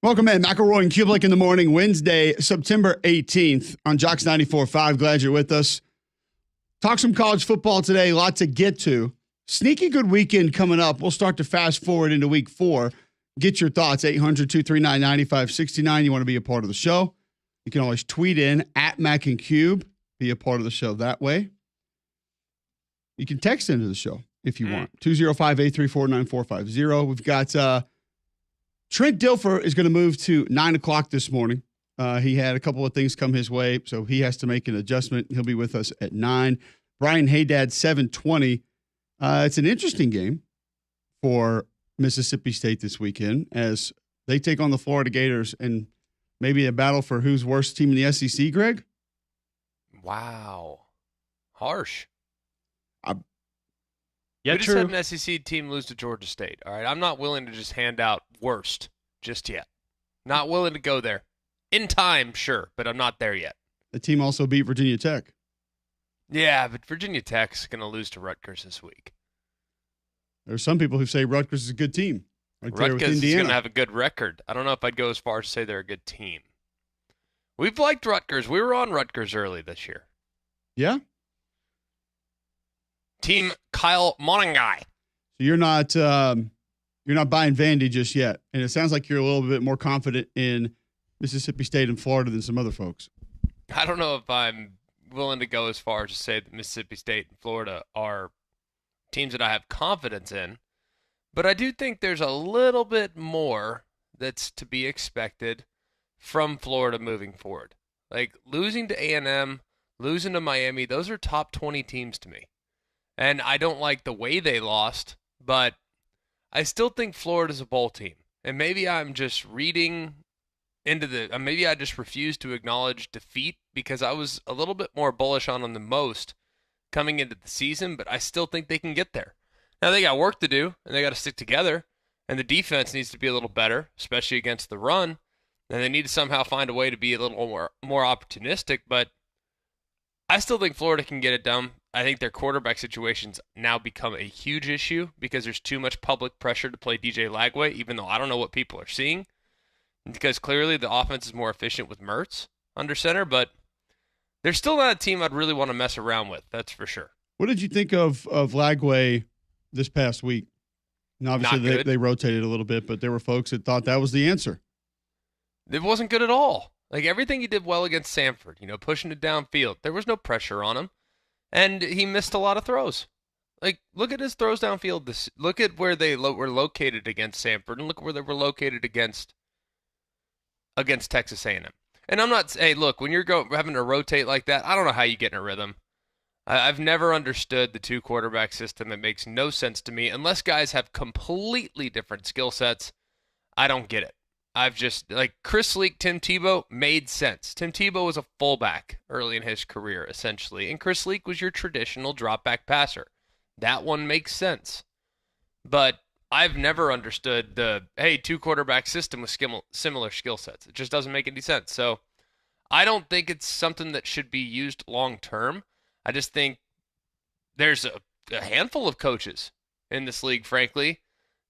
Welcome in. McElroy and Cubelic in the morning, Wednesday, September 18th on Jocks 94.5. Glad you're with us. Talk some college football today. A lot to get to. Sneaky good weekend coming up. We'll start to fast forward into week 4. Get your thoughts. 800-239-9569. You want to be a part of the show. You can always tweet in at Mac and Cube. Be a part of the show that way. You can text into the show if you want. 205-834-9450. We've got Trent Dilfer is going to move to 9 o'clock this morning. He had a couple of things come his way, so he has to make an adjustment. He'll be with us at 9. Brian Haydad, 7:20. It's an interesting game for Mississippi State this weekend as they take on the Florida Gators and maybe a battle for who's worst team in the SEC, Greg? Wow. Harsh. Yeah, we just had an SEC team lose to Georgia State. All right, I'm not willing to just hand out worst just yet. Not willing to go there. In time, sure, but I'm not there yet. The team also beat Virginia Tech. Yeah, but Virginia Tech's going to lose to Rutgers this week. There's some people who say Rutgers is a good team. Right there with Rutgers is Indiana. going to have a good record. I don't know if I'd go as far as to say they're a good team. We've liked Rutgers. We were on Rutgers early this year. Yeah? Team Kyle Monangai. So you're not buying Vandy just yet, and it sounds like you're a little bit more confident in Mississippi State and Florida than some other folks. I don't know if I'm willing to go as far as to say that Mississippi State and Florida are teams that I have confidence in, but I do think there's a little bit more that's to be expected from Florida moving forward. Like losing to A&M, losing to Miami, those are top 20 teams to me. And I don't like the way they lost, but I still think Florida's a bowl team. And maybe I'm just reading into maybe I just refuse to acknowledge defeat because I was a little bit more bullish on them than most coming into the season, but I still think they can get there. Now they got work to do, and they got to stick together, and the defense needs to be a little better, especially against the run, and they need to somehow find a way to be a little more opportunistic, but I still think Florida can get it done. I think their quarterback situation's now become a huge issue because there's too much public pressure to play DJ Lagway, even though I don't know what people are seeing. Because clearly the offense is more efficient with Mertz under center, but they're still not a team I'd really want to mess around with, that's for sure. What did you think of Lagway this past week? And obviously they rotated a little bit, but there were folks that thought that was the answer. It wasn't good at all. Like everything he did well against Samford, pushing it downfield. There was no pressure on him. And he missed a lot of throws. Like, look at his throws downfield. Look at where they were located against Samford, and look where they were located against Texas A&M. And I'm not saying, look, when you're having to rotate like that, I don't know how you get in a rhythm. I've never understood the two-quarterback system. It makes no sense to me. Unless guys have completely different skill sets, I don't get it. I've just, like, Chris Leak, Tim Tebow made sense. Tim Tebow was a fullback early in his career, essentially, and Chris Leak was your traditional drop-back passer. That one makes sense. But I've never understood two-quarterback system with similar skill sets. It just doesn't make any sense. So I don't think it's something that should be used long-term. I just think there's a handful of coaches in this league, frankly,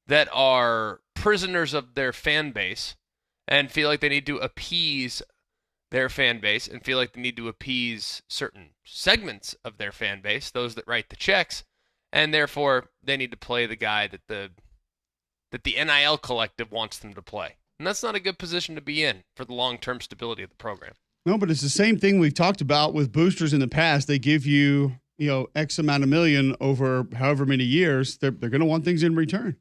that are prisoners of their fan base and feel like they need to appease their fan base and feel like they need to appease certain segments of their fan base, those that write the checks, and therefore they need to play the guy that the NIL collective wants them to play. And that's not a good position to be in for the long-term stability of the program. No, but it's the same thing we've talked about with boosters in the past. They give you, X amount of million over however many years. They're going to want things in return.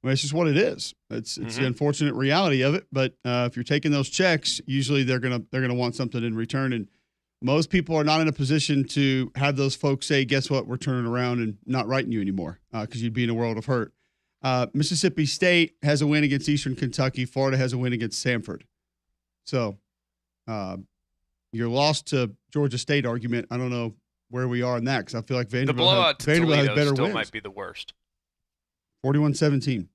Well, it's just what it is. It's the unfortunate reality of it. But if you're taking those checks, usually they're gonna want something in return. And most people are not in a position to have those folks say, "Guess what? We're turning around and not writing you anymore," because you'd be in a world of hurt. Mississippi State has a win against Eastern Kentucky. Florida has a win against Samford. So your loss to Georgia State argument, I don't know where we are in that because I feel like Vanderbilt, the blowout to Vanderbilt has Toledo better still wins. might be the worst. 41-17.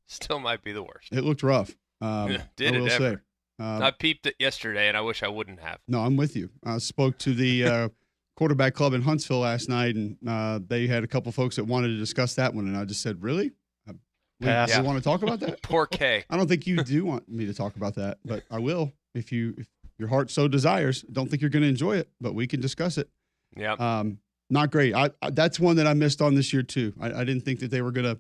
Still might be the worst. It looked rough. Did I will it ever? say. I peeped it yesterday, and I wish I wouldn't have. No, I'm with you. I spoke to the quarterback club in Huntsville last night, and they had a couple folks that wanted to discuss that one, and I just said, really? Pass. You want to talk about that? Poor K. I don't think you do want me to talk about that, but I will if your heart so desires. Don't think you're going to enjoy it, but we can discuss it. Yeah. Not great. I that's one that I missed on this year too. I didn't think that they were going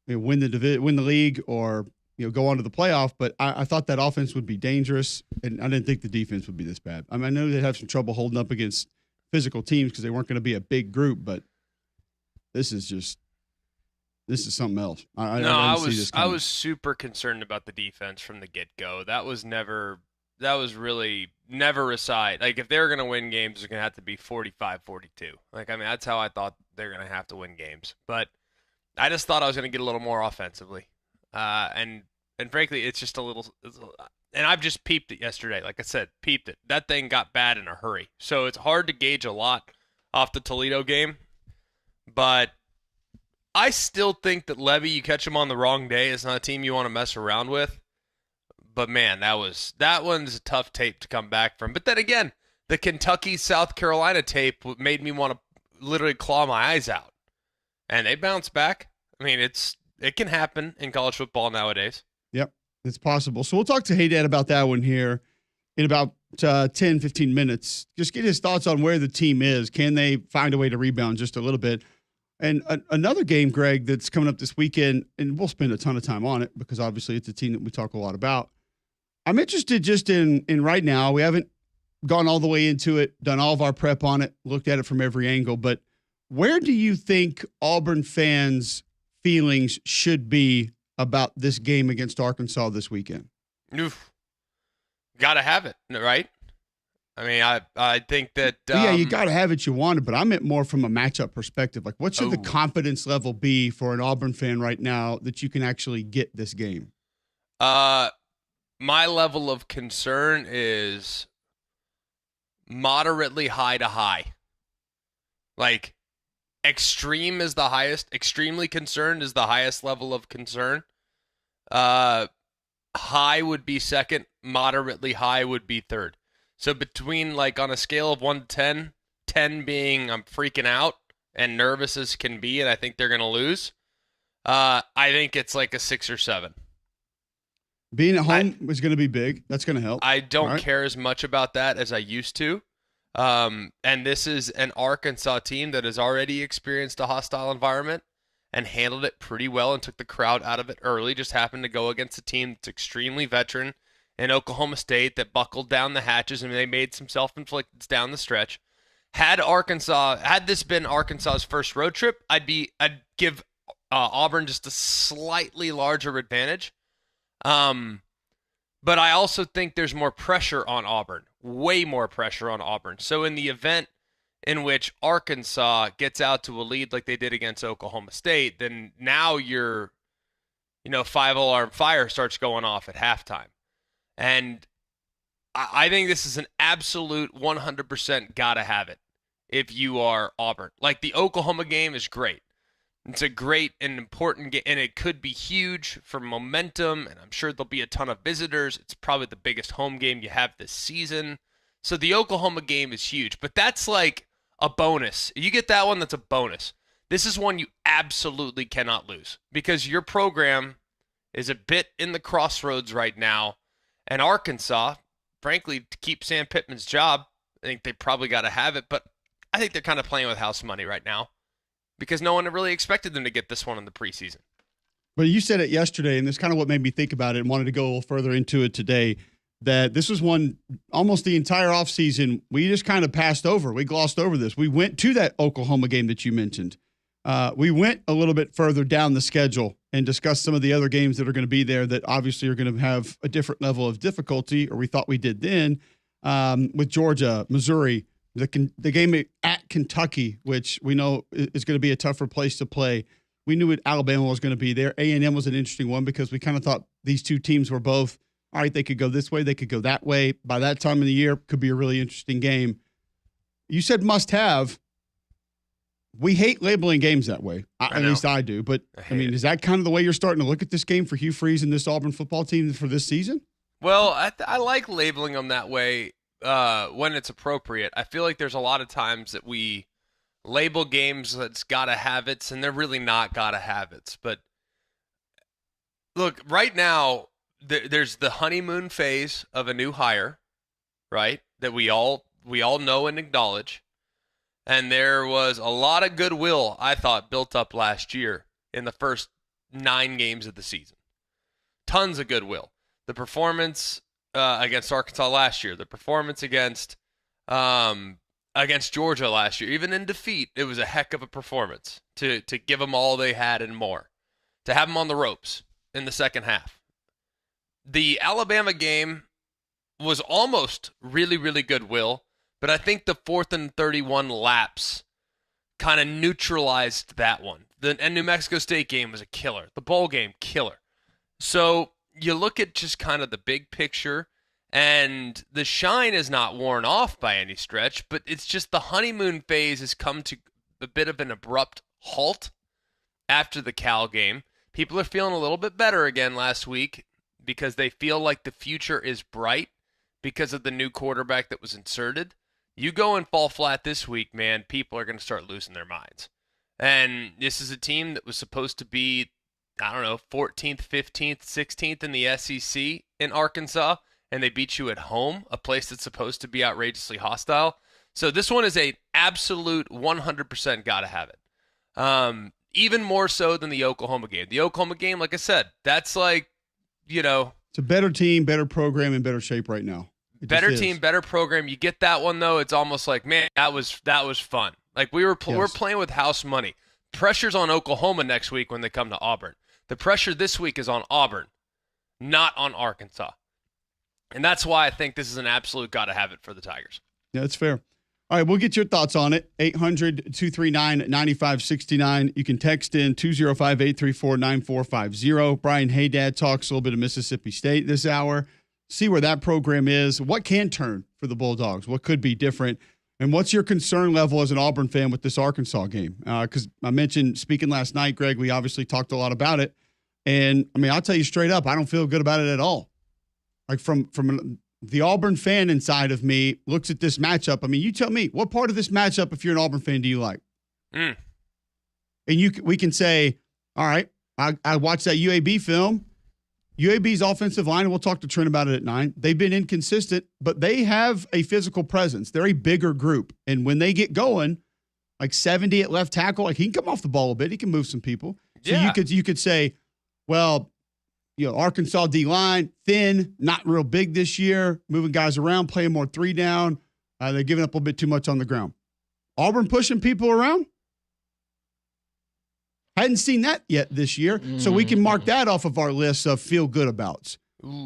to win the league or go on to the playoff, but I thought that offense would be dangerous, and I didn't think the defense would be this bad. I mean, I know they'd have some trouble holding up against physical teams because they weren't going to be a big group, but this is something else. I was super concerned about the defense from the get-go. That was really never a side. Like, if they were going to win games, it's going to have to be 45-42. Like, I mean, that's how I thought they're going to have to win games. But I just thought I was going to get a little more offensively. And frankly, it's just a little and I've just peeped it yesterday. Like I said, peeped it. That thing got bad in a hurry. So it's hard to gauge a lot off the Toledo game. But I still think that Levy, you catch him on the wrong day, is not a team you want to mess around with. But man, that one's a tough tape to come back from. But then again, the Kentucky South Carolina tape made me want to literally claw my eyes out. And they bounced back. I mean, it can happen in college football nowadays. Yep, it's possible. So we'll talk to Hey Dad about that one here in about 10, 15 minutes. Just get his thoughts on where the team is. Can they find a way to rebound just a little bit? And another game, Greg, that's coming up this weekend, and we'll spend a ton of time on it because obviously it's a team that we talk a lot about. I'm interested just in right now. We haven't gone all the way into it, done all of our prep on it, looked at it from every angle. But where do you think Auburn fans' feelings should be about this game against Arkansas this weekend? Oof. Got to have it, right? I mean, I think that yeah, you got to have it. You want it, but I meant more from a matchup perspective. Like, what should the confidence level be for an Auburn fan right now that you can actually get this game? My level of concern is moderately high to high. Like, extreme is the highest. Extremely concerned is the highest level of concern. High would be second. Moderately high would be third. So between, like, on a scale of 1 to 10, 10 being I'm freaking out and nervous as can be, and I think they're going to lose, I think it's like a 6 or 7. Being at home is going to be big. That's going to help. I don't care as much about that as I used to. And this is an Arkansas team that has already experienced a hostile environment and handled it pretty well and took the crowd out of it early. Just happened to go against a team that's extremely veteran in Oklahoma State that buckled down the hatches, and they made some self-inflicted down the stretch. Had this been Arkansas's first road trip, I'd give Auburn just a slightly larger advantage. But I also think there's more pressure on Auburn, way more pressure on Auburn. So in the event in which Arkansas gets out to a lead like they did against Oklahoma State, then now your 5-alarm fire starts going off at halftime. And I think this is an absolute 100% gotta have it if you are Auburn. Like, the Oklahoma game is great. It's a great and important game, and it could be huge for momentum, and I'm sure there'll be a ton of visitors. It's probably the biggest home game you have this season. So the Oklahoma game is huge, but that's like a bonus. You get that one, that's a bonus. This is one you absolutely cannot lose because your program is a bit in the crossroads right now. And Arkansas, frankly, to keep Sam Pittman's job, I think they probably got to have it. But I think they're kind of playing with house money right now because no one really expected them to get this one in the preseason. But you said it yesterday, and that's kind of what made me think about it and wanted to go a little further into it today, that this was one almost the entire offseason we just kind of passed over. We glossed over this. We went to that Oklahoma game that you mentioned. We went a little bit further down the schedule and discussed some of the other games that are going to be there that obviously are going to have a different level of difficulty, or we thought we did then, with Georgia, Missouri, the game at Kentucky, which we know is going to be a tougher place to play. We knew Alabama was going to be there. A&M was an interesting one because we kind of thought these two teams were both, all right, they could go this way, they could go that way. By that time of the year, could be a really interesting game. You said must have. We hate labeling games that way. At least I do. But, I mean, is that kind of the way you're starting to look at this game for Hugh Freeze and this Auburn football team for this season? Well, I like labeling them that way when it's appropriate. I feel like there's a lot of times that we label games that's gotta have it's, and they're really not gotta have it's. But Look, right now, there's the honeymoon phase of a new hire, right? That we all know and acknowledge. And there was a lot of goodwill, I thought, built up last year in the first 9 games of the season. Tons of goodwill. The performance against Arkansas last year, the performance against Georgia last year, even in defeat, it was a heck of a performance to give them all they had and more, to have them on the ropes in the second half. The Alabama game was almost really, really goodwill, but I think the 4th and 31 lapse kind of neutralized that one. And New Mexico State game was a killer. The bowl game, killer. So you look at just kind of the big picture, and the shine is not worn off by any stretch, but it's just the honeymoon phase has come to a bit of an abrupt halt after the Cal game. People are feeling a little bit better again last week because they feel like the future is bright because of the new quarterback that was inserted. You go and fall flat this week, man, people are going to start losing their minds. And this is a team that was supposed to be, 14th, 15th, 16th in the SEC in Arkansas, and they beat you at home, a place that's supposed to be outrageously hostile. So this one is a absolute 100% got to have it. Even more so than the Oklahoma game. The Oklahoma game, like I said, that's like, it's a better team, better program, in better shape right now. Better team, better program. You get that one though, it's almost like, man, that was fun. Like we're playing with house money. Pressure's on Oklahoma next week when they come to Auburn. The pressure this week is on Auburn, not on Arkansas. And that's why I think this is an absolute got to have it for the Tigers. Yeah, that's fair. All right, we'll get your thoughts on it. 800-239-9569. You can text in 205-834-9450. Brian Haydad talks a little bit of Mississippi State this hour. See where that program is. What can turn for the Bulldogs? What could be different? And what's your concern level as an Auburn fan with this Arkansas game? Because I mentioned, speaking last night, Greg, we obviously talked a lot about it. And, I'll tell you straight up, I don't feel good about it at all. Like from the Auburn fan inside of me looks at this matchup. You tell me, what part of this matchup, if you're an Auburn fan, do you like? And we can say, all right, I watched that UAB film. UAB's offensive line, and we'll talk to Trent about it at 9. They've been inconsistent, but they have a physical presence. They're a bigger group. And when they get going, like 70 at left tackle, like he can come off the ball a bit. He can move some people. So yeah. you could say, well, Arkansas D-line, thin, not real big this year, moving guys around, playing more 3 down. They're giving up a little bit too much on the ground. Auburn pushing people around? Hadn't seen that yet this year, so we can mark that off of our list of feel-good abouts.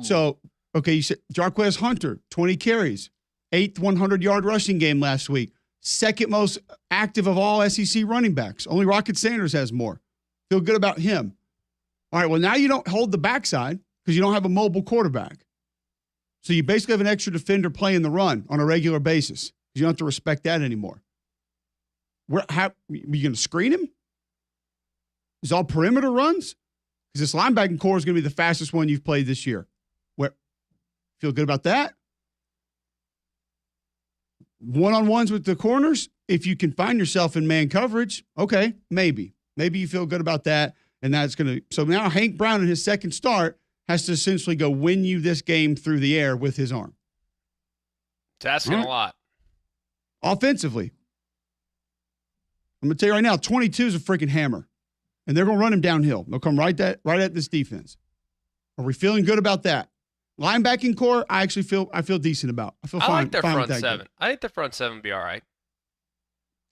So, okay, you said Jarquez Hunter, 20 carries, 8th 100-yard rushing game last week, 2nd most active of all SEC running backs. Only Rocket Sanders has more. Feel good about him. All right, well, now you don't hold the backside because you don't have a mobile quarterback. So you basically have an extra defender playing the run on a regular basis. You don't have to respect that anymore. Are you going to screen him? Is all perimeter runs? Because this linebacking core is going to be the fastest one you've played this year. Feel good about that? One-on-ones with the corners, if you can find yourself in man coverage, okay, maybe. Maybe you feel good about that, and that's going to – so now Hank Brown in his second start has to essentially go win you this game through the air with his arm. It's asking a lot. Offensively, I'm going to tell you right now, 22 is a freaking hammer. And they're going to run him downhill. They'll come right at this defense. Are we feeling good about that? Linebacking core, I feel decent about. I feel fine. I like their fine front with that 7. game. I think their front 7 will be all right.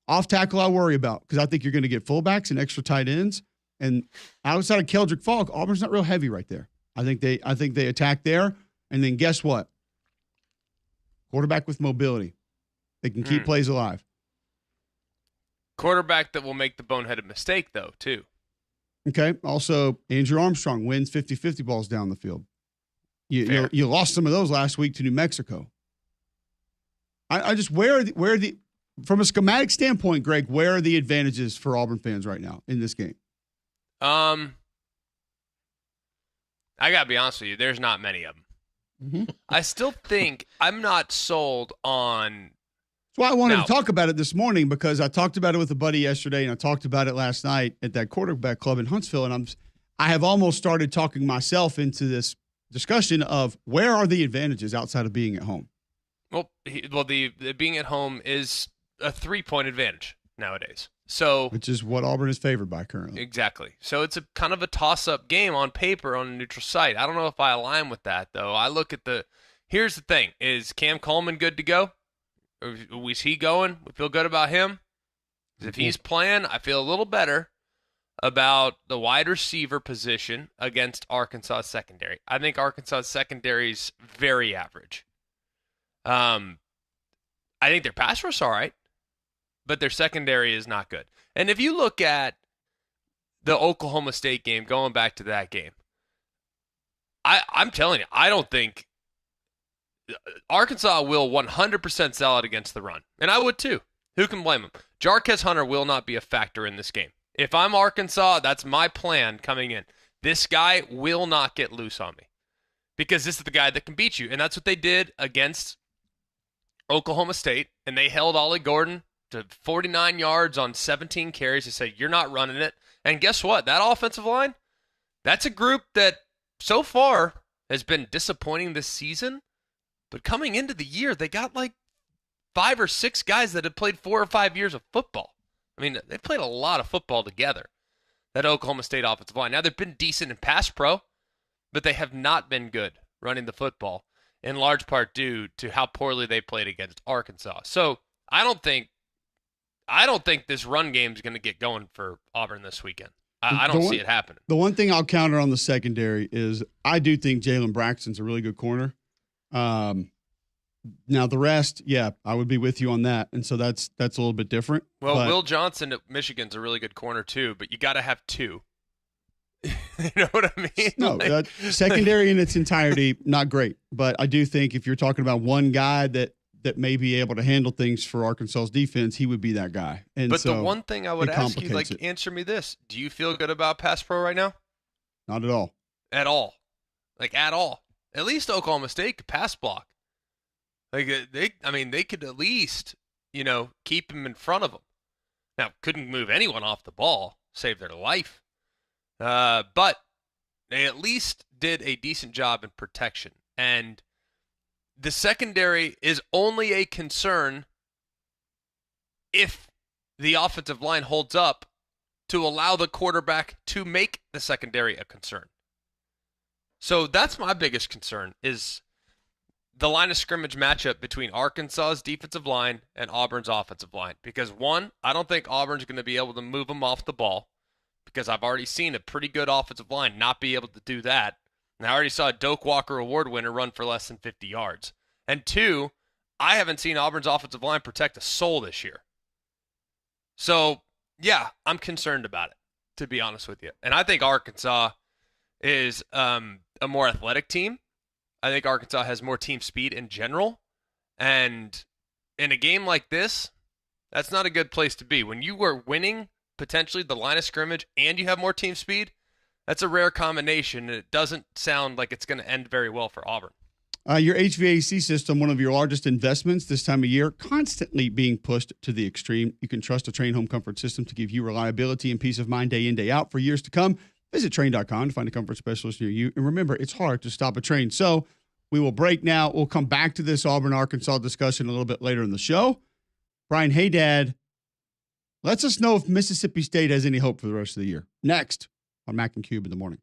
Off tackle, I worry about because I think you're going to get fullbacks and extra tight ends. And outside of Keldrick Falk, Auburn's not real heavy right there. I think they attack there. And then guess what? Quarterback with mobility. They can keep plays alive. Quarterback that will make the boneheaded mistake, though, too. Okay. Also, Andrew Armstrong wins 50-50 balls down the field. You lost some of those last week to New Mexico. I just where are the from a schematic standpoint, Greg, where are the advantages for Auburn fans right now in this game? I gotta be honest with you. There's not many of them. Mm-hmm. I still think I'm not sold on. That's why I wanted to talk about it this morning because I talked about it with a buddy yesterday and I talked about it last night at that quarterback club in Huntsville. And I have almost started talking myself into this discussion of where are the advantages outside of being at home. Well, the being at home is a 3-point advantage nowadays. So, which is what Auburn is favored by currently. Exactly. So it's a kind of a toss-up game on paper on a neutral site. I don't know if I align with that, though. I look at here's the thing. Is Cam Coleman good to go? Or is he going? We feel good about him. If he's playing, I feel a little better about the wide receiver position against Arkansas secondary. I think Arkansas secondary is very average. I think their pass rush is all right, but their secondary is not good. And if you look at the Oklahoma State game, going back to that game, I'm telling you, I don't think Arkansas will 100% sell it against the run. And I would too. Who can blame them? Jarquez Hunter will not be a factor in this game. If I'm Arkansas, that's my plan coming in. This guy will not get loose on me because this is the guy that can beat you. And that's what they did against Oklahoma State. And they held Ollie Gordon to 49 yards on 17 carries. They said, you're not running it. And guess what? That offensive line, that's a group that so far has been disappointing this season. But coming into the year, they got like 5 or 6 guys that had played 4 or 5 years of football. I mean, they played a lot of football together, that Oklahoma State offensive line. Now, they've been decent in pass pro, but they have not been good running the football, in large part due to how poorly they played against Arkansas. So I don't think this run game is going to get going for Auburn this weekend. I don't see it happening. The one thing I'll counter on the secondary is I do think Jalen Braxton's a really good corner. Now the rest, yeah, I would be with you on that, and so that's a little bit different. Well, Will Johnson at Michigan's a really good corner too, but you got to have 2. You know what I mean? No, secondary in its entirety, not great. But I do think if you're talking about one guy that may be able to handle things for Arkansas's defense, he would be that guy. And but so the one thing I would ask you, answer me this: do you feel good about pass pro right now? Not at all. At all, at all. At least Oklahoma State could pass block. They could at least, keep him in front of them. Now, couldn't move anyone off the ball, save their life. But they at least did a decent job in protection. And the secondary is only a concern if the offensive line holds up to allow the quarterback to make the secondary a concern. So that's my biggest concern is the line of scrimmage matchup between Arkansas's defensive line and Auburn's offensive line. Because, one, I don't think Auburn's going to be able to move them off the ball because I've already seen a pretty good offensive line not be able to do that. And I already saw a Doak Walker Award winner run for less than 50 yards. And 2, I haven't seen Auburn's offensive line protect a soul this year. So, yeah, I'm concerned about it, to be honest with you. And I think Arkansas is a more athletic team. I think Arkansas has more team speed in general. And in a game like this, that's not a good place to be. When you were winning potentially the line of scrimmage and you have more team speed, that's a rare combination. And it doesn't sound like it's going to end very well for Auburn. Your HVAC system, one of your largest investments this time of year, constantly being pushed to the extreme. You can trust a Trane home comfort system to give you reliability and peace of mind day in, day out for years to come. Visit Trane.com to find a comfort specialist near you. And remember, it's hard to stop a train. So we will break now. We'll come back to this Auburn-Arkansas discussion a little bit later in the show. Brian Haydad lets us know if Mississippi State has any hope for the rest of the year. Next on Mac and Cube in the morning.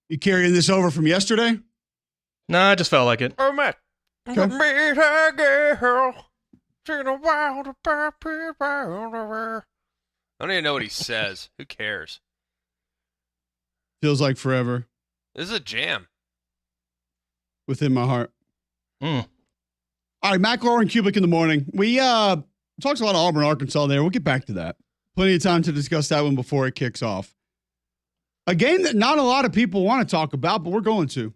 You carrying this over from yesterday? Nah, I just felt like it. Oh, man. Okay. Meet a girl. I don't even know what he says. Who cares? Feels like forever This is a jam. within my heart. Mm. All right, McElroy and Cubelic in the morning. We talked a lot of Auburn, Arkansas there. We'll get back to that. Plenty of time to discuss that one before it kicks off. A game that not a lot of people want to talk about, but we're going to.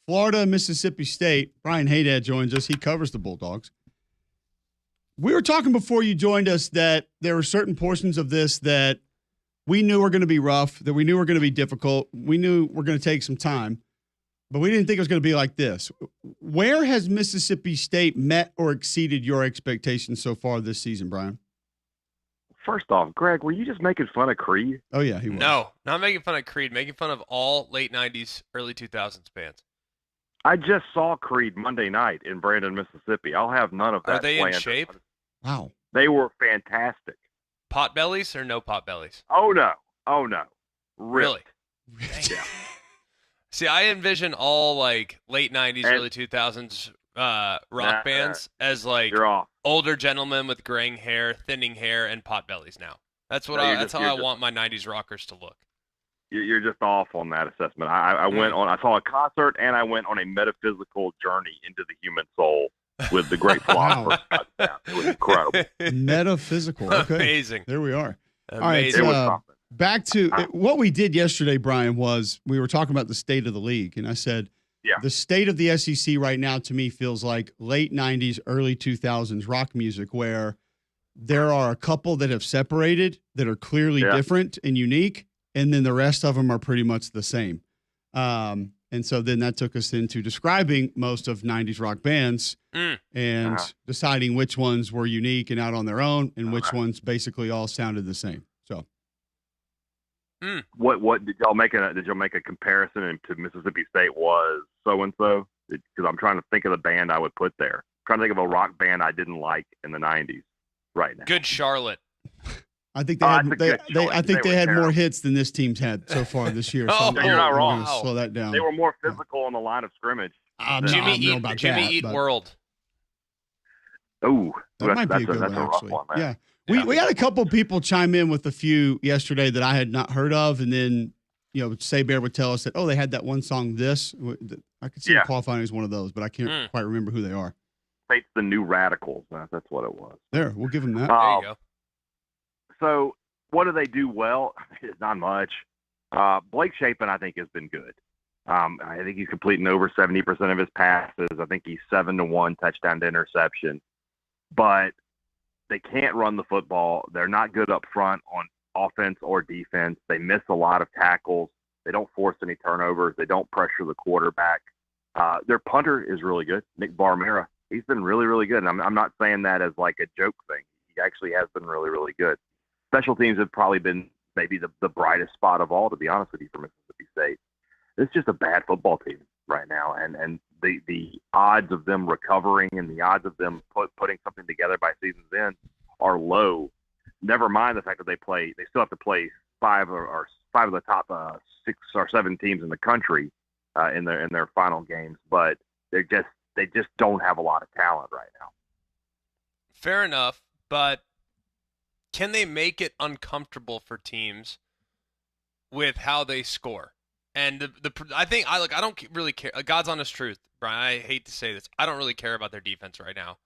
Florida and Mississippi State. Brian Haydad joins us. He covers the Bulldogs. We were talking before you joined us that there were certain portions of this that we knew were going to be rough, that we knew were going to be difficult. We knew were going to take some time, but we didn't think it was going to be like this. Where has Mississippi State met or exceeded your expectations so far this season, Brian? First off, Greg, were you just making fun of Creed? Oh, yeah, he was. No, not making fun of Creed. Making fun of all late 90s, early 2000s bands. I just saw Creed Monday night in Brandon, Mississippi. I'll have none of that. Are they in slander. shape? Wow. They were fantastic. Potbellies or no potbellies? Oh, no. Really? Yeah. See, I envision all like late 90s, early 2000s rock bands as like You're off. older gentlemen with graying hair, thinning hair, and potbellies now. That's what No, that's how I want my 90s rockers to look. You're just off on that assessment. I I saw a concert and I went on a metaphysical journey into the human soul with the great philosopher. It was incredible. Metaphysical. Okay. Amazing. There we are. Amazing. All right, It was something. back to what we did yesterday, Brian, was we were talking about the state of the league. And I said, Yeah. the state of the SEC right now to me feels like late 90s, early 2000s rock music, where there are a couple that have separated that are clearly different and unique. And then the rest of them are pretty much the same. And so then that took us into describing most of 90s rock bands and deciding which ones were unique and out on their own and which ones basically all sounded the same. So What did y'all make a comparison to Mississippi State was so and so? Because I'm trying to think of the band I would put there. I'm trying to think of a rock band I didn't like in the 90s right now. Good Charlotte. I think they had more terrible. hits than this team's had so far this year. So Oh, you're not I'm wrong. gonna slow that down. They were more physical on the line of scrimmage. Jimmy Eat World. Oh, That might be a good that's one, a rough actually. one, man. Yeah. We had a couple people chime in with a few yesterday that I had not heard of, and then Saybear would tell us that they had that one song. I could see it qualifying as one of those, but I can't quite remember who they are. Fate's the New Radicals. That's what it was. There, we'll give them that. There you go. So what do they do well? It's not much. Blake Shapen, I think, has been good. I think he's completing over 70% of his passes. I think he's 7-1 touchdown to interception. But they can't run the football. They're not good up front on offense or defense. They miss a lot of tackles. They don't force any turnovers. They don't pressure the quarterback. Their punter is really good, Nick Barmera. He's been really, really good. And I'm not saying that as like a joke thing. He actually has been really, really good. Special teams have probably been maybe the brightest spot of all, to be honest with you, for Mississippi State. It's just a bad football team right now. And the odds of them recovering and the odds of them putting something together by season's end are low. Never mind the fact that they still have to play five of the top 6 or 7 teams in the country in their final games, but they just don't have a lot of talent right now. Fair enough, but can they make it uncomfortable for teams with how they score? And I don't really care. God's honest truth, Brian. I hate to say this. I don't really care about their defense right now.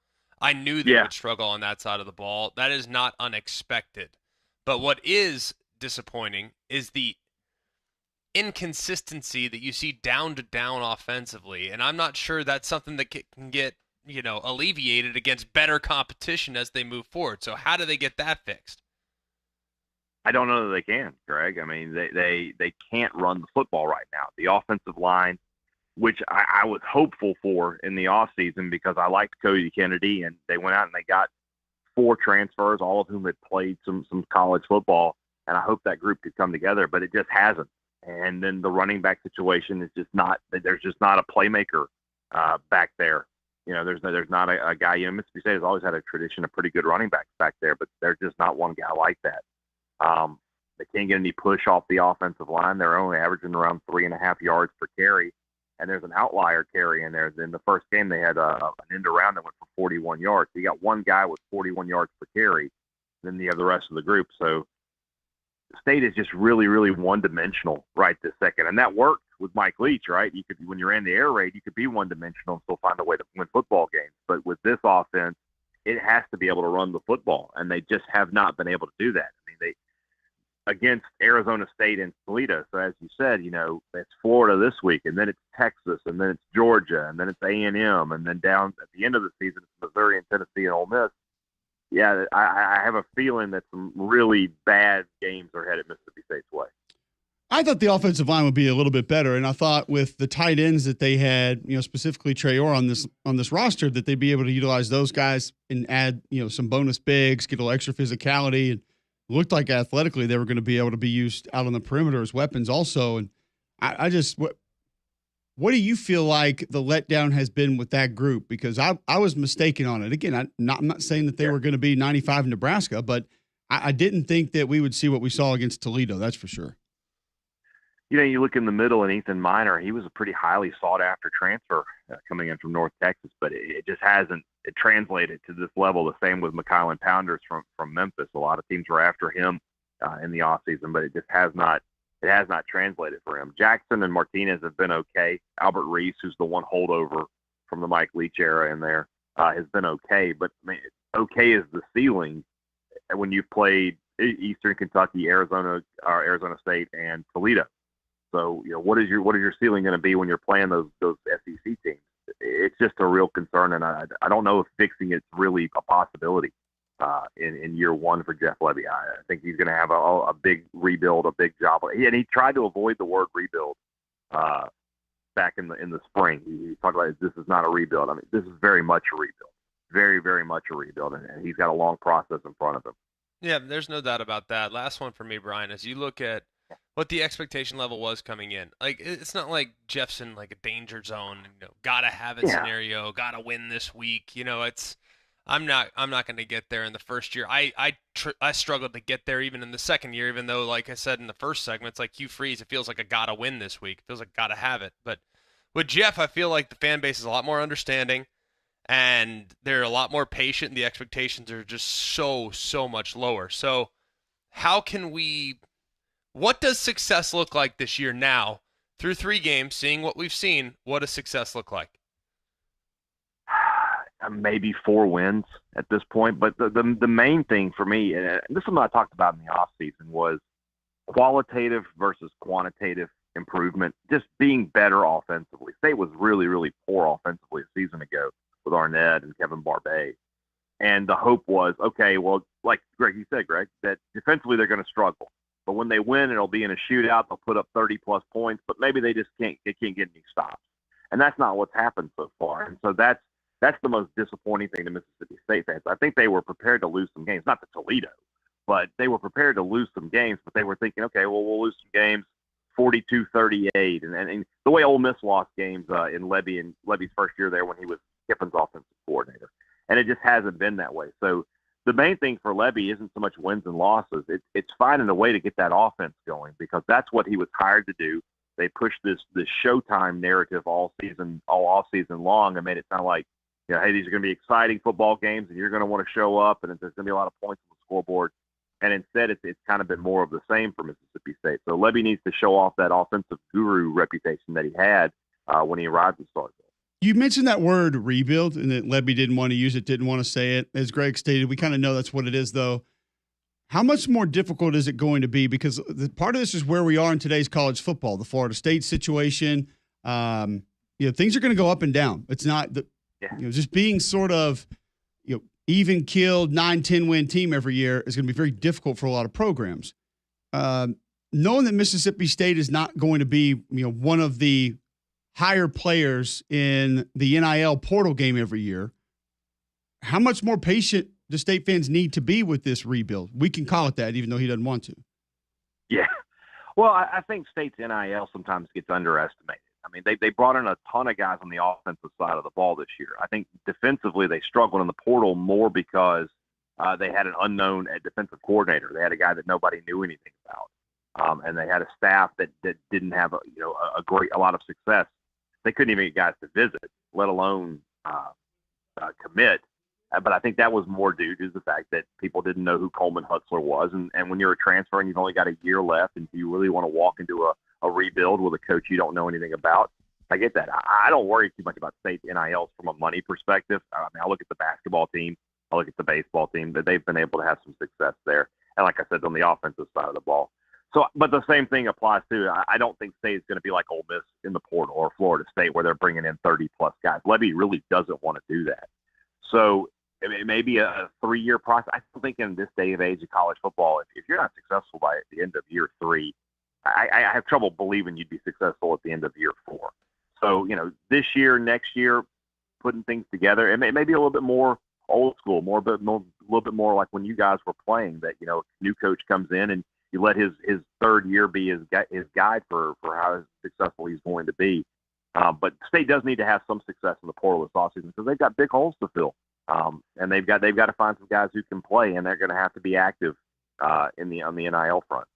I knew they would struggle on that side of the ball. That is not unexpected. But what is disappointing is the inconsistency that you see down to down offensively. And I'm not sure that's something that can get, alleviated against better competition as they move forward. So how do they get that fixed? I don't know that they can, Greg. I mean, they can't run the football right now. The offensive line, which I was hopeful for in the offseason because I liked Cody Kennedy, and they went out and they got 4 transfers, all of whom had played some college football, and I hope that group could come together, but it just hasn't. And then the running back situation is just not – there's just not a playmaker back there. There's not a guy. Mississippi State has always had a tradition of pretty good running backs back there, but there's just not one guy like that. They can't get any push off the offensive line. They're only averaging around 3.5 yards per carry. And there's an outlier carry in there. In the first game, they had an end around that went for 41 yards. So you got one guy with 41 yards per carry. Then you have the rest of the group. So State is just really, really one-dimensional right this second. And that worked with Mike Leach, right? You could, when you're in the air raid, you could be one-dimensional and still find a way to win football games. But with this offense, it has to be able to run the football, and they just have not been able to do that. I mean, they against Arizona State and Toledo. So as you said, it's Florida this week, and then it's Texas, and then it's Georgia, and then it's A&M, and then down at the end of the season, it's Missouri and Tennessee and Ole Miss. Yeah, I have a feeling that some really bad games are headed Mississippi State's way. I thought the offensive line would be a little bit better, and I thought with the tight ends that they had, specifically Trey Orr on this roster, that they'd be able to utilize those guys and add, some bonus bigs, get a little extra physicality, and looked like athletically they were going to be able to be used out on the perimeter as weapons also. And I just what do you feel like the letdown has been with that group? Because I was mistaken on it. Again, I'm not saying that they were going to be 95 in Nebraska, but I didn't think that we would see what we saw against Toledo. That's for sure. You look in the middle, and Ethan Minor, he was a pretty highly sought-after transfer coming in from North Texas, but it just hasn't translated to this level. The same with McKylan Pounders from Memphis. A lot of teams were after him in the offseason, but it just has not translated for him. Jackson and Martinez have been okay. Albert Reese, who's the one holdover from the Mike Leach era in there, has been okay. But I mean, okay is the ceiling when you've played Eastern Kentucky, Arizona State, and Toledo. So, what is your ceiling going to be when you're playing those SEC teams? It's just a real concern, and I don't know if fixing it's really a possibility in year one for Jeff Lebby. I think he's going to have a big rebuild, a big job. And he tried to avoid the word rebuild back in the spring. He talked about this is not a rebuild. I mean, this is very much a rebuild, very, very much a rebuild, and he's got a long process in front of him. Yeah, there's no doubt about that. Last one for me, Brian, as you look at what the expectation level was coming in. Like, it's not like Jeff's in like a danger zone, gotta have it scenario, gotta win this week. I'm not going to get there in the first year. I struggled to get there even in the second year, even though, like I said in the first segment, it's like Hugh Freeze. It feels like a gotta win this week. It feels like gotta have it. But with Jeff, I feel like the fan base is a lot more understanding, and they're a lot more patient, and the expectations are just so much lower. So what does success look like this year now through 3 games, seeing what we've seen? What does success look like? Maybe 4 wins at this point. But the main thing for me, and this is what I talked about in the offseason, was qualitative versus quantitative improvement, just being better offensively. State was really, really poor offensively a season ago with Arnett and Kevin Barbay. And the hope was, okay, well, like you said, Greg, that defensively they're going to struggle. But when they win, it'll be in a shootout. They'll put up 30-plus points, but maybe they just can't get any stops. And that's not what's happened so far. And so that's the most disappointing thing to Mississippi State fans. I think they were prepared to lose some games, not to Toledo, but they were prepared to lose some games. But they were thinking, okay, well, we'll lose some games 42-38. And the way Ole Miss lost games in Lebby's first year there when he was Kiffin's offensive coordinator. And it just hasn't been that way. So the main thing for Lebby isn't so much wins and losses. It's finding a way to get that offense going, because that's what he was hired to do. They pushed this Showtime narrative all off season long, and made it sound like, hey, these are going to be exciting football games, and you're going to want to show up, and there's going to be a lot of points on the scoreboard. And instead, it's kind of been more of the same for Mississippi State. So Lebby needs to show off that offensive guru reputation that he had when he arrived in Starkville. You mentioned that word rebuild, and that Lebby didn't want to use it, didn't want to say it. As Greg stated, we kind of know that's what it is, though. How much more difficult is it going to be? Because the part of this is where we are in today's college football, the Florida State situation. Things are going to go up and down. It's not just being sort of even killed 9-10 win team every year is going to be very difficult for a lot of programs. Knowing that Mississippi State is not going to be one of the higher players in the NIL portal game every year, how much more patient do State fans need to be with this rebuild? We can call it that, even though he doesn't want to. Yeah. Well, I think State's NIL sometimes gets underestimated. I mean, they brought in a ton of guys on the offensive side of the ball this year. I think defensively they struggled in the portal more because They had an unknown defensive coordinator. They had a guy that nobody knew anything about, and they had a staff that didn't have a lot of success. They couldn't even get guys to visit, let alone commit. But I think that was more due to the fact that people didn't know who Coleman Hutzler was. And when you're a transfer and you've only got a year left, and you really want to walk into a rebuild with a coach you don't know anything about, I get that. I don't worry too much about state NILs from a money perspective. I mean, I look at the basketball team, I look at the baseball team, that they've been able to have some success there. And like I said, on the offensive side of the ball. So, but the same thing applies to, I don't think State is going to be like Ole Miss in the portal or Florida State where they're bringing in 30-plus guys. Levy really doesn't want to do that. So it may be a 3-year process. I still think in this day of age of college football, if you're not successful by the end of year 3, I have trouble believing you'd be successful at the end of year 4. So, this year, next year, putting things together, it may be a little bit more old school, a little bit more like when you guys were playing, that, a new coach comes in and you let his third year be his guide for how successful he's going to be. But State does need to have some success in the portal this offseason because they've got big holes to fill. And they've got to find some guys who can play, and they're going to have to be active on the NIL front.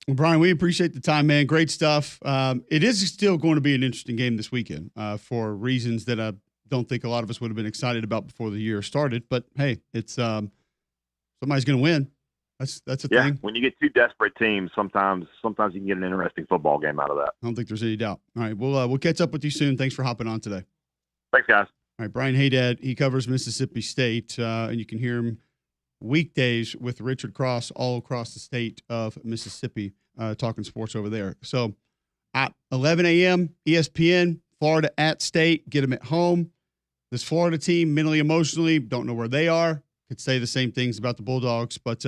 Well, Brian, we appreciate the time, man. Great stuff. It is still going to be an interesting game this weekend for reasons that I don't think a lot of us would have been excited about before the year started. But hey, it's somebody's going to win. That's a thing. When you get two desperate teams, sometimes you can get an interesting football game out of that. I don't think there's any doubt. All right, we'll catch up with you soon. Thanks for hopping on today. Thanks, guys. All right, Brian Haydad, he covers Mississippi State, and you can hear him weekdays with Richard Cross all across the state of Mississippi, talking sports over there. So at 11 a.m., ESPN, Florida at State, get them at home. This Florida team, mentally, emotionally, don't know where they are. Could say the same things about the Bulldogs, but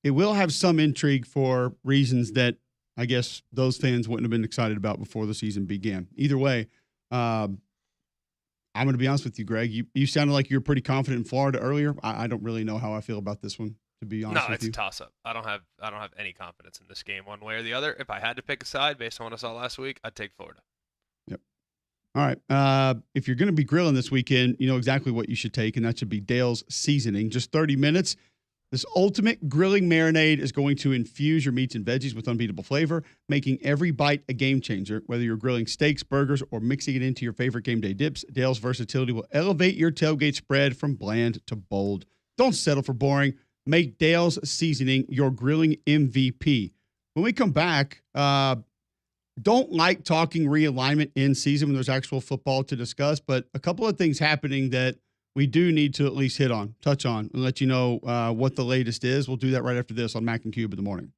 it will have some intrigue for reasons that I guess those fans wouldn't have been excited about before the season began. Either way, I'm going to be honest with you, Greg. You sounded like you were pretty confident in Florida earlier. I don't really know how I feel about this one, to be honest with you. No, it's a toss-up. I don't have any confidence in this game one way or the other. If I had to pick a side based on what I saw last week, I'd take Florida. Yep. All right. If you're going to be grilling this weekend, you know exactly what you should take, and that should be Dale's Seasoning. Just 30 minutes. This ultimate grilling marinade is going to infuse your meats and veggies with unbeatable flavor, making every bite a game changer. Whether you're grilling steaks, burgers, or mixing it into your favorite game day dips, Dale's versatility will elevate your tailgate spread from bland to bold. Don't settle for boring. Make Dale's Seasoning your grilling MVP. When we come back, don't like talking realignment in season when there's actual football to discuss, but a couple of things happening that we do need to at least touch on, and let you know what the latest is. We'll do that right after this on Mac and Cube in the morning.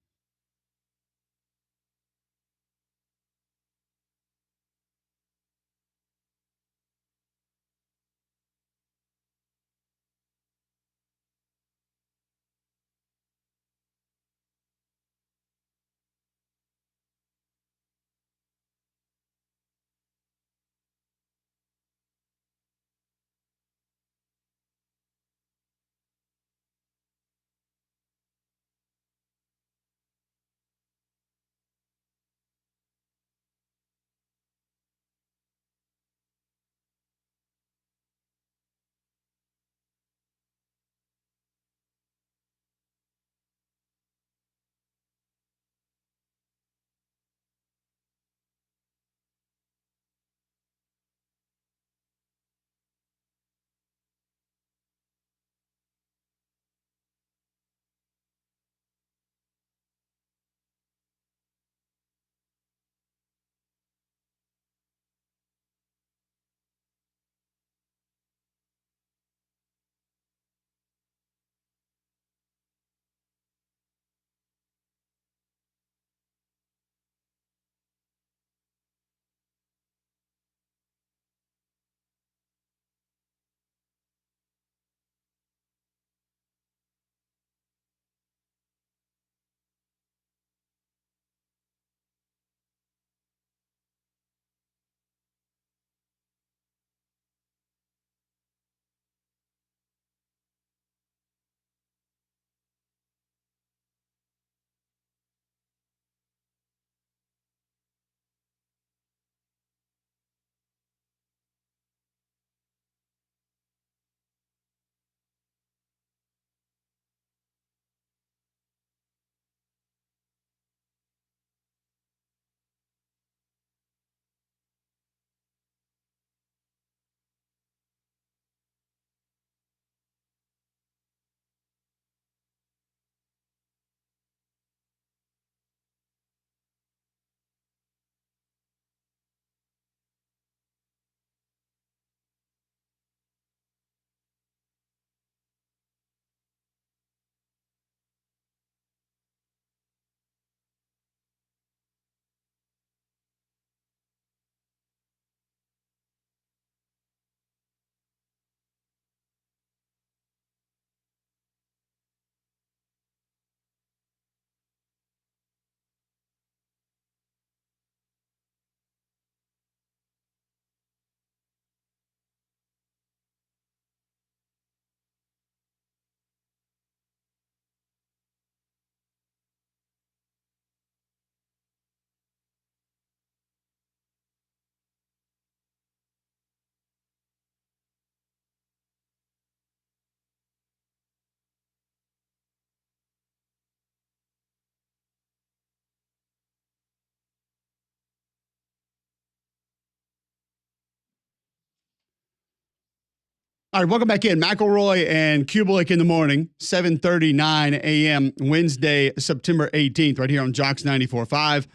All right, welcome back in. McElroy and Cubelic in the morning, 7:39 a.m. Wednesday, September 18th, right here on Jocks 94.5.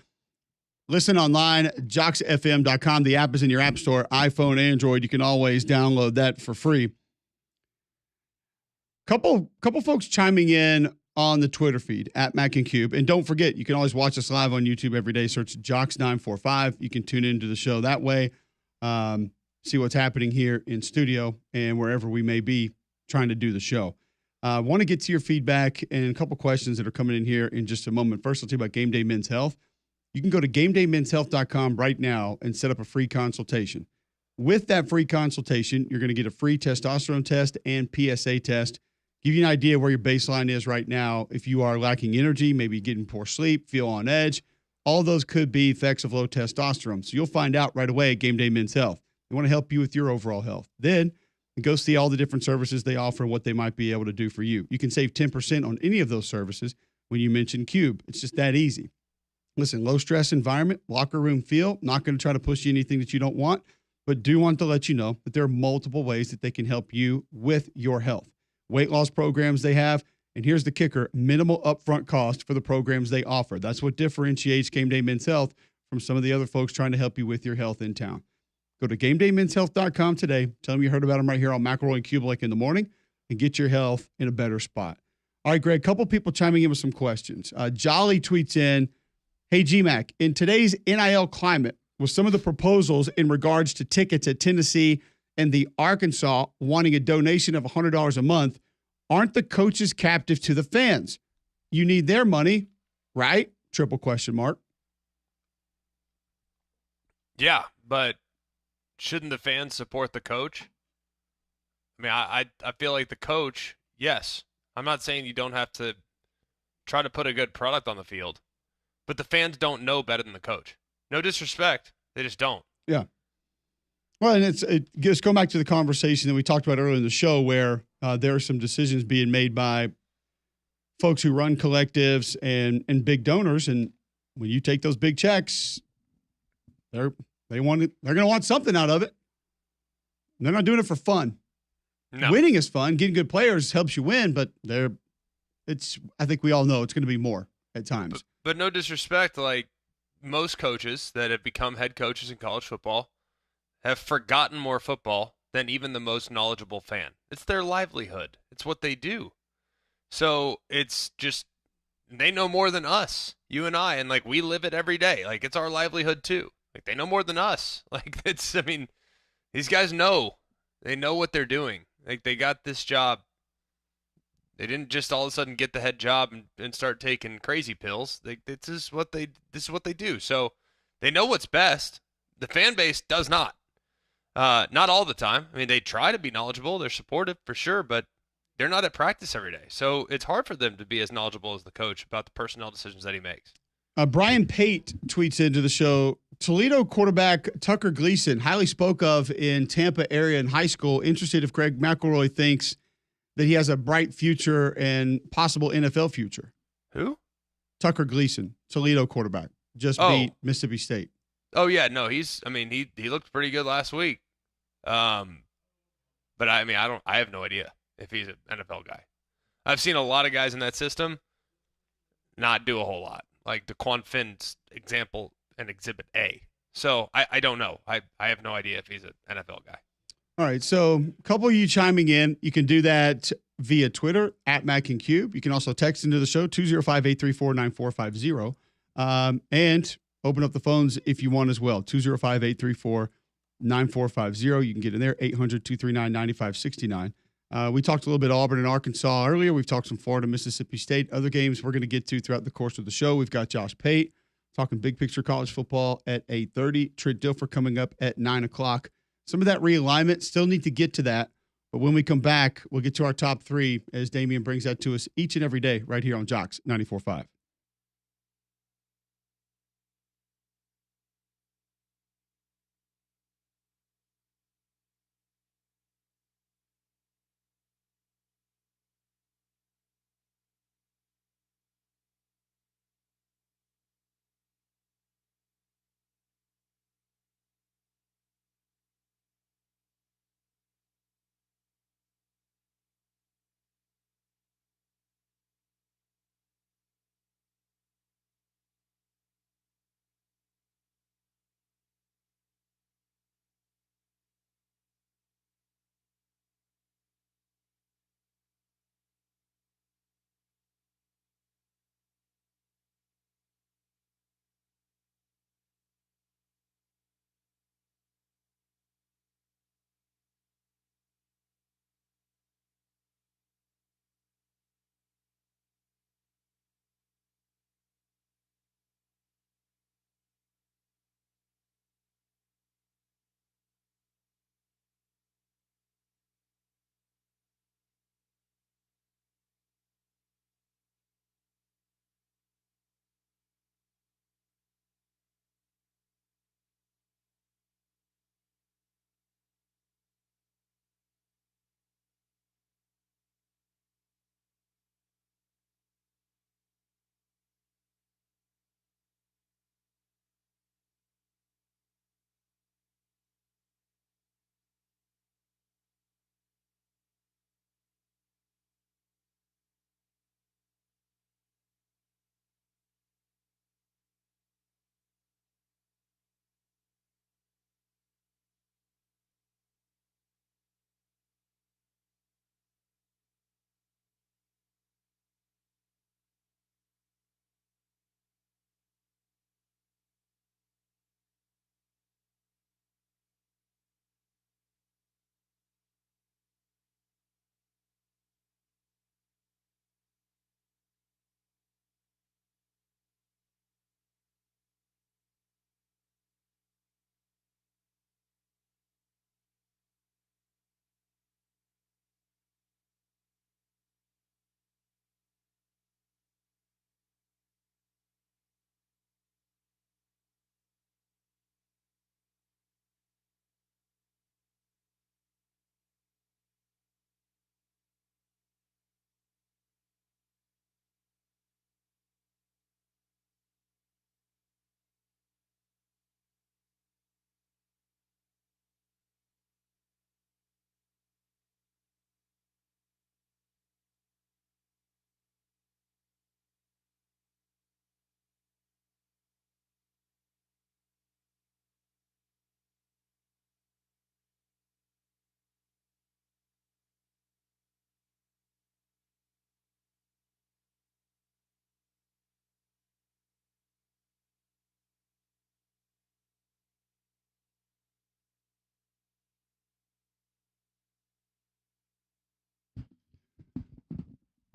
Listen online, jocksfm.com. The app is in your app store, iPhone, Android. You can always download that for free. Couple folks chiming in on the Twitter feed at Mac and Cube. And don't forget, you can always watch us live on YouTube every day. Search Jocks 945. You can tune into the show that way. See what's happening here in studio and wherever we may be trying to do the show. I want to get to your feedback and a couple questions that are coming in here in just a moment. First, I'll tell you about Game Day Men's Health. You can go to GameDayMen'sHealth.com right now and set up a free consultation. With that free consultation, you're going to get a free testosterone test and PSA test. Give you an idea where your baseline is right now. If you are lacking energy, maybe getting poor sleep, feel on edge, all those could be effects of low testosterone. So you'll find out right away at Game Day Men's Health. They want to help you with your overall health. Then go see all the different services they offer and what they might be able to do for you. You can save 10% on any of those services when you mention Cube. It's just that easy. Listen, low stress environment, locker room feel, not going to try to push you anything that you don't want, but do want to let you know that there are multiple ways that they can help you with your health. Weight loss programs they have, and here's the kicker, minimal upfront cost for the programs they offer. That's what differentiates Game Day Men's Health from some of the other folks trying to help you with your health in town. Go to GameDayMen'sHealth.com today. Tell them you heard about them right here on McElroy and Cubelic in the morning and get your health in a better spot. All right, Greg, a couple people chiming in with some questions. Jolly tweets in, hey, GMAC, in today's NIL climate, with some of the proposals in regards to tickets at Tennessee and the Arkansas wanting a donation of $100 a month, aren't the coaches captive to the fans? You need their money, right? Triple question mark. Yeah, but shouldn't the fans support the coach? I mean, I feel like the coach, yes. I'm not saying you don't have to try to put a good product on the field, but the fans don't know better than the coach. No disrespect. They just don't. Yeah. Well, and it just go back to the conversation that we talked about earlier in the show where there are some decisions being made by folks who run collectives and big donors. And when you take those big checks, they're going to want something out of it. They're not doing it for fun. No. Winning is fun. Getting good players helps you win, but I think we all know it's going to be more at times. But no disrespect, like most coaches that have become head coaches in college football have forgotten more football than even the most knowledgeable fan. It's their livelihood. It's what they do. So it's just, they know more than us, you and I, and like we live it every day. Like it's our livelihood too. Like they know more than us. Like these guys know. They know what they're doing. Like they got this job. They didn't just all of a sudden get the head job and start taking crazy pills. This is what they do. So they know what's best. The fan base does not. Not all the time. I mean, they try to be knowledgeable. They're supportive for sure, but they're not at practice every day. So it's hard for them to be as knowledgeable as the coach about the personnel decisions that he makes. Brian Pate tweets into the show, Toledo quarterback Tucker Gleason, highly spoke of in Tampa area in high school, interested if Greg McElroy thinks that he has a bright future and possible NFL future. Who? Tucker Gleason, Toledo quarterback, just beat Mississippi State. Oh yeah, no, he looked pretty good last week. But I mean, I have no idea if he's an NFL guy. I've seen a lot of guys in that system not do a whole lot. Like DeQuan Finn's example and Exhibit A. So I don't know. I have no idea if he's an NFL guy. All right, so a couple of you chiming in. You can do that via Twitter, at Mac and Cube. You can also text into the show, 205-834-9450. And open up the phones if you want as well, 205-834-9450. You can get in there, 800-239-9569. We talked a little bit Auburn and Arkansas earlier. We've talked some Florida, Mississippi State, other games we're going to get to throughout the course of the show. We've got Josh Pate talking big picture college football at 8:30. Trent Dilfer coming up at 9 o'clock. Some of that realignment, still need to get to that. But when we come back, we'll get to our top three as Damian brings that to us each and every day right here on Jocks 94.5.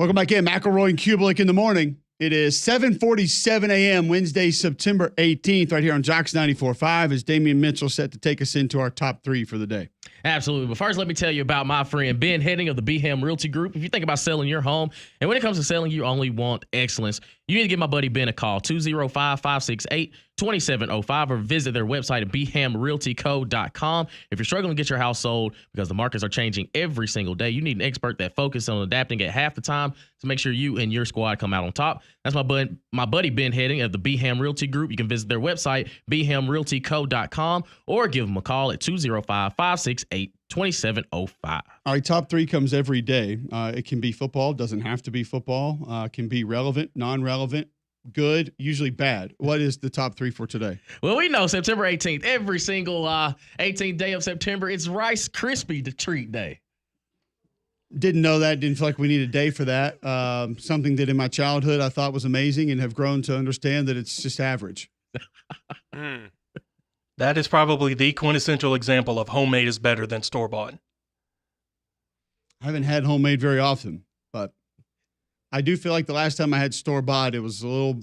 Welcome back in. McElroy and Cubelic in the morning. It is 7:47 a.m. Wednesday, September 18th, right here on Jocks 94.5 as Damian Mitchell set to take us into our top three for the day. Absolutely. But first, let me tell you about my friend Ben Heading of the BHAM Realty Group. If you think about selling your home, and when it comes to selling, you only want excellence, you need to give my buddy Ben a call, 205-568-2705, or visit their website at bhamrealtyco.com. If you're struggling to get your house sold because the markets are changing every single day, you need an expert that focuses on adapting at half the time to make sure you and your squad come out on top. That's my buddy Ben Heading of the BHAM Realty Group. You can visit their website, bhamrealtyco.com, or give them a call at 205-568-2705. All right, top three comes every day. It can be football, doesn't have to be football. It can be relevant, non-relevant, good, usually bad. What is the top three for today? Well, we know September 18th, every single 18th day of September, it's Rice Krispie Treat Day. Didn't know that. Didn't feel like we need a day for that. Something that in my childhood I thought was amazing and have grown to understand that it's just average. That is probably the quintessential example of homemade is better than store-bought. I haven't had homemade very often, but I do feel like the last time I had store-bought, it was a little...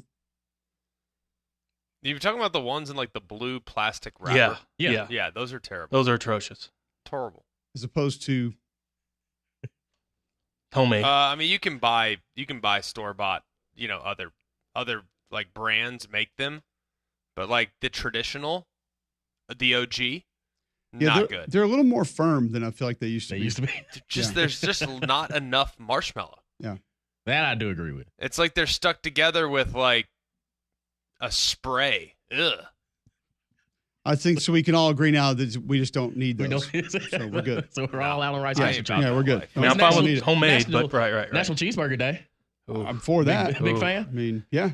You're talking about the ones in like the blue plastic wrapper? Yeah. Yeah, those are terrible. Those are atrocious. Terrible. As opposed to... Homemade. I mean, you can buy store-bought, other like brands make them, but like the traditional, the OG, not good. They're a little more firm than I feel like they used to be. There's just not enough marshmallow. Yeah. That I do agree with. It's like they're stuck together with like a spray. Ugh. I think so. We can all agree now that we just don't need those. So we're good. So we're all out on Rice Yeah, Krispie Treat. Yeah, we're good. I mean, I'm fine with homemade, but right. National Cheeseburger Day. I'm for that. Big fan? I mean, yeah.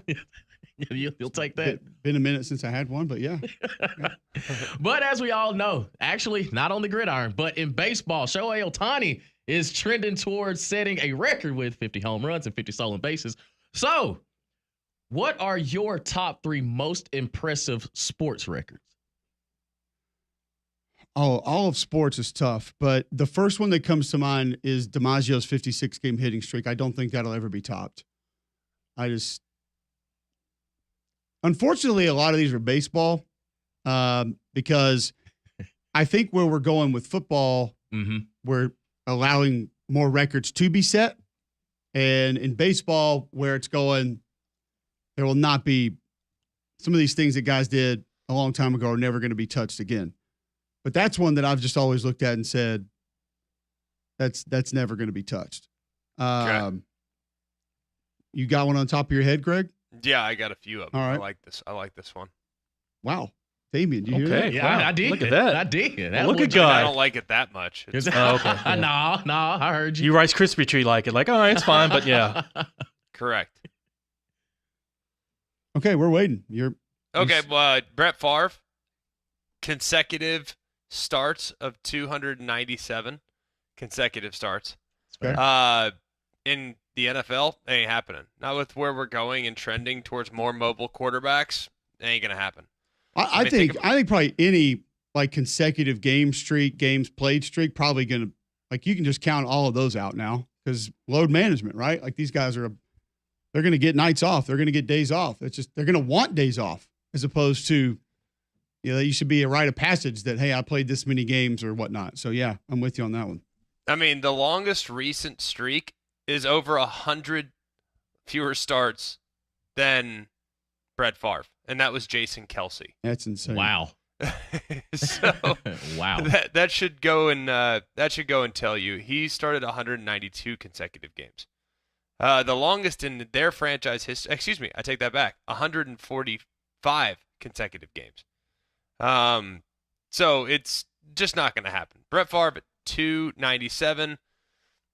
You'll take that. Been a minute since I had one, but yeah. But as we all know, actually not on the gridiron, but in baseball, Shohei Ohtani is trending towards setting a record with 50 home runs and 50 stolen bases. So, what are your top three most impressive sports records? Oh, all of sports is tough, but the first one that comes to mind is DiMaggio's 56-game hitting streak. I don't think that'll ever be topped. Unfortunately, a lot of these are baseball because I think where we're going with football, we're allowing more records to be set. And in baseball, where it's going, there will not be some of these things that guys did a long time ago are never going to be touched again. But that's one that I've just always looked at and said, that's never going to be touched. Okay. You got one on top of your head, Greg? Yeah, I got a few of them. All right. I like this one. Wow. Damian, do you hear that? Yeah, Wow. I did. Look at that. I did. Look at I God. don't like it that much. Oh, okay. Yeah. No, I heard you. You Rice Krispie Treat like it. Like, all right, it's fine, but yeah. Correct. Okay, we're waiting. Okay, Brett Favre, consecutive starts of 297 consecutive starts. Okay. In the NFL, it ain't happening. Not with where we're going and trending towards more mobile quarterbacks. It ain't gonna happen. I think probably any like consecutive games played streak probably gonna, like, you can just count all of those out now because load management, right? Like these guys they're gonna get nights off, they're gonna get days off. It's just they're gonna want days off as opposed to, you should be a rite of passage that, hey, I played this many games or whatnot. So yeah, I'm with you on that one. I mean, the longest recent streak is over 100 fewer starts than Brett Favre, and that was Jason Kelsey. That's insane. Wow. So wow. That should go and tell you he started 192 consecutive games. The longest in their franchise history. Excuse me, I take that back. 145 consecutive games. So it's just not going to happen. Brett Favre at 297.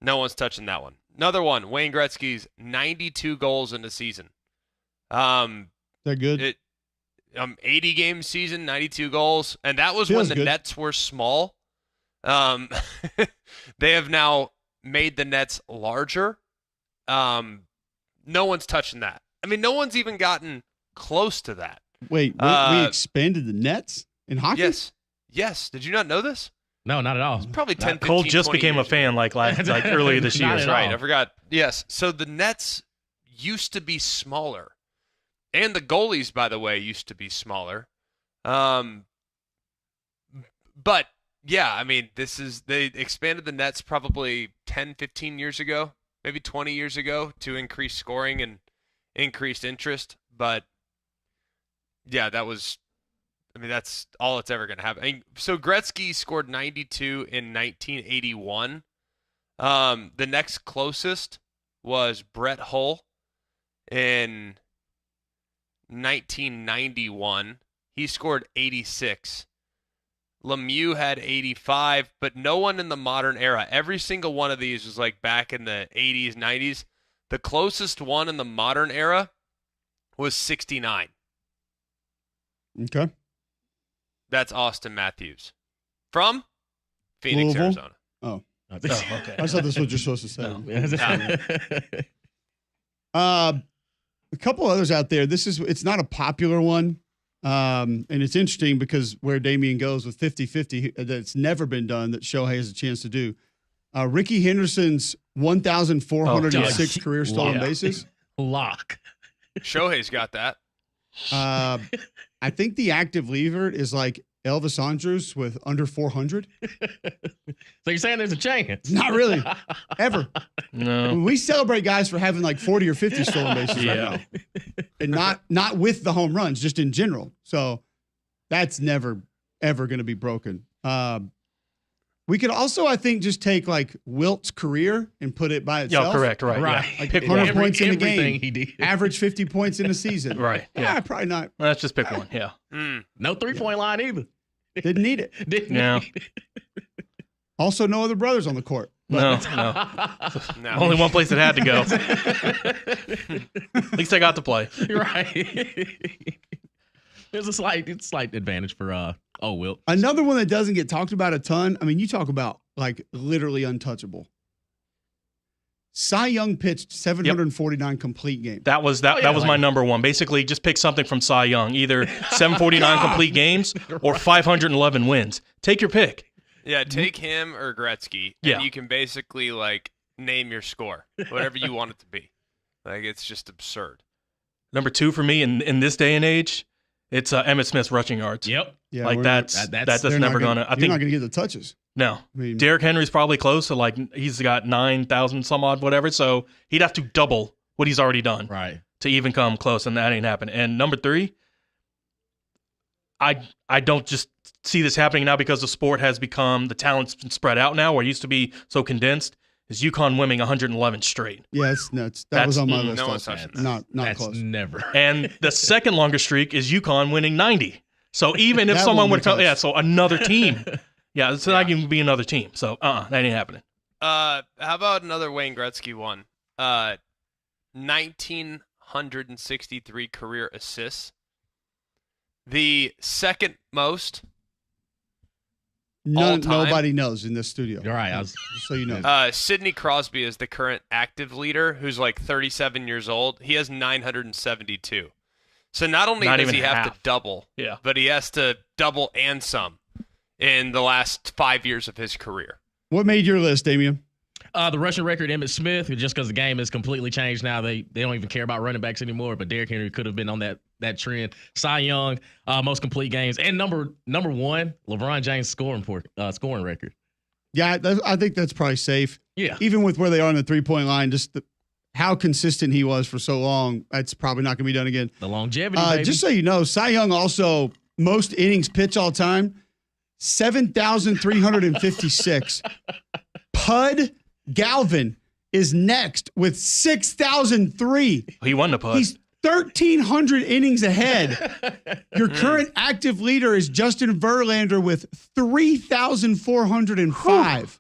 No one's touching that one. Another one, Wayne Gretzky's 92 goals in the season. They're good. 80 game season, 92 goals, and that was Feels when the good. nets were small. They have now made the nets larger. No one's touching that. I mean, no one's even gotten close to that. Wait, we expanded the nets in hockey? Yes. Did you not know this? No, not at all. Probably 10, 15, Cole just 20 became a years fan like earlier this year. Not That's at right. all. I forgot. Yes. So the Nets used to be smaller. And the goalies, by the way, used to be smaller. But yeah, I mean, they expanded the Nets probably 10, 15 years ago, maybe 20 years ago to increase scoring and increased interest. But yeah, that's all it's ever going to happen. I mean, so Gretzky scored 92 in 1981. The next closest was Brett Hull in 1991. He scored 86. Lemieux had 85, but no one in the modern era. Every single one of these was like back in the 80s, 90s. The closest one in the modern era was 69. Okay. That's Austin Matthews from Phoenix, Louisville? Arizona. Oh, Okay. I thought this was what you're supposed to say. No. A couple others out there. It's not a popular one. And it's interesting because where Damian goes with 50-50, that's never been done that Shohei has a chance to do. Ricky Henderson's 1,406 career stolen bases. Lock. Shohei's got that. I think the active leader is like Elvis Andrus with under 400. So you're saying there's a chance? Not really, ever. No. We celebrate guys for having like 40 or 50 stolen bases right now, and not with the home runs, just in general. So that's never ever going to be broken. We could also, I think, just take like Wilt's career and put it by itself. Yeah, correct. Right. Right. Yeah. Like Pick 100 one. points in a Everything game. he did. Average 50 points in a season. Right. Yeah, Yeah. probably not. Well, let's just pick one. Yeah. No 3-point line either. Didn't need it. Didn't Yeah. Also, no other brothers on the court. No. No. Only one place it had to go. At least I got to play. Right. There's a slight advantage for Wilt. Another one that doesn't get talked about a ton. I mean, you talk about like literally untouchable. Cy Young pitched 749 complete games. That was my number one. Basically, just pick something from Cy Young, either 749 complete games or 511 wins. Take your pick. Yeah, take him or Gretzky, and you can basically like name your score, whatever you want it to be. Like it's just absurd. Number two for me in this day and age, it's Emmitt Smith's rushing yards. Yep. Yeah, Like that's never gonna. I you're think not gonna get the touches. no. I mean, Derrick Henry's probably close to like he's got 9,000 some odd whatever. So he'd have to double what he's already done Right. to even come close, and that ain't happening. And number three, I don't just see this happening now because the sport has become the talent's been spread out now, where it used to be so condensed. Is UConn winning 111 straight? yeah, it's nuts. That was on my list. no one's also. touching that. Not That's close. never. And the second longest streak is UConn winning 90. So even if That someone won't would be come, touched. so another team. Yeah, it's not going to be another team. So that ain't happening. How about another Wayne Gretzky one? 1,963 career assists. The second most. all time. Nobody knows in this studio. You're right. Just so you know. Sidney Crosby is the current active leader, who's like 37 years old. He has 972. So not only Not does even he have to half. double, Yeah. but he has to double and some in the last 5 years of his career. What made your list, Damian? The rushing record, Emmitt Smith, just because the game has completely changed now, they don't even care about running backs anymore. But Derrick Henry could have been on that trend. Cy Young, most complete games, and number one, LeBron James scoring record. Yeah, I think that's probably safe. Yeah, Even with where they are on the 3-point line, just how consistent he was for so long, that's probably not going to be done again. the longevity. Baby. Just so you know, Cy Young also most innings pitched all time, 7,356. Pud Galvin is next with 6,003. He won the putt. He's 1,300 innings ahead. Your current active leader is Justin Verlander with 3,405.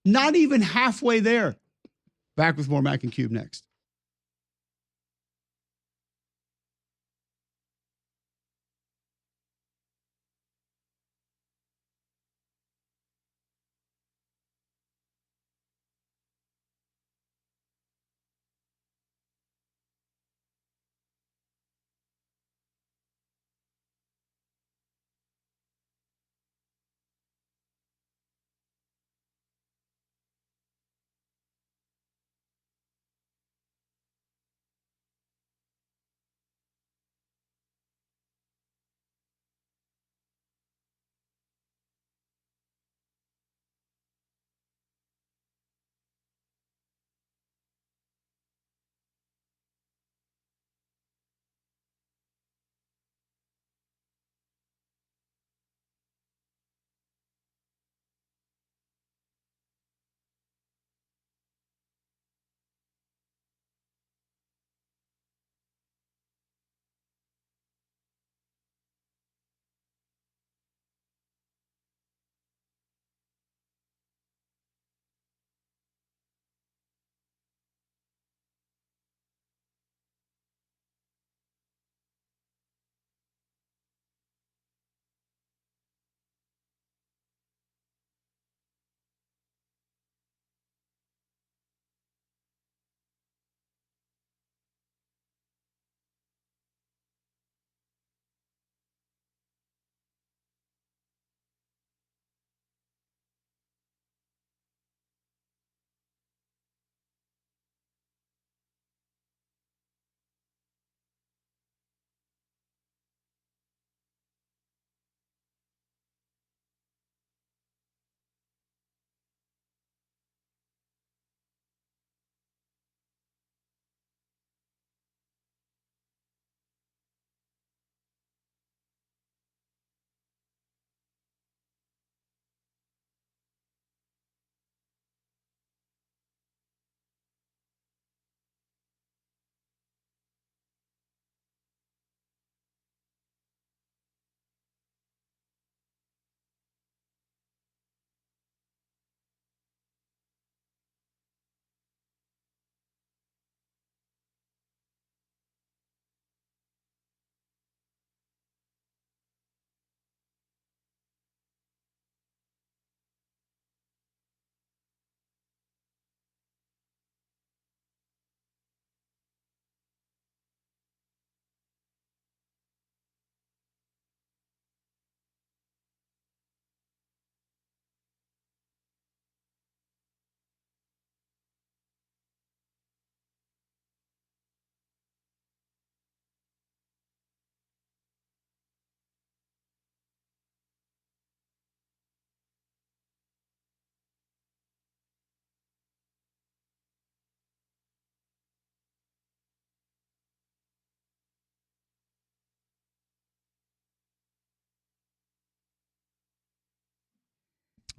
Not even halfway there. Back with more Mac and Cube next.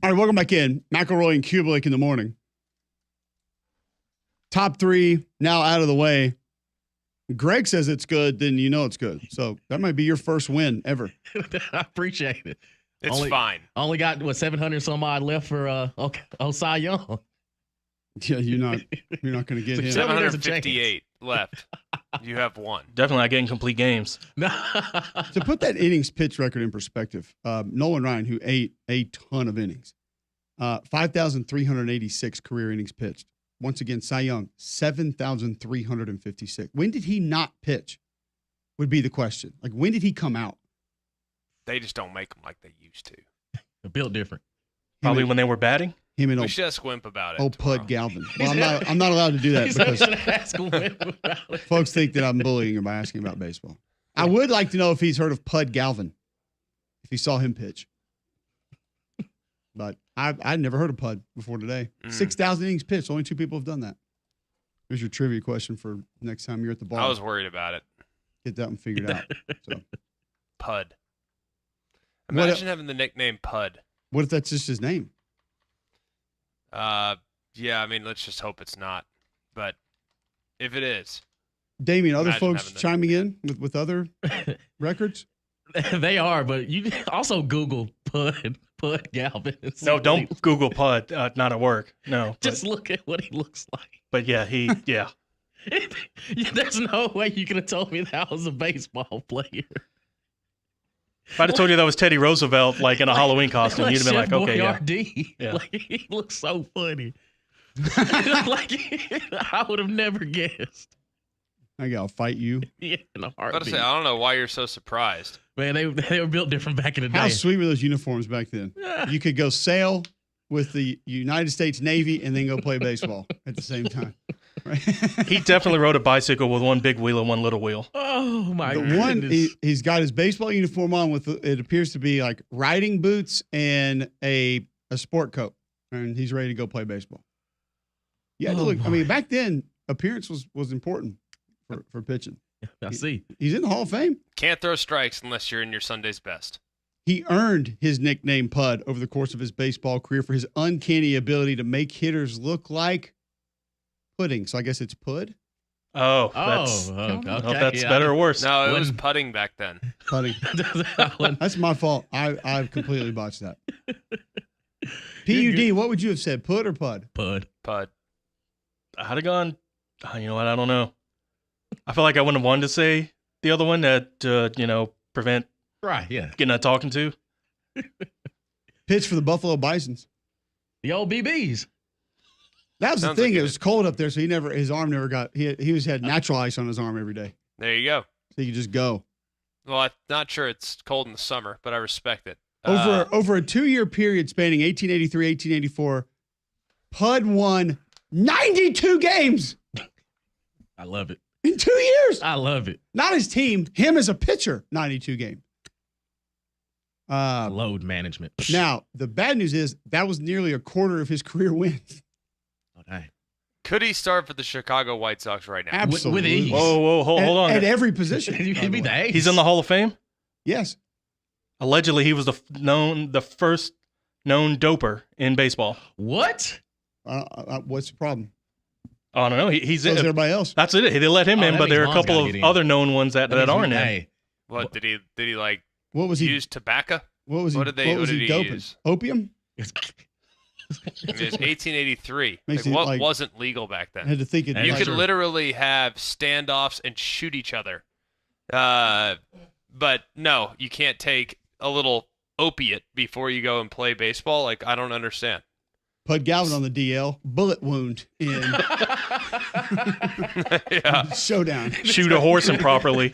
All right, welcome back in. McElroy and Cubelic in the morning. Top three now out of the way. Greg says it's good, then you know it's good. So that might be your first win ever. I appreciate it. It's fine. Only got 700 some odd left for Cy Young. Yeah, you're not going to get him. 758 left. You have one. Definitely not getting complete games. To put that innings pitch record in perspective, Nolan Ryan, who ate a ton of innings, 5,386 career innings pitched. Once again, Cy Young, 7,356. When did he not pitch would be the question. Like, when did he come out? They just don't make them like they used to. They're built different. Probably when they were batting. Him and We should ask Wimp about it. old tomorrow. Pud Galvin. Well, I'm not allowed to do that He's not because gonna ask Wimp about it. folks think that I'm bullying him by asking about baseball. I would like to know if he's heard of Pud Galvin, if he saw him pitch. But I'd never heard of Pud before today. 6,000 innings pitched. Only 2 people have done that. Here's your trivia question for next time you're at the bar. I was worried about it. Get that one figured out. So, Pud. What Imagine having the nickname Pud. what if that's just his name? Yeah, I mean, let's just hope it's not. But if it is, Damien, other Imagine folks having that. chiming in with other records? They are, but you also Google Pud Galvin. and see No, what don't Google Pud. Not at work. No. Just look at what he looks like. But yeah, yeah. There's no way you could have told me that I was a baseball player. If I'd have told you that was Teddy Roosevelt, like in a Halloween costume, you'd have been like, Chef okay, yeah. Boyardee. Yeah. Like, he looks so funny. Like, I would have never guessed. I gotta fight you. Yeah, in a I was about to heartbeat. say, I don't know why you're so surprised. Man, they were built different back in the day. How sweet were those uniforms back then? You could go sail with the United States Navy and then go play baseball at the same time. Right? He definitely rode a bicycle with one big wheel and one little wheel. Oh my The goodness. one he's got his baseball uniform on with it appears to be like riding boots and a sport coat, and he's ready to go play baseball. Yeah, Oh, look, I my. mean, back then appearance was important for pitching. I see. He's in the Hall of Fame. Can't throw strikes unless you're in your Sunday's best. He earned his nickname Pud over the course of his baseball career for his uncanny ability to make hitters look like pudding. So I guess it's Pud. Oh, that's, I don't know if that's better or worse. No, it was Wouldn't- putting back then. Putting. I wouldn't- That's my fault. I've completely botched that. PUD, what would you have said? Pud or Pud? Pud. Pud. I'd have gone, you know what, I don't know. I feel like I wouldn't have wanted to say the other one that, prevent Right, yeah. getting that talking to. Pitch for the Buffalo Bisons. The old BBs. That was Sounds the thing. like It was cold up there, so his arm never got. He had natural ice on his arm every day, There you go. so he could just go. Well, I'm not sure it's cold in the summer, but I respect it. Over a 2-year period spanning 1883, 1884, Pud won 92 games I love it. in 2 years. I love it. Not his team, him as a pitcher, 92 games. Load management. Now, the bad news is that was nearly a quarter of his career wins. Oh, dang. Could he start for the Chicago White Sox right now? Absolutely. With ease. Whoa, hold on. At every position. He'd be the ace. He's in the Hall of Fame? Yes. Allegedly, he was the first known doper in baseball. What? What's the problem? Oh, I don't know. He's So is in. everybody else. That's it. They let him Oh, in, that but there are a means Bond's couple gotta of get in. other known ones that aren't in. Hey, What did he like What was he? use tobacco? What was he? what did they- What was what he did he doping? use? Opium. I mean, it was 1883. Makes Like, it what like- wasn't legal back I then? had to think it. And You like- could literally have standoffs and shoot each other. But no, you can't take a little opiate before you go and play baseball. Like, I don't understand. Pud Galvin on the DL, bullet wound in Yeah. showdown. Shoot a horse improperly.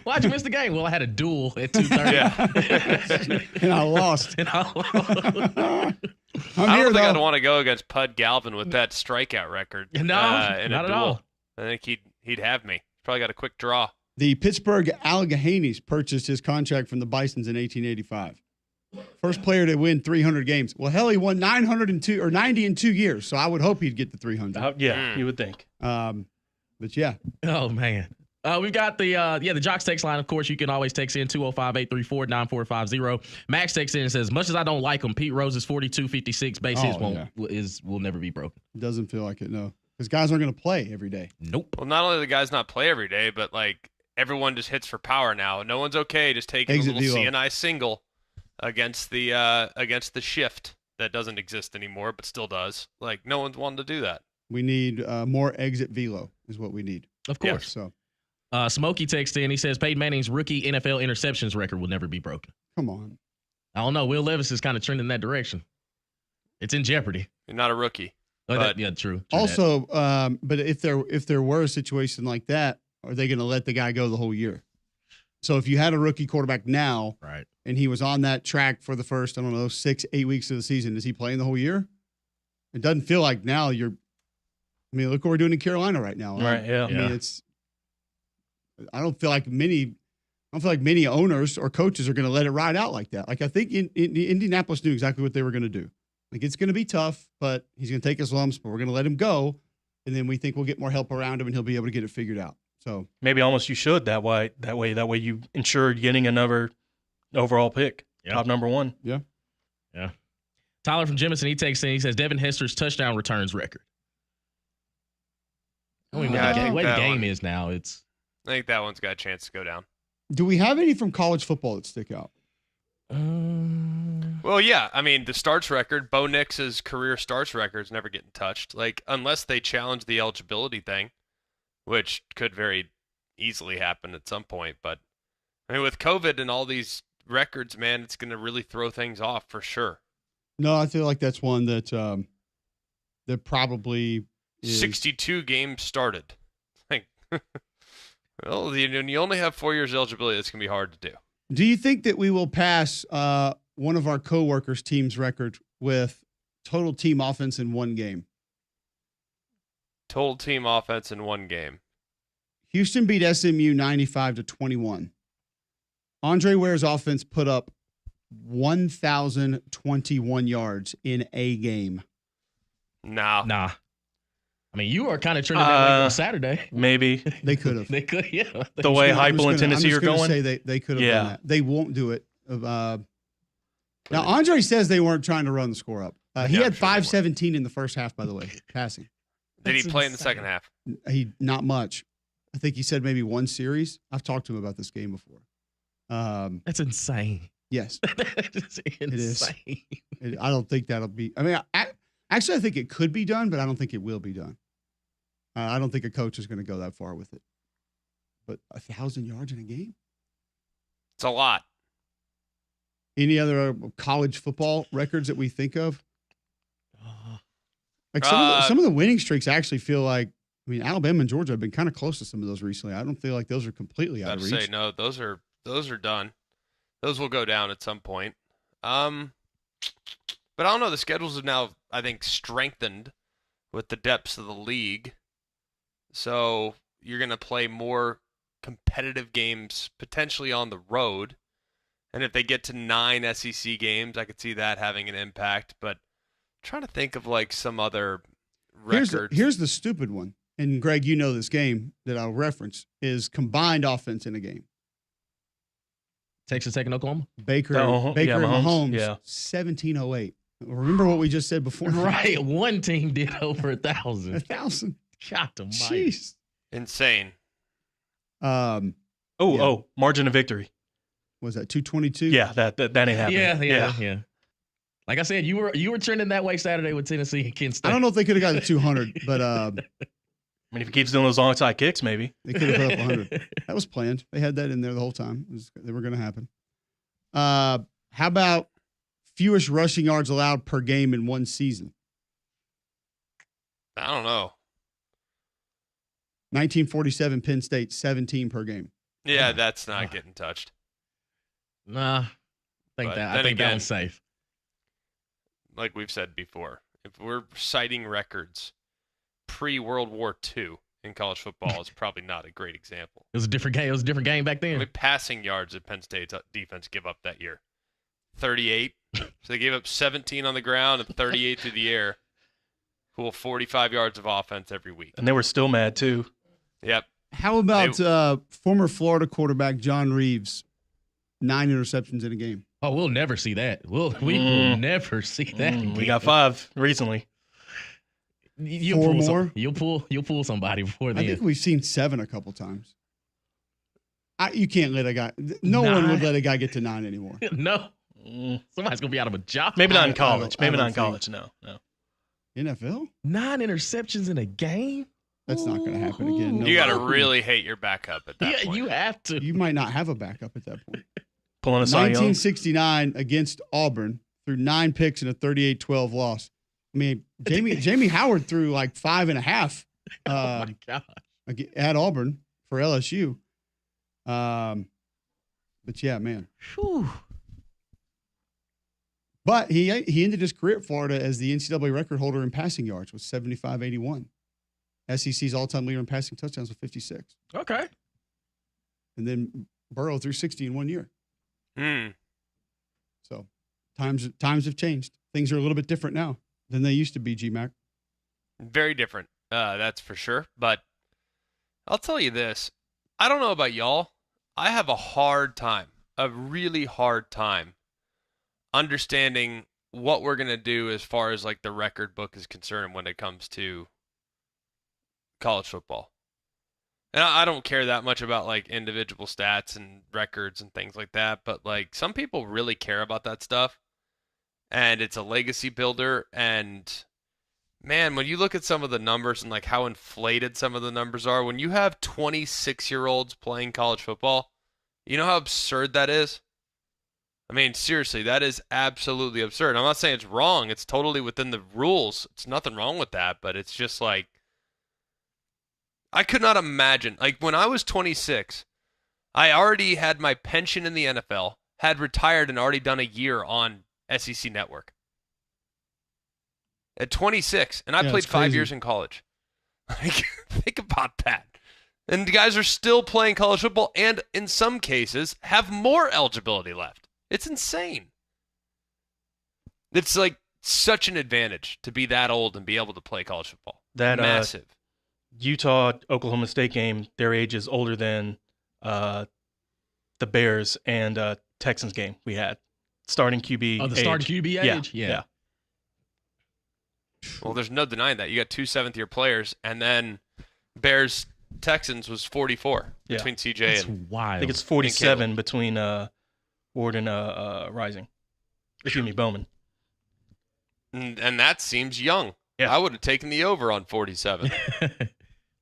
Why'd you miss the game? Well, I had a duel at 2:30. Yeah. And I lost. And I- I'm I here don't think I'd though. want to go against Pud Galvin with that strikeout record. No, in not a at duel. all. I think he'd have me. Probably got a quick draw. The Pittsburgh Alleghenies purchased his contract from the Bisons in 1885. First player to win 300 games. Well, hell, he won 902 or 90 in 2 years, so I would hope he'd get the 300. Yeah, you would think. But yeah, Oh, man. We've got the Jocks text line. Of course, you can always text in 205-834-9450. Max texts in and says, much as I don't like him, Pete Rose's 42-56 base hits will never be broken. It doesn't feel like it, no. Because guys aren't going to play every day. Nope. Well, not only do the guys not play every day, but like everyone just hits for power now. No one's okay just taking Exit a little velo. CNI single against the shift that doesn't exist anymore, but still does. Like no one's wanting to do that. We need more exit velo is what we need. Of course. So, Smokey texts in. He says Peyton Manning's rookie NFL interceptions record will never be broken. come on. I don't know. Will Levis is kind of trending that direction. It's in jeopardy. You're not a rookie. But, yeah, true. Also, but if there were a situation like that, are they going to let the guy go the whole year? So if you had a rookie quarterback now, right, and he was on that track for the first, 6-8 weeks of the season, is he playing the whole year? It doesn't feel like now you're. I mean, look what we're doing in Carolina right now. Right. Yeah. I mean, it's. I don't feel like many owners or coaches are going to let it ride out like that. Like I think Indianapolis knew exactly what they were going to do. Like it's going to be tough, but he's going to take his lumps, but we're going to let him go, and then we think we'll get more help around him, and he'll be able to get it figured out. So maybe almost you should that way you ensure getting another overall pick, top number 1. Yeah. Tyler from Jemison, he takes in. He says Devin Hester's touchdown returns record. I don't even know the way the game is now. I think that one's got a chance to go down. Do we have any from college football that stick out? Well, yeah. I mean, the starts record, Bo Nix's career starts record is never getting touched. Like, unless they challenge the eligibility thing, which could very easily happen at some point. But, I mean, with COVID and all these records, man, it's going to really throw things off for sure. No, I feel like that's one that that probably is. 62 games started. Like, well, you only have 4 years eligibility. That's going to be hard to do. Do you think that we will pass one of our coworkers' team's record with total team offense in one game? Total team offense in one game. Houston beat SMU 95-21. Andre Ware's offense put up 1,021 yards in a game. Nah. I mean, you are kind of trending that way on Saturday. Maybe. They could have. They could, yeah. The way Heupel and Tennessee are going? Say they could have done that. They won't do it. Now, Andre says they weren't trying to run the score up. He had 517 in the first half, by the way, passing. Did he play in the second half? Not much. I think he said maybe one series. I've talked to him about this game before. That's insane. Yes. That's insane. It is. I don't think that'll be. I mean, actually, I think it could be done, but I don't think it will be done. I don't think a coach is going to go that far with it. But 1,000 yards in a game? It's a lot. Any other college football records that we think of? Like some of the winning streaks actually feel like, I mean, Alabama and Georgia have been kind of close to some of those recently. I don't feel like those are completely out of reach. Say no, those are done. Those will go down at some point. But I don't know. The schedules have now, I think, strengthened with the depths of the league. So you're going to play more competitive games potentially on the road. And if they get to 9 SEC games, I could see that having an impact. But I'm trying to think of like some other records. Here's the stupid one. And Greg, you know this game that I'll reference is combined offense in a game. Texas Tech and Oklahoma? Baker and Mahomes, 1708. Remember what we just said before? Right. One team did over 1,000. 1,000. God almighty. Jeez. Insane. Margin of victory. Was that 222? Yeah, that ain't happening. Yeah. Like I said, you were trending that way Saturday with Tennessee and Kent State. I don't know if they could have gotten to 200, but I mean, if he keeps doing those onside kicks, maybe they could have put up 100. That was planned. They had that in there the whole time. They were going to happen. How about fewest rushing yards allowed per game in one season? I don't know. 1947 Penn State, 17 per game. Yeah, that's not getting touched. Nah, I think that one's safe. Like we've said before, if we're citing records pre-World War II in college football, it's probably not a great example. It was a different game. It was a different game back then. How many passing yards did Penn State's defense give up that year? 38. So they gave up 17 on the ground and 38 through the air. Cool, 45 yards of offense every week. And they were still mad too. Yep. How about former Florida quarterback John Reeves, 9 interceptions in a game? Oh, we'll never see that. We will never see that. We got 5 recently. You'll 4 pull more? You'll pull somebody before then. I think we've seen 7 a couple times. You can't let a guy. No one would let a guy get to 9 anymore. No. Somebody's gonna be out of a job. Maybe not in college. Maybe not in college. No. NFL? 9 interceptions in a game? That's not going to happen again. No You got to way. really hate your backup at that point. You have to. You might not have a backup at that point. Pulling a Cy Young. 1969 against Auburn threw 9 picks in a 38-12 loss. I mean, Jamie Howard threw like 5.5. Oh my gosh. At Auburn for LSU. But yeah, man. Whew. But he ended his career at Florida as the NCAA record holder in passing yards with 75-81. SEC's all-time leader in passing touchdowns with 56. Okay. And then Burrow threw 60 in 1 year. So times have changed. Things are a little bit different now than they used to be, G-Mac. Very different, that's for sure. But I'll tell you this. I don't know about y'all. I have a really hard time, understanding what we're going to do as far as like the record book is concerned when it comes to college football. And I don't care that much about like individual stats and records and things like that, but like some people really care about that stuff, and it's a legacy builder. And man, when you look at some of the numbers and like how inflated some of the numbers are, when you have 26-year-olds playing college football, you know how absurd that is? I mean, seriously, that is absolutely absurd. I'm not saying it's wrong. It's totally within the rules. It's nothing wrong with that, but it's just like, I could not imagine. Like, when I was 26, I already had my pension in the NFL, had retired and already done a year on SEC Network. At 26, and I played 5 years in college. Like, think about that. And the guys are still playing college football and, in some cases, have more eligibility left. It's insane. It's like such an advantage to be that old and be able to play college football. That massive. Utah-Oklahoma State game, their age is older than the Bears and Texans game we had. Starting QB Oh, the age. starting QB age? Yeah. Well, there's no denying that. You got 2 7th-year players, and then Bears-Texans was 44 between CJ That's and wild. I think it's 47 between Ward and Rising. Excuse me, Bowman. And that seems young. Yeah. I would have taken the over on 47.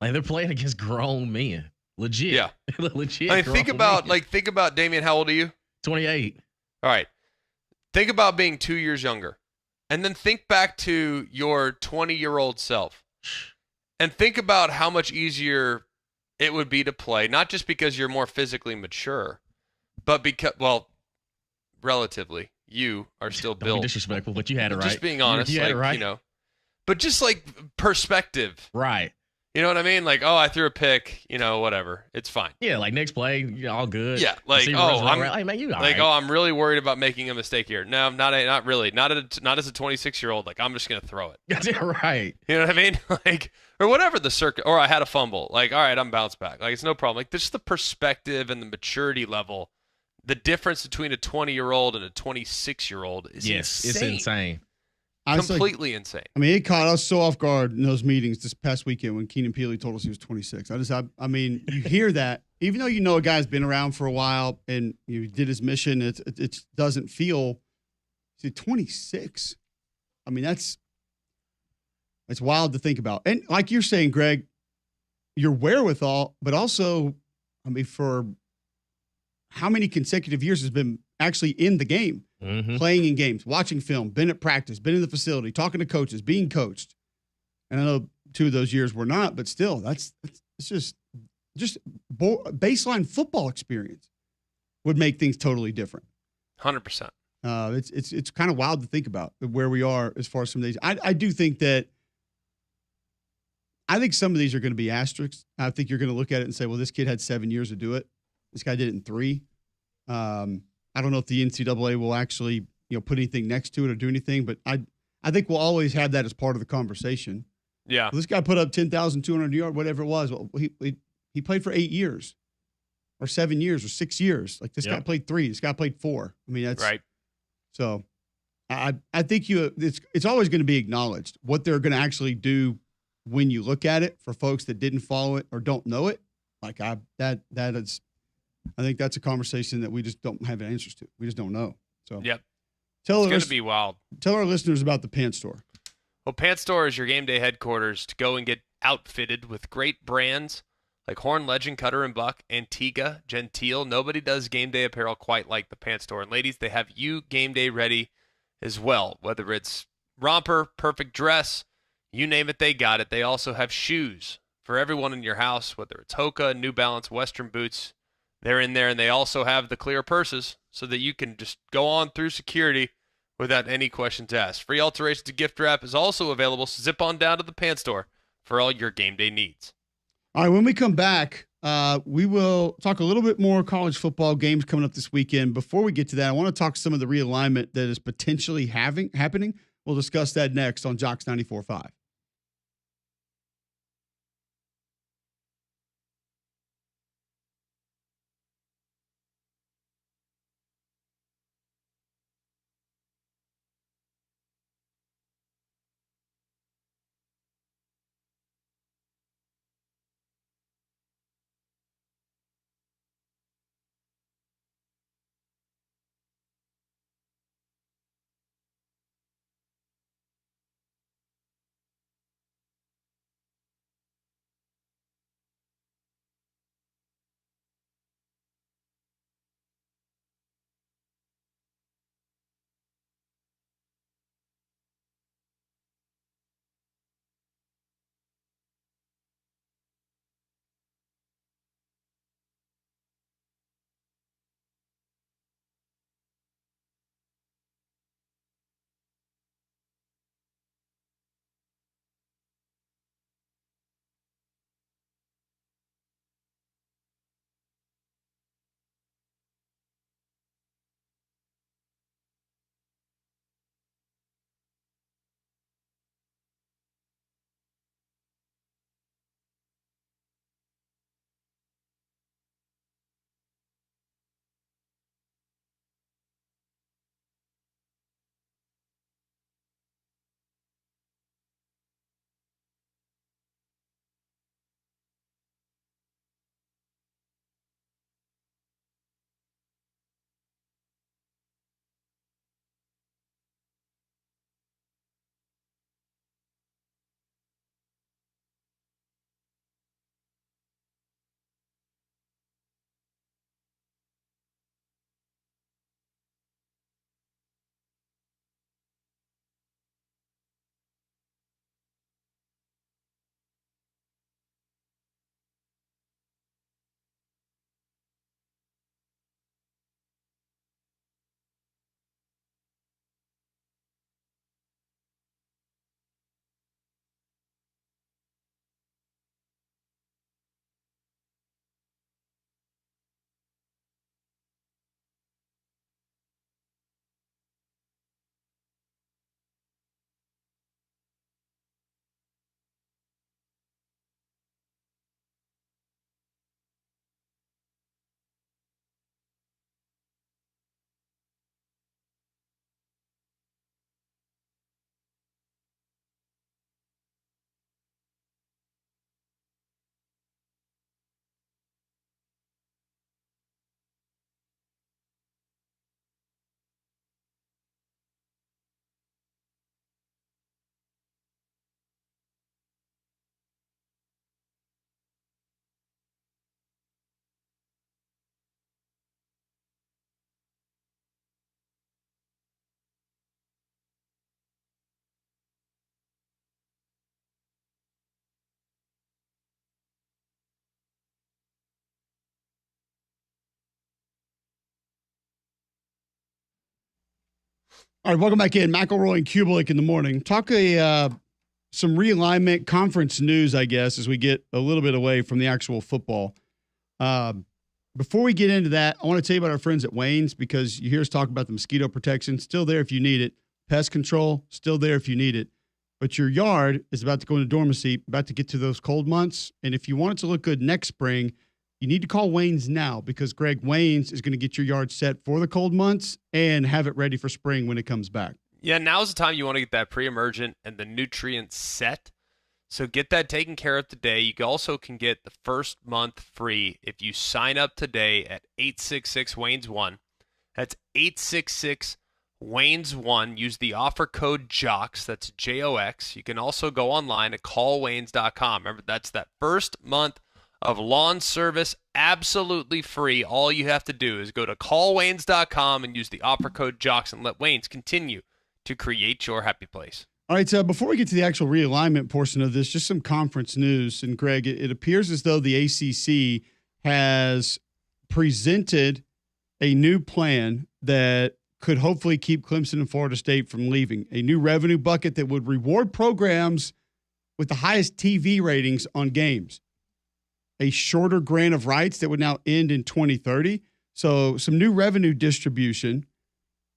Like, they're playing against grown men. Legit. Yeah. Legit. I mean, think grown men. about Damian. How old are you? 28. All right. Think about being 2 years younger. And then think back to your 20-year-old self. And think about how much easier it would be to play, not just because you're more physically mature, but because, well, relatively, you are still Don't built. be disrespectful, but you had it right. Just being honest, You had it like, right. you know. But just like perspective. Right. You know what I mean? Like, oh, I threw a pick, you know, whatever. It's fine. Yeah, like next play, you're all good. Yeah, like, Receiver oh, runs around, I'm like, man, you all like, right. oh, I'm really worried about making a mistake here. No, not really. Not as a 26-year-old. Like, I'm just gonna throw it. That's it, right. You know what I mean? Like, or whatever the circuit. Or I had a fumble. Like, all right, I'm bounced back. Like, it's no problem. Like, just the perspective and the maturity level. The difference between a 20-year-old and a 26-year-old is Yes, insane. it's insane. Completely insane. I mean, it caught us so off guard in those meetings this past weekend when Keenan Peely told us he was 26. I mean, you hear that, even though you know a guy's been around for a while and you did his mission, it doesn't feel. See, 26. I mean, it's wild to think about. And like you're saying, Greg, your wherewithal, but also, I mean, for how many consecutive years has been actually in the game? Mm-hmm. Playing in games, watching film, been at practice, been in the facility, talking to coaches, being coached. And I know 2 of those years were not, but still, it's just baseline football experience would make things totally different. 100%. It's kind of wild to think about where we are as far as some of these. I do think that some of these are going to be asterisks. I think you're going to look at it and say, well, this kid had 7 years to do it. This guy did it in 3. I don't know if the NCAA will actually, put anything next to it or do anything, but I think we'll always have that as part of the conversation. Yeah. Well, this guy put up 10,200 yards, whatever it was. Well, he He played for 8 years or 7 years or 6 years. Like this guy played 3. This guy played 4. I mean, that's right. So I think it's always going to be acknowledged what they're going to actually do when you look at it for folks that didn't follow it or don't know it. Like I think that's a conversation that we just don't have answers to. We just don't know. So yep. It's going to be wild. Tell our listeners about the Pant Store. Well, Pant Store is your game day headquarters to go and get outfitted with great brands like Horn, Legend, Cutter and Buck, Antigua, Gentile. Nobody does game day apparel quite like the Pant Store. And ladies, they have you game day ready as well. Whether it's romper, perfect dress, you name it, they got it. They also have shoes for everyone in your house, whether it's Hoka, New Balance, Western boots. They're in there, and they also have the clear purses so that you can just go on through security without any questions asked. Free alterations to gift wrap is also available, so zip on down to the Pant Store for all your game day needs. All right, when we come back, we will talk a little bit more college football games coming up this weekend. Before we get to that, I want to talk some of the realignment that is potentially happening. We'll discuss that next on Jocks 94.5. All right, welcome back in. McElroy and Cubelic in the morning. Talk some realignment conference news, I guess, as we get a little bit away from the actual football. Before we get into that, I want to tell you about our friends at Wayne's, because you hear us talk about the mosquito protection. Still there if you need it. Pest control, still there if you need it. but your yard is about to go into dormancy, about to get to those cold months. And if you want it to look good next spring, you need to call Wayne's now, because Greg, Wayne's is going to get your yard set for the cold months and have it ready for spring when it comes back. Yeah, now's the time you want to get that pre-emergent and the nutrients set. So get that taken care of today. You also can get the first month free if you sign up today at 866-WAYNES1. That's 866-WAYNES1. Use the offer code JOX. That's JOX. You can also go online at callwaynes.com. Remember, that's that first month of lawn service absolutely free. All you have to do is go to callwaynes.com and use the offer code JOX and let Waynes continue to create your happy place. All right, so before we get to the actual realignment portion of this, just some conference news. And Greg, it appears as though the ACC has presented a new plan that could hopefully keep Clemson and Florida State from leaving. A new revenue bucket that would reward programs with the highest TV ratings on games. A shorter grant of rights that would now end in 2030. So some new revenue distribution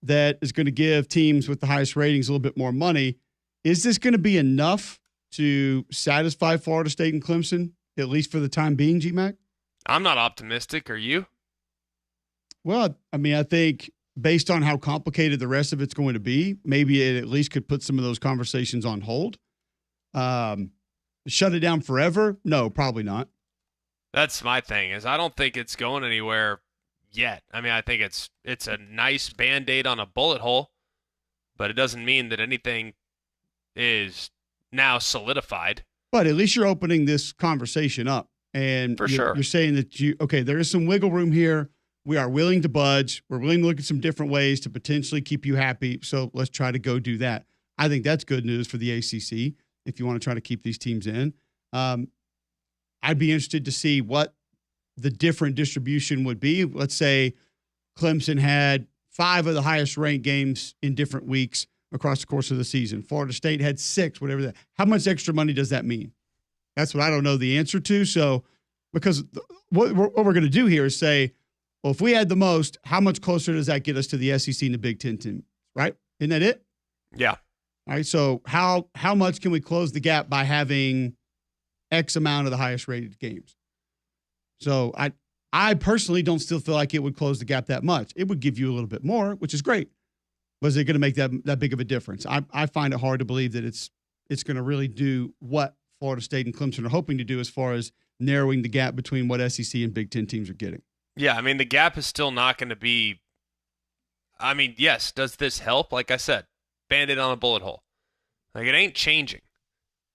that is going to give teams with the highest ratings a little bit more money. Is this going to be enough to satisfy Florida State and Clemson, at least for the time being, GMAC? I'm not optimistic. Are you? Well, I mean, I think based on how complicated the rest of it's going to be, maybe it at least could put some of those conversations on hold. Shut it down forever? No, probably not. That's my thing, is I don't think it's going anywhere yet. I mean, I think it's a nice Band-Aid on a bullet hole, but it doesn't mean that anything is now solidified. But at least you're opening this conversation up. And For sure. You're saying that there is some wiggle room here. We are willing to budge. We're willing to look at some different ways to potentially keep you happy. So let's try to go do that. I think that's good news for the ACC if you want to try to keep these teams in. I'd be interested to see what the different distribution would be. Let's say Clemson had 5 of the highest ranked games in different weeks across the course of the season. Florida State had 6, whatever that. How much extra money does that mean? That's what I don't know the answer to. So, because what we're going to do here is say, well, if we had the most, how much closer does that get us to the SEC and the Big Ten team? Right? Isn't that it? Yeah. All right. So how much can we close the gap by having X amount of the highest rated games? So I personally don't still feel like it would close the gap that much. It would give you a little bit more, which is great. But is it going to make that big of a difference? I find it hard to believe that it's going to really do what Florida State and Clemson are hoping to do as far as narrowing the gap between what SEC and Big Ten teams are getting. Yeah, I mean, the gap is still not going to be – I mean, yes, does this help? Like I said, Band-Aid on a bullet hole. Like, it ain't changing.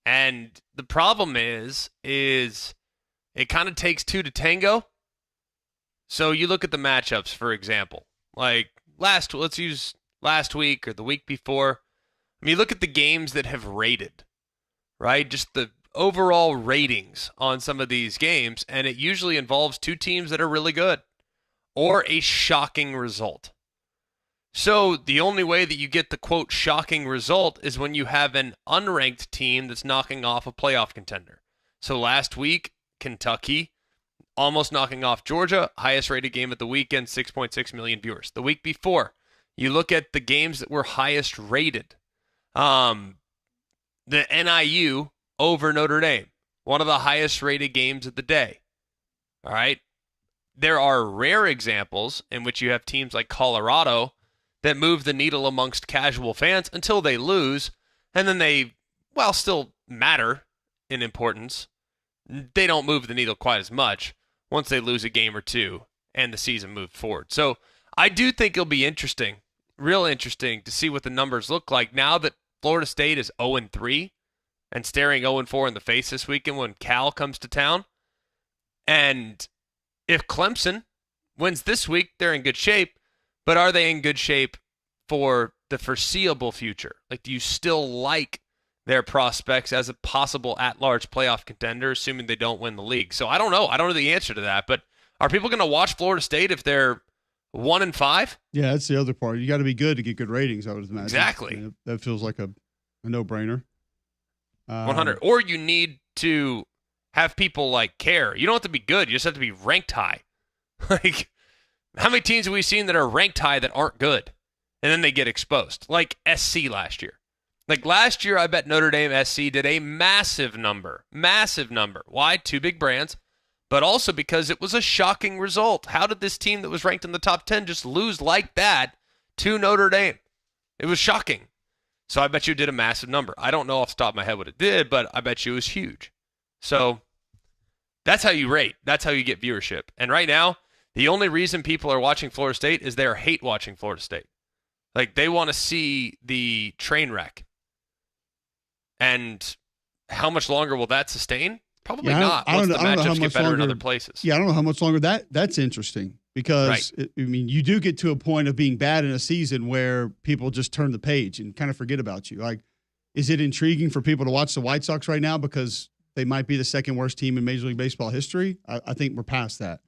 And the problem is it kind of takes 2 to tango. So you look at the matchups, for example. Like, let's use last week or the week before. I mean, you look at the games that have rated, right? Just the overall ratings on some of these games, and it usually involves 2 teams that are really good or a shocking result. So the only way that you get the, quote, shocking result is when you have an unranked team that's knocking off a playoff contender. So last week, Kentucky almost knocking off Georgia, highest rated game of the weekend, 6.6 million viewers. The week before, you look at the games that were highest rated. The NIU over Notre Dame, one of the highest rated games of the day. All right. There are rare examples in which you have teams like Colorado that move the needle amongst casual fans until they lose, and then they, while still matter in importance, they don't move the needle quite as much once they lose a game or 2 and the season moved forward. So I do think it'll be interesting, real interesting, to see what the numbers look like now that Florida State is 0-3 and staring 0-4 in the face this weekend when Cal comes to town. And if Clemson wins this week, they're in good shape. But are they in good shape for the foreseeable future? Like, do you still like their prospects as a possible at-large playoff contender, assuming they don't win the league? So I don't know. I don't know the answer to that. But are people going to watch Florida State if they're 1-5? Yeah, that's the other part. You got to be good to get good ratings, I would imagine. Exactly. I mean, that feels like a no-brainer. 100. Or you need to have people, like, care. You don't have to be good. You just have to be ranked high. Like, how many teams have we seen that are ranked high that aren't good? And then they get exposed, like SC last year. Like last year, I bet Notre Dame SC did a massive number. Massive number. Why? Two big brands, but also because it was a shocking result. How did this team that was ranked in the top 10 just lose like that to Notre Dame? It was shocking. So I bet you did a massive number. I don't know off the top of my head what it did, but I bet you it was huge. So that's how you rate. That's how you get viewership. And right now, the only reason people are watching Florida State is they hate watching Florida State. Like they want to see the train wreck. And how much longer will that sustain? Probably not. Once the matchups get better in other places. Yeah, I don't know how much longer that's interesting because I mean, you do get to a point of being bad in a season where people just turn the page and kind of forget about you. Like, is it intriguing for people to watch the White Sox right now because they might be the second worst team in Major League Baseball history? I think we're past that.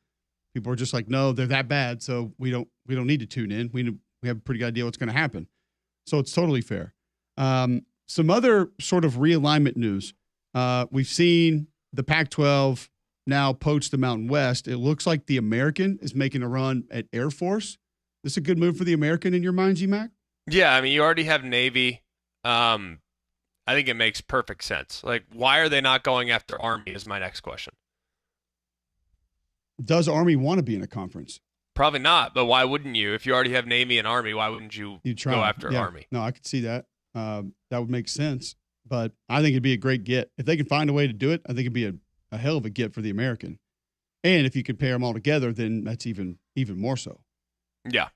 People are just like, no, they're that bad, so we don't need to tune in. We have a pretty good idea what's going to happen. So it's totally fair. Some other sort of realignment news. We've seen the Pac-12 now poach the Mountain West. It looks like the American is making a run at Air Force. This is a good move for the American in your mind, G-Mac? Yeah, I mean, you already have Navy. I think it makes perfect sense. Like, why are they not going after Army is my next question. Does Army want to be in a conference? Probably not, but why wouldn't you? If you already have Navy and Army, why wouldn't you go after Army? No, I could see that. That would make sense. But I think it'd be a great get. If they can find a way to do it, I think it'd be a hell of a get for the American. And if you could pair them all together, then that's even more so. Yeah.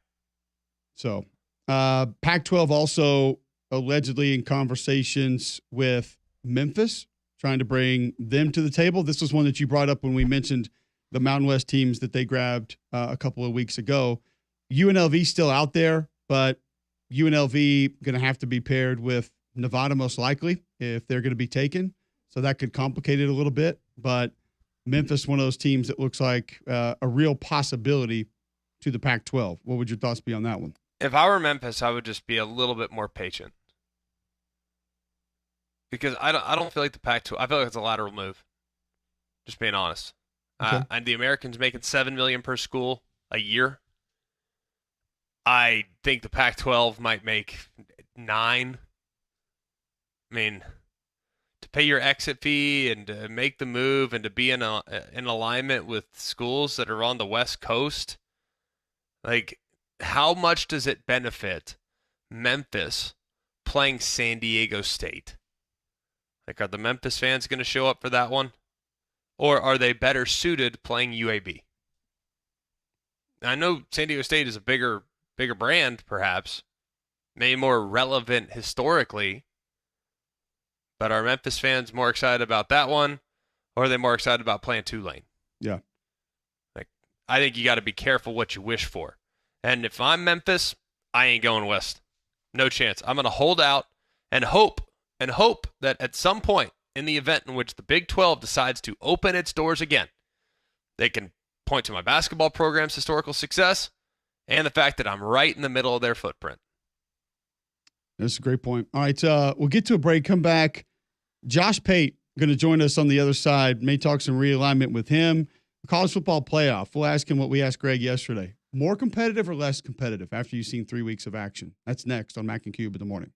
So Pac-12 also allegedly in conversations with Memphis, trying to bring them to the table. This was one that you brought up when we mentioned the Mountain West teams that they grabbed a couple of weeks ago. UNLV still out there, but UNLV going to have to be paired with Nevada most likely if they're going to be taken. So that could complicate it a little bit. But Memphis, one of those teams that looks like a real possibility to the Pac-12. What would your thoughts be on that one? If I were Memphis, I would just be a little bit more patient. Because I don't feel like the Pac-12, I feel like it's a lateral move. Just being honest. Okay. And the Americans making $7 million per school a year. I think the Pac-12 might make $9 million. I mean, to pay your exit fee and to make the move and to be in alignment with schools that are on the West Coast, like, how much does it benefit Memphis playing San Diego State? Like, are the Memphis fans going to show up for that one? Or are they better suited playing UAB? I know San Diego State is a bigger brand, perhaps, maybe more relevant historically, but are Memphis fans more excited about that one, or are they more excited about playing Tulane? Yeah. Like, I think you got to be careful what you wish for. And if I'm Memphis, I ain't going west. No chance. I'm going to hold out and hope that at some point in the event in which the Big 12 decides to open its doors again, they can point to my basketball program's historical success and the fact that I'm right in the middle of their footprint. That's a great point. All right, we'll get to a break, come back. Josh Pate going to join us on the other side. May talk some realignment with him. College football playoff. We'll ask him what we asked Greg yesterday. More competitive or less competitive after you've seen 3 weeks of action? That's next on Mac and Cube in the morning.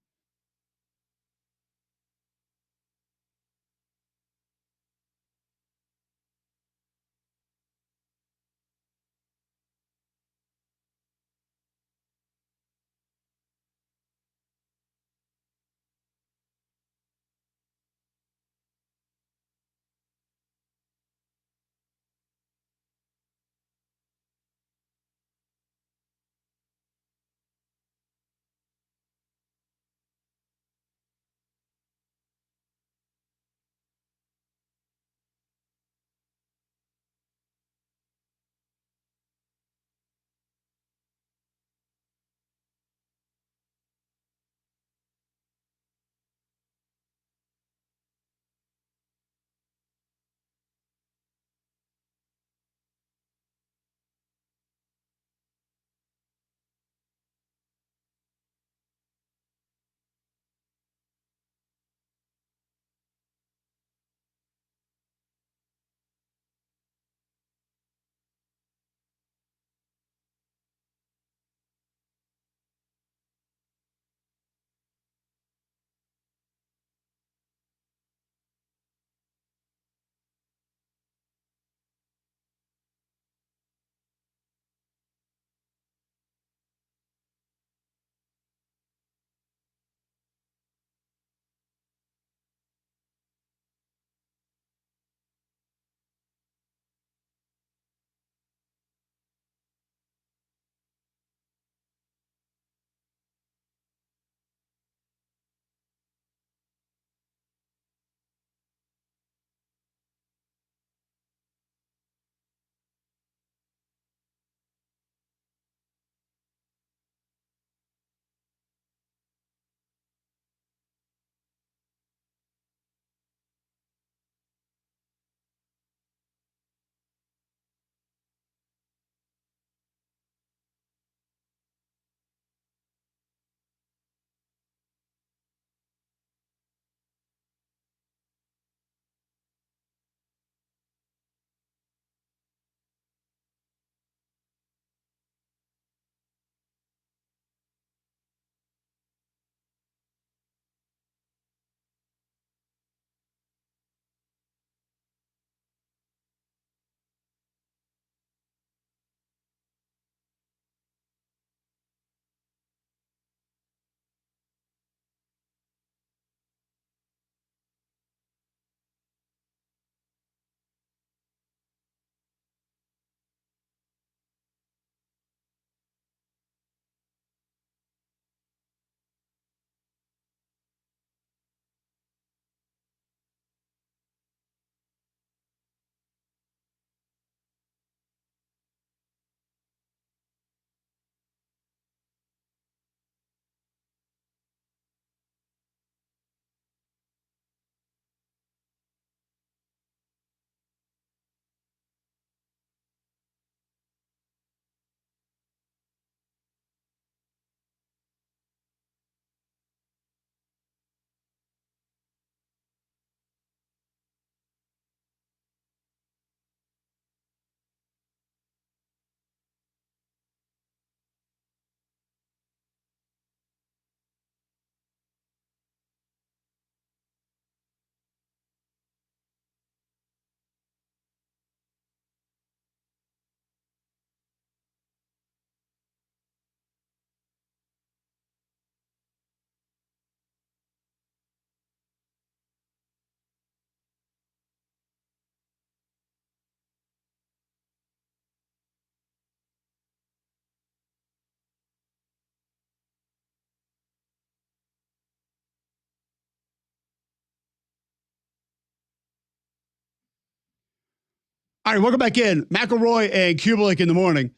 All right, welcome back in. McElroy and Cubelic in the morning.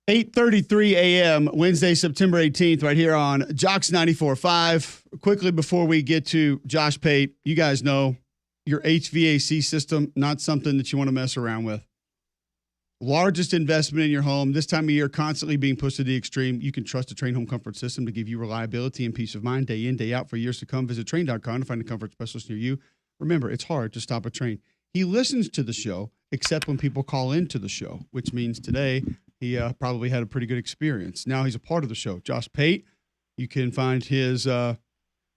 8:33 a.m. Wednesday, September 18th, right here on Jocks 94.5. Quickly before we get to Josh Pate, you guys know your HVAC system, not something that you want to mess around with. Largest investment in your home. This time of year, constantly being pushed to the extreme. You can trust a Train Home Comfort System to give you reliability and peace of mind day in, day out for years to come. Visit Train.com to find a comfort specialist near you. Remember, it's hard to stop a train. He listens to the show, except when people call into the show, which means today he probably had a pretty good experience. Now he's a part of the show. Josh Pate, you can find his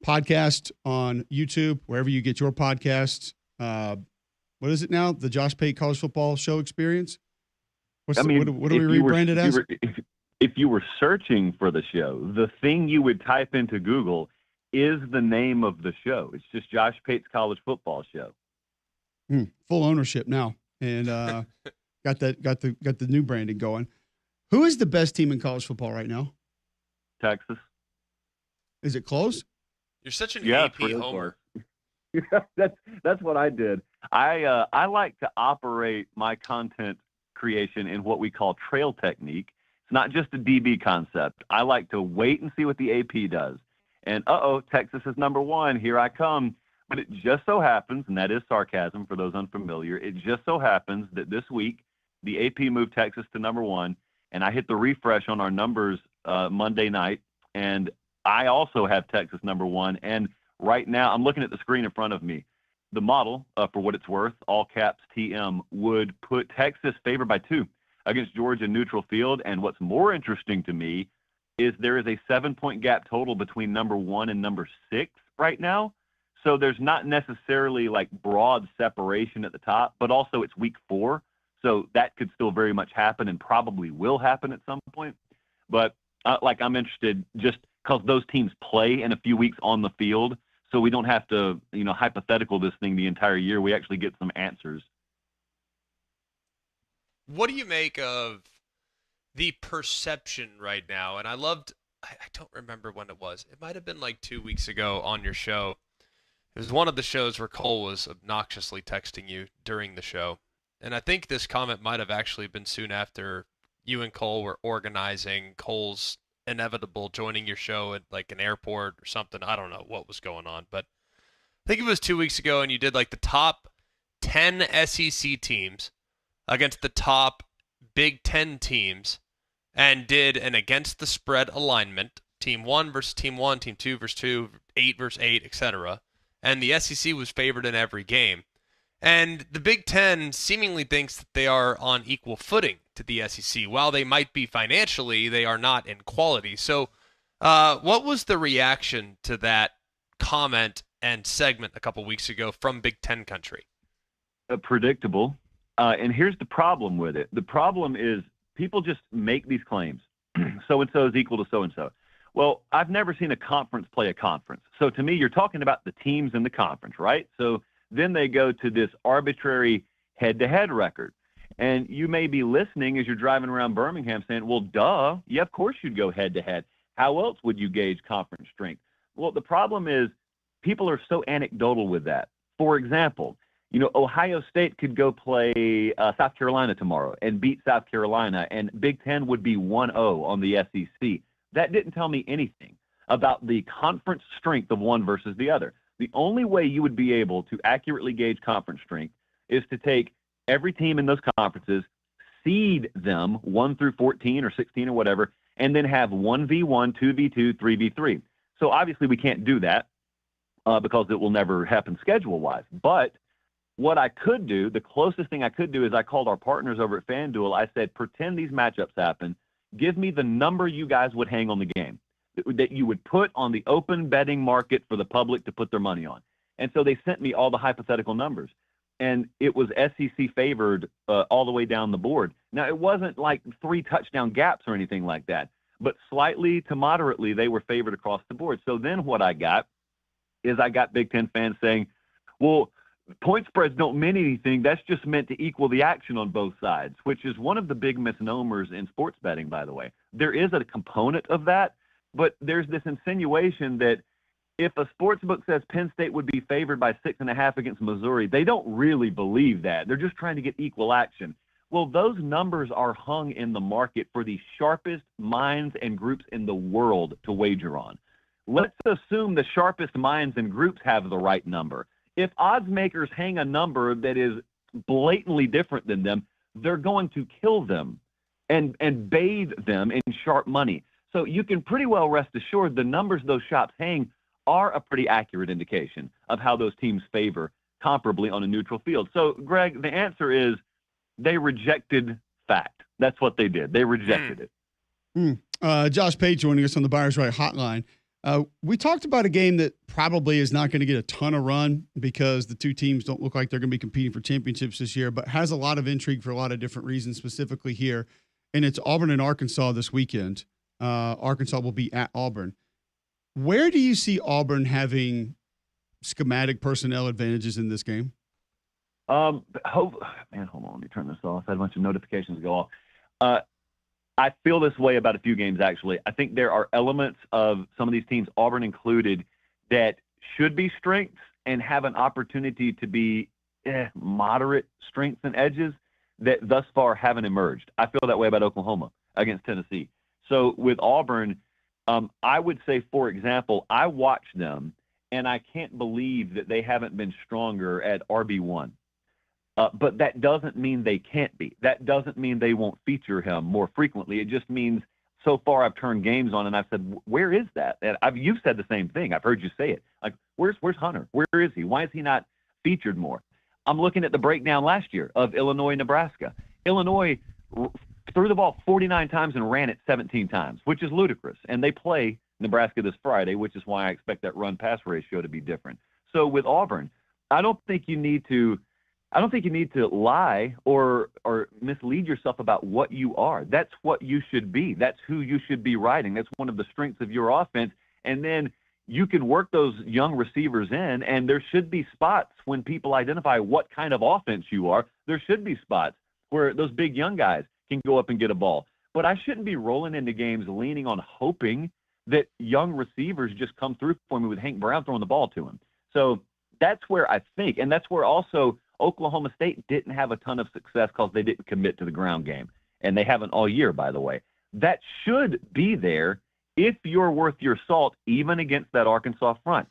podcast on YouTube, wherever you get your podcasts. What is it now? The Josh Pate College Football Show Experience? What do we rebrand it as? If you were searching for the show, the thing you would type into Google is the name of the show. It's just Josh Pate's College Football Show. Full ownership now, and got the new branding going. Who is the best team in college football right now? Texas. Is it close? You're such an AP really homer. That's what I did. I like to operate my content creation in what we call trail technique. It's not just a DB concept. I like to wait and see what the AP does. And Texas is number one. Here I come. But it just so happens, and that is sarcasm for those unfamiliar, it just so happens that this week the AP moved Texas to number one, and I hit the refresh on our numbers Monday night, and I also have Texas number one. And right now, I'm looking at the screen in front of me. The model, for what it's worth, all caps TM, would put Texas favored by 2 against Georgia neutral field. And what's more interesting to me is there is a 7-point gap total between number 1 and number 6 right now. So there's not necessarily like broad separation at the top, but also it's week 4. So that could still very much happen and probably will happen at some point. But I'm interested just because those teams play in a few weeks on the field. So we don't have to, hypothetical this thing the entire year. We actually get some answers. What do you make of the perception right now? And I don't remember when it was. It might have been like 2 weeks ago on your show. It was one of the shows where Cole was obnoxiously texting you during the show. And I think this comment might have actually been soon after you and Cole were organizing Cole's inevitable joining your show at like an airport or something. I don't know what was going on, but I think it was 2 weeks ago, and you did like the top 10 SEC teams against the top Big Ten teams and did an against the spread alignment, team 1 versus team 1, team 2 versus 2, 8 versus 8, etc. And the SEC was favored in every game. And the Big Ten seemingly thinks that they are on equal footing to the SEC. While they might be financially, they are not in quality. So what was the reaction to that comment and segment a couple weeks ago from Big Ten country? Predictable. And here's the problem with it. The problem is people just make these claims. So-and-so is equal to so-and-so. Well, I've never seen a conference play a conference. So to me, you're talking about the teams in the conference, right? So then they go to this arbitrary head-to-head record. And you may be listening as you're driving around Birmingham saying, well, duh, yeah, of course you'd go head-to-head. How else would you gauge conference strength? Well, the problem is people are so anecdotal with that. For example, Ohio State could go play South Carolina tomorrow and beat South Carolina, and Big Ten would be 1-0 on the SEC. That didn't tell me anything about the conference strength of one versus the other. The only way you would be able to accurately gauge conference strength is to take every team in those conferences, seed them 1 through 14 or 16 or whatever, and then have 1v1, 2v2, 3v3. So obviously we can't do that because it will never happen schedule-wise. But what I could do, the closest thing I could do is I called our partners over at FanDuel. I said, pretend these matchups happen. Give me the number you guys would hang on the game, that you would put on the open betting market for the public to put their money on. And so they sent me all the hypothetical numbers. And it was SEC favored all the way down the board. Now, it wasn't like 3 touchdown gaps or anything like that, but slightly to moderately, they were favored across the board. So then what I got is I got Big Ten fans saying, well, point spreads don't mean anything. That's just meant to equal the action on both sides, which is one of the big misnomers in sports betting, by the way. There is a component of that, but there's this insinuation that if a sports book says Penn State would be favored by 6.5 against Missouri, they don't really believe that. They're just trying to get equal action. Well, those numbers are hung in the market for the sharpest minds and groups in the world to wager on. Let's assume the sharpest minds and groups have the right number. If odds makers hang a number that is blatantly different than them, they're going to kill them and bathe them in sharp money. So you can pretty well rest assured the numbers those shops hang are a pretty accurate indication of how those teams favor comparably on a neutral field. So, Greg, the answer is they rejected fact. That's what they did. They rejected it. Josh Pate joining us on the Buyers Right hotline. We talked about a game that probably is not going to get a ton of run because the two teams don't look like they're going to be competing for championships this year, but has a lot of intrigue for a lot of different reasons, specifically here. And it's Auburn and Arkansas this weekend. Arkansas will be at Auburn. Where do you see Auburn having schematic personnel advantages in this game? Hold on, let me turn this off. I had a bunch of notifications go off. I feel this way about a few games, actually. I think there are elements of some of these teams, Auburn included, that should be strengths and have an opportunity to be moderate strengths and edges that thus far haven't emerged. I feel that way about Oklahoma against Tennessee. So with Auburn, I would say, for example, I watched them, and I can't believe that they haven't been stronger at RB1. But that doesn't mean they can't be. That doesn't mean they won't feature him more frequently. It just means so far I've turned games on and I've said, where is that? And you've said the same thing. I've heard you say it. Like, where's Hunter? Where is he? Why is he not featured more? I'm looking at the breakdown last year of Illinois, Nebraska. Illinois threw the ball 49 times and ran it 17 times, which is ludicrous. And they play Nebraska this Friday, which is why I expect that run-pass ratio to be different. So with Auburn, I don't think you need to lie or mislead yourself about what you are. That's what you should be. That's who you should be riding. That's one of the strengths of your offense. And then you can work those young receivers in, and there should be spots when people identify what kind of offense you are. There should be spots where those big young guys can go up and get a ball. But I shouldn't be rolling into games leaning on hoping that young receivers just come through for me with Hank Brown throwing the ball to him. So that's where I think, and that's where also Oklahoma State didn't have a ton of success because they didn't commit to the ground game, and they haven't all year, by the way. That should be there if you're worth your salt, even against that Arkansas front.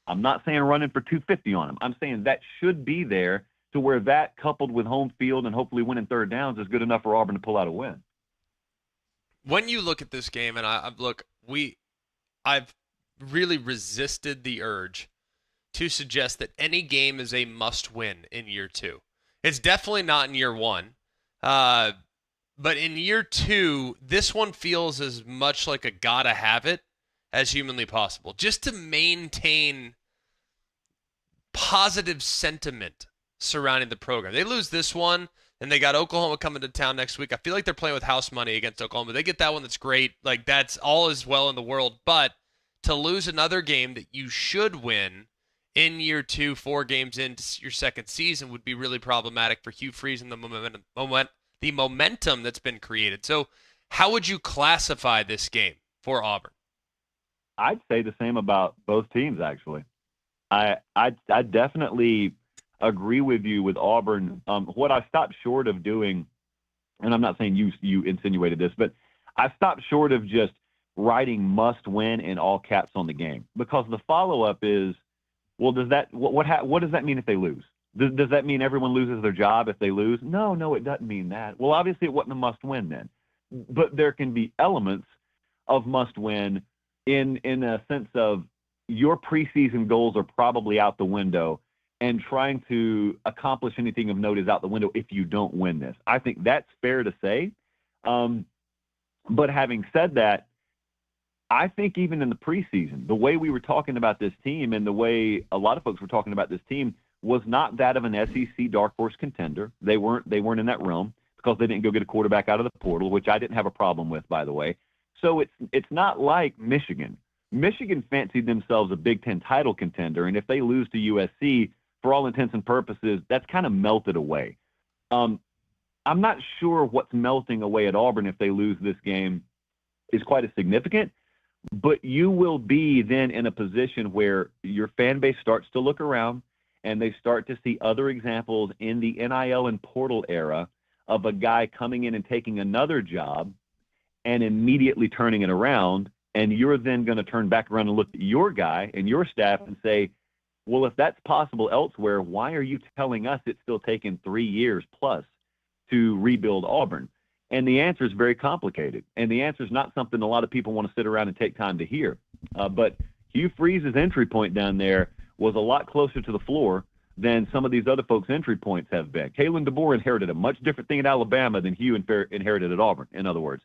I'm not saying running for 250 on them. I'm saying that should be there to where that, coupled with home field and hopefully winning third downs, is good enough for Auburn to pull out a win. When you look at this game, and I've really resisted the urge to suggest that any game is a must-win in year two. It's definitely not in year one. But in year two, this one feels as much like a gotta have it as humanly possible, just to maintain positive sentiment surrounding the program. They lose this one, and they got Oklahoma coming to town next week. I feel like they're playing with house money against Oklahoma. They get that one, that's great. Like, that's all is well in the world. But to lose another game that you should win in year two, 4 games into your second season, would be really problematic for Hugh Freeze and the momentum that's been created. So how would you classify this game for Auburn? I'd say the same about both teams, actually. I definitely agree with you with Auburn. What I stopped short of doing, and I'm not saying you insinuated this, but I stopped short of just writing must win in all caps on the game, because the follow-up is, well, what does that mean if they lose? Does that mean everyone loses their job if they lose? No, it doesn't mean that. Well, obviously it wasn't a must win then, but there can be elements of must win in a sense of your preseason goals are probably out the window, and trying to accomplish anything of note is out the window if you don't win this. I think that's fair to say. But having said that, I think even in the preseason, the way we were talking about this team and the way a lot of folks were talking about this team was not that of an SEC dark horse contender. They weren't in that realm because they didn't go get a quarterback out of the portal, which I didn't have a problem with, by the way. So it's not like Michigan. Michigan fancied themselves a Big Ten title contender, and if they lose to USC, for all intents and purposes, that's kind of melted away. I'm not sure what's melting away at Auburn if they lose this game is quite as significant, But you will be then in a position where your fan base starts to look around and they start to see other examples in the NIL and portal era of a guy coming in and taking another job and immediately turning it around. And you're then going to turn back around and look at your guy and your staff and say, well, if that's possible elsewhere, why are you telling us it's still taking 3 years plus to rebuild Auburn? And the answer is very complicated. And the answer is not something a lot of people want to sit around and take time to hear. But Hugh Freeze's entry point down there was a lot closer to the floor than some of these other folks' entry points have been. Kalen DeBoer inherited a much different thing at Alabama than Hugh inherited at Auburn, in other words.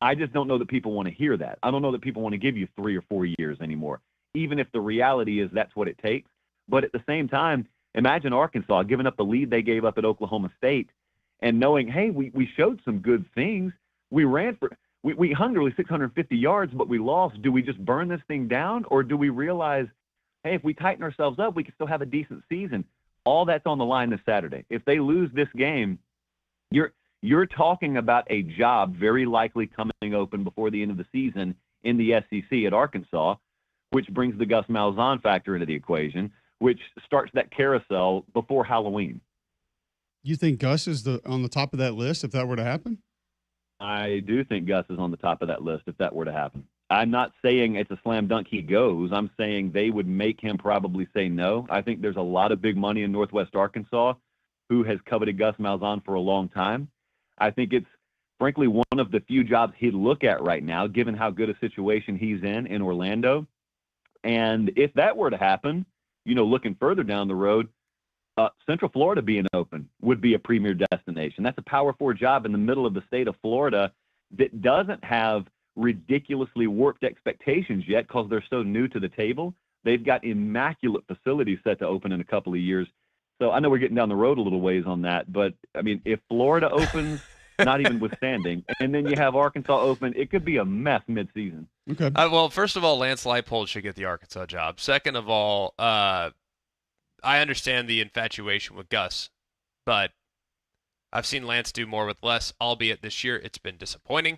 I just don't know that people want to hear that. I don't know that people want to give you 3 or 4 years anymore, even if the reality is that's what it takes. But at the same time, imagine Arkansas giving up the lead they gave up at Oklahoma State and knowing, hey, we showed some good things. We hung nearly 650 yards, but we lost. Do we just burn this thing down, or do we realize, hey, if we tighten ourselves up, we can still have a decent season? All that's on the line this Saturday. If they lose this game, you're talking about a job very likely coming open before the end of the season in the SEC at Arkansas, which brings the Gus Malzahn factor into the equation, which starts that carousel before Halloween. You think Gus is on the top of that list if that were to happen? I do think Gus is on the top of that list if that were to happen. I'm not saying it's a slam dunk he goes. I'm saying they would make him probably say no. I think there's a lot of big money in Northwest Arkansas who has coveted Gus Malzahn for a long time. I think it's, frankly, one of the few jobs he'd look at right now, given how good a situation he's in Orlando. And if that were to happen, looking further down the road, Central Florida being open would be a premier destination. That's a Power 4 job in the middle of the state of Florida that doesn't have ridiculously warped expectations yet because they're so new to the table. They've got immaculate facilities set to open in a couple of years. So I know we're getting down the road a little ways on that, but I mean, if Florida opens, not even withstanding, and then you have Arkansas open, it could be a mess midseason. Okay. Well, first of all, Lance Leipold should get the Arkansas job. Second of all, I understand the infatuation with Gus, but I've seen Lance do more with less, albeit this year it's been disappointing.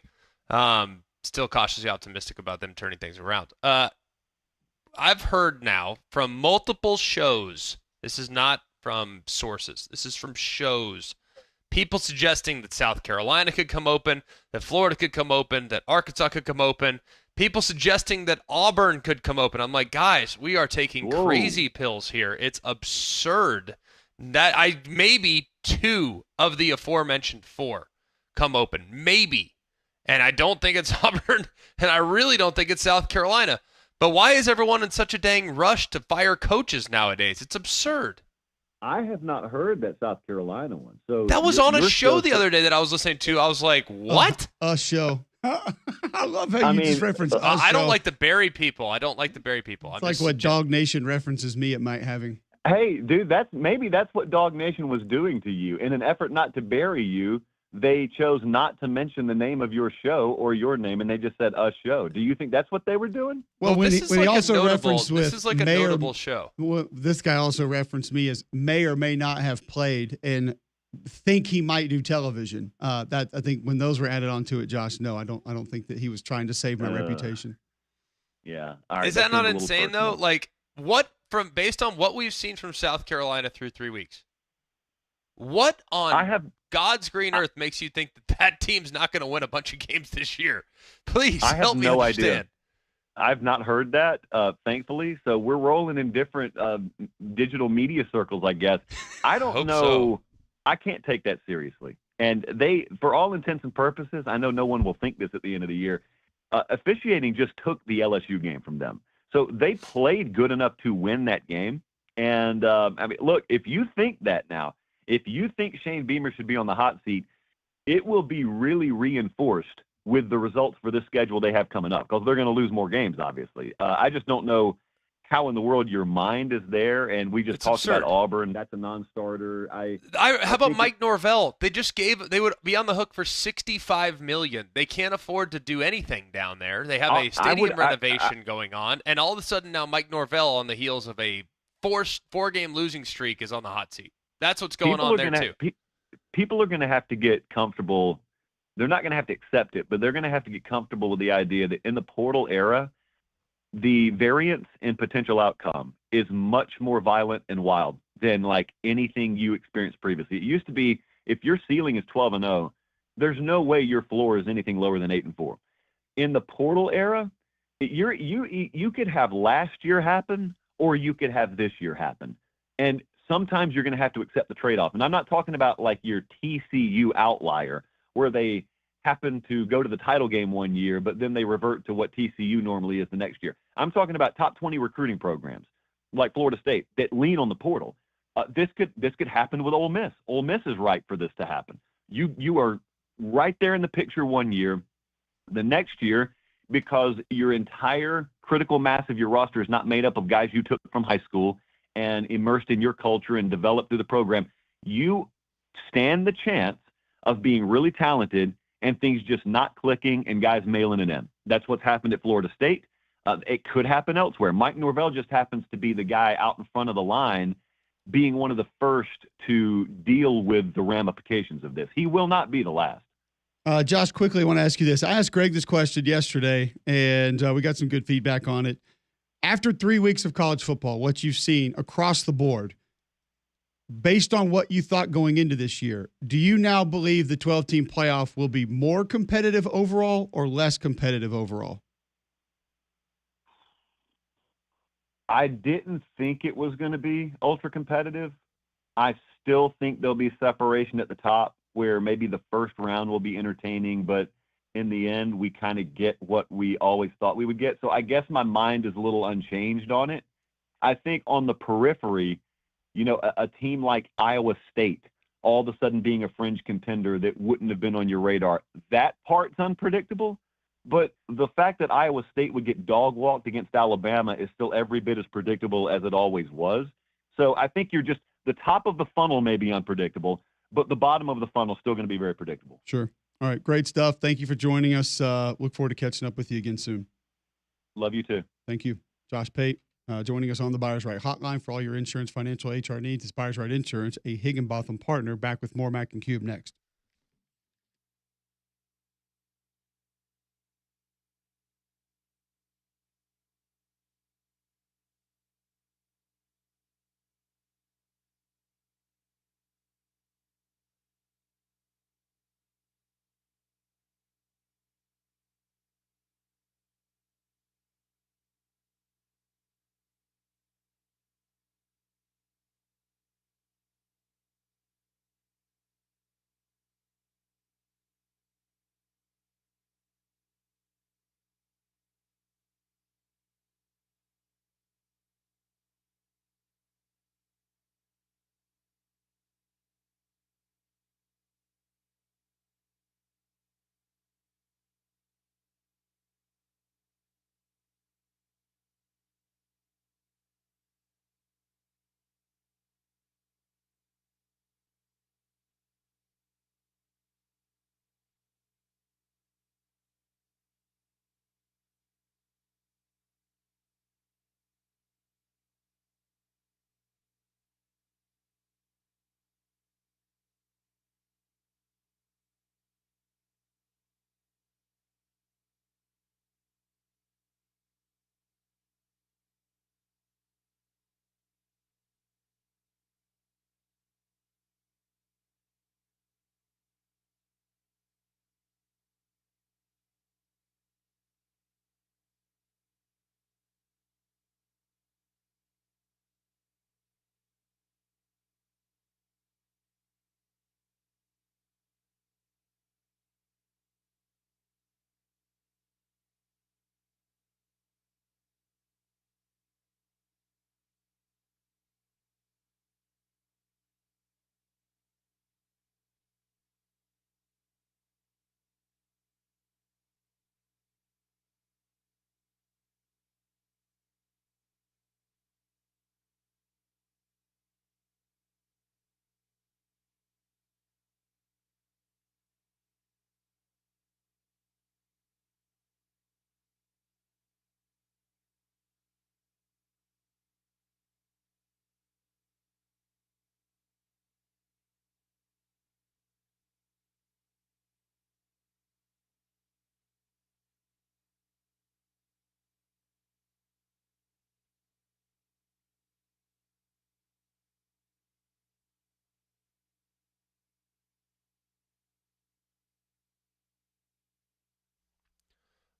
Still cautiously optimistic about them turning things around. I've heard now from multiple shows, this is not from sources, this is from shows, people suggesting that South Carolina could come open, that Florida could come open, that Arkansas could come open, people suggesting that Auburn could come open. I'm like, guys, we are taking crazy pills here. It's absurd that maybe 2 of the aforementioned 4 come open. Maybe. And I don't think it's Auburn, and I really don't think it's South Carolina. But why is everyone in such a dang rush to fire coaches nowadays? It's absurd. I have not heard that South Carolina one. So that was on a show the other day that I was listening to. I was like, what? A show. I love how you just reference I don't like the Berry people. It's like what Dog Nation references me at Might having. Hey, dude, maybe that's what Dog Nation was doing to you. In an effort not to bury you, they chose not to mention the name of your show or your name, and they just said a show. Do you think that's what they were doing? Well, when he also referenced with this is like a notable show. Well, this guy also referenced me as may or may not have played and think he might do television. That I think when those were added onto it, Josh, no, I don't think that he was trying to save my reputation. Yeah. All right, is that not insane though? Like based on what we've seen from South Carolina through 3 weeks, what on God's green earth makes you think that team's not going to win a bunch of games this year? Please help me understand. Idea. I've not heard that, thankfully. So we're rolling in different digital media circles, I guess. I don't know. So. I can't take that seriously. And for all intents and purposes, I know no one will think this at the end of the year, officiating just took the LSU game from them. So they played good enough to win that game. And, look, if you think that now, if you think Shane Beamer should be on the hot seat, it will be really reinforced with the results for this schedule they have coming up because they're going to lose more games, obviously. I just don't know how in the world your mind is there, and we just talked about Auburn. That's a non-starter. How about Mike Norvell? They would be on the hook for $65 million. They can't afford to do anything down there. They have a stadium renovation going on, and all of a sudden now Mike Norvell, on the heels of a four-game losing streak, is on the hot seat. That's what's going on there too. People are going to have to get comfortable. They're not going to have to accept it, but they're going to have to get comfortable with the idea that in the portal era, the variance in potential outcome is much more violent and wild than like anything you experienced previously. It used to be if your ceiling is 12-0, there's no way your floor is anything lower than 8-4. In the portal era, you could have last year happen or you could have this year happen. And sometimes you're going to have to accept the trade-off. And I'm not talking about like your TCU outlier where they happen to go to the title game one year, but then they revert to what TCU normally is the next year. I'm talking about top 20 recruiting programs like Florida State that lean on the portal. This could happen with Ole Miss. Ole Miss is right for this to happen. You are right there in the picture one year. The next year, because your entire critical mass of your roster is not made up of guys you took from high school and immersed in your culture and developed through the program, you stand the chance of being really talented and things just not clicking and guys mailing it in. That's what's happened at Florida State. It could happen elsewhere. Mike Norvell just happens to be the guy out in front of the line being one of the first to deal with the ramifications of this. He will not be the last. Josh, quickly, I want to ask you this. I asked Greg this question yesterday, and we got some good feedback on it. After 3 weeks of college football, what you've seen across the board, based on what you thought going into this year, do you now believe the 12-team playoff will be more competitive overall or less competitive overall? I didn't think it was going to be ultra competitive. I still think there'll be separation at the top where maybe the first round will be entertaining, but in the end, we kind of get what we always thought we would get. So I guess my mind is a little unchanged on it. I think on the periphery, you know, a team like Iowa State all of a sudden being a fringe contender that wouldn't have been on your radar, that part's unpredictable. But the fact that Iowa State would get dog walked against Alabama is still every bit as predictable as it always was. So I think you're just the top of the funnel may be unpredictable, but the bottom of the funnel is still going to be very predictable. Sure. All right. Great stuff. Thank you for joining us. Look forward to catching up with you again soon. Love you too. Thank you. Josh Pate joining us on the Buyers Right Hotline for all your insurance, financial, HR needs. It's Buyers Right Insurance, a Higginbotham partner. Back with more Mac and Cube next.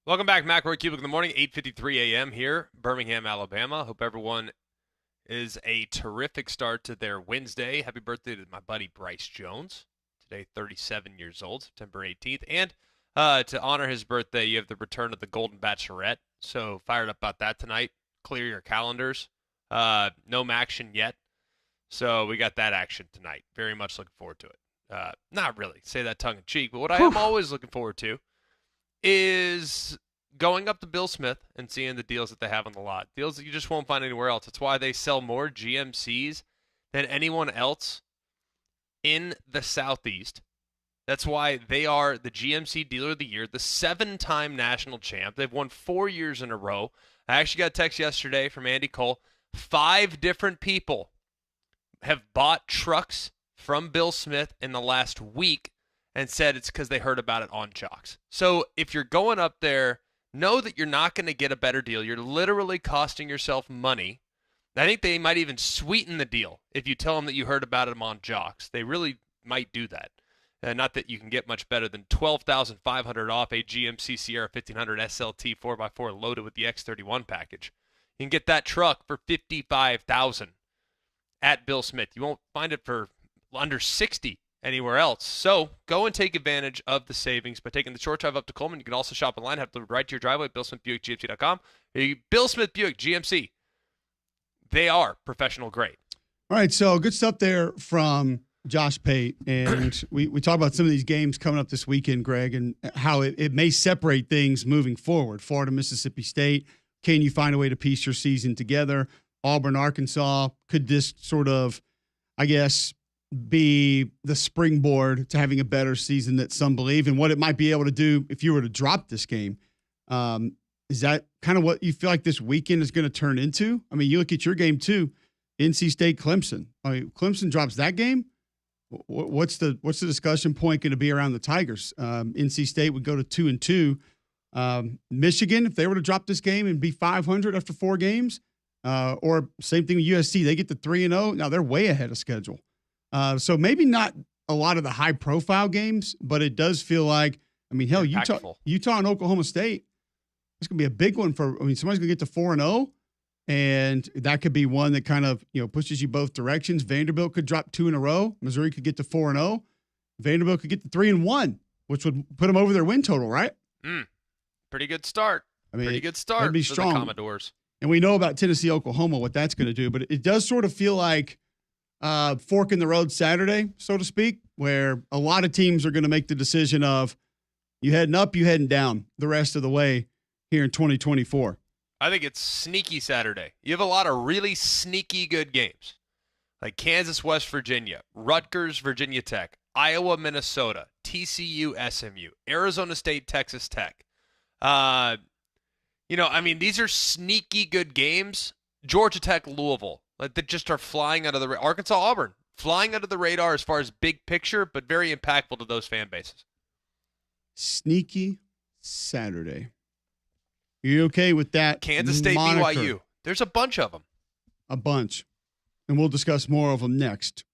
Welcome back, McElroy, Cubelic in the morning, 8:53 a.m. here, Birmingham, Alabama. Hope everyone is a terrific start to their Wednesday. Happy birthday to my buddy Bryce Jones. Today, 37 years old, September 18th. And to honor his birthday, you have the return of the Golden Bachelorette. So fired up about that tonight. Clear your calendars. No action yet. So we got that action tonight. Very much looking forward to it. Not really, say that tongue in cheek, but what I am always looking forward to is going up to Bill Smith and seeing the deals that they have on the lot. Deals that you just won't find anywhere else. That's why they sell more GMCs than anyone else in the Southeast. That's why they are the GMC Dealer of the Year, the 7-time national champ. They've won 4 years in a row. I actually got a text yesterday from Andy Cole. 5 different people have bought trucks from Bill Smith in the last week and said it's because they heard about it on Jocks. So if you're going up there, know that you're not going to get a better deal. You're literally costing yourself money. I think they might even sweeten the deal if you tell them that you heard about them on Jocks. They really might do that. Not that you can get much better than $12,500 off a GMC Sierra 1500 SLT 4x4 loaded with the X31 package. You can get that truck for $55,000 at Bill Smith. You won't find it for under $60,000 anywhere else. So go and take advantage of the savings by taking the short drive up to Coleman. You can also shop online, have delivered right to your driveway at BillSmithBuickGMC.com. Bill Smith Buick GMC. They are professional grade. All right, so good stuff there from Josh Pate. And we talked about some of these games coming up this weekend, Greg, and how it may separate things moving forward. Florida, Mississippi State. Can you find a way to piece your season together? Auburn, Arkansas. Could this sort of, I guess, be the springboard to having a better season that some believe, and what it might be able to do if you were to drop this game? Is that kind of what you feel like this weekend is going to turn into? I mean, you look at your game too, NC State, Clemson. I mean, Clemson drops that game. What's the discussion point going to be around the Tigers? NC State would go to 2-2. Michigan, if they were to drop this game and be 500 after 4 games, or same thing with USC, they get to 3-0. Now they're way ahead of schedule. So maybe not a lot of the high-profile games, but it does feel like, I mean, hell, Utah and Oklahoma State, it's going to be a big one for, I mean, somebody's going to get to 4-0, and that could be one that kind of, pushes you both directions. Vanderbilt could drop 2 in a row. Missouri could get to 4-0. Vanderbilt could get to 3-1, which would put them over their win total, right? Pretty good start. I mean, pretty good start be for strong. the Commodores. And we know about Tennessee, Oklahoma, what that's going to do, but it does sort of feel like fork in the road Saturday, so to speak, where a lot of teams are going to make the decision of you heading up, you heading down the rest of the way here in 2024. I think it's sneaky Saturday. You have a lot of really sneaky good games, like Kansas, West Virginia, Rutgers, Virginia Tech, Iowa, Minnesota, TCU, SMU, Arizona State, Texas Tech. I mean, these are sneaky good games. Georgia Tech, Louisville, like that just are flying out of the Arkansas, Auburn, flying under the radar as far as big picture, but very impactful to those fan bases. Sneaky Saturday. You okay with that? Kansas State, moniker? BYU. There's a bunch of them. A bunch. And we'll discuss more of them next.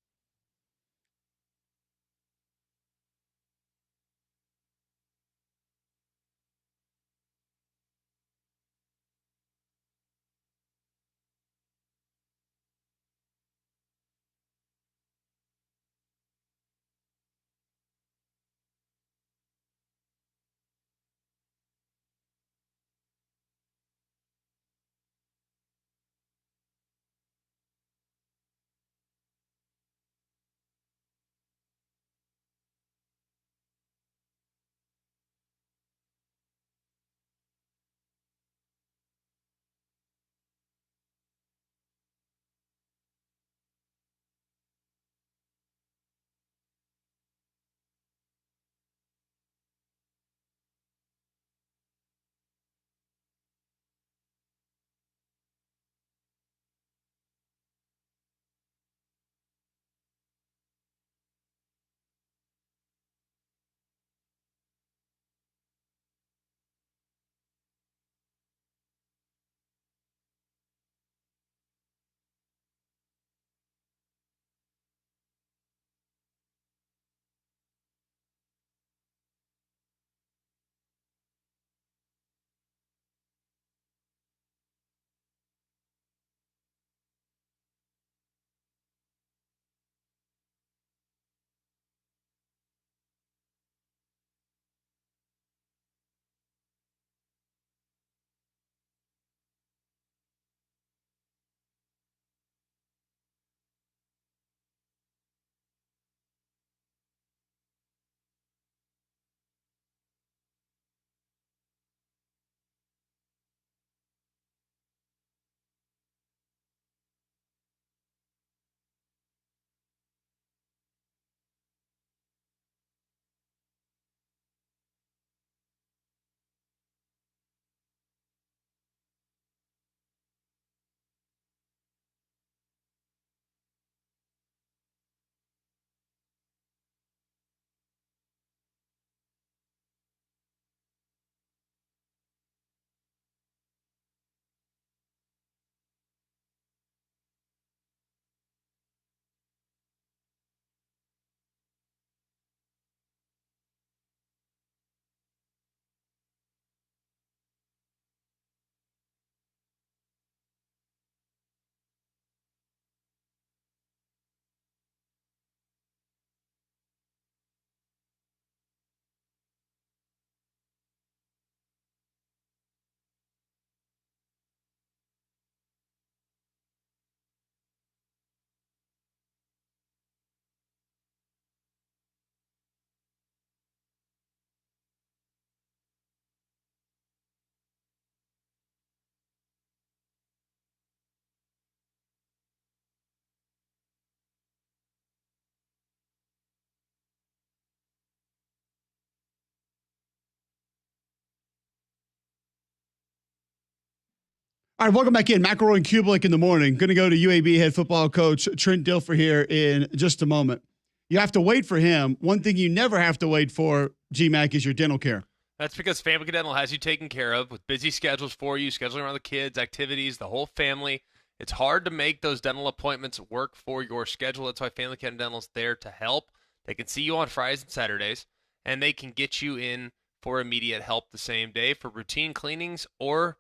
All right, welcome back in. McElroy and Cubelic in the morning. Going to go to UAB head football coach Trent Dilfer here in just a moment. You have to wait for him. One thing you never have to wait for, GMAC, is your dental care. That's because Family Dental has you taken care of with busy schedules for you, scheduling around the kids, activities, the whole family. It's hard to make those dental appointments work for your schedule. That's why Family Dental is there to help. They can see you on Fridays and Saturdays, and they can get you in for immediate help the same day for routine cleanings or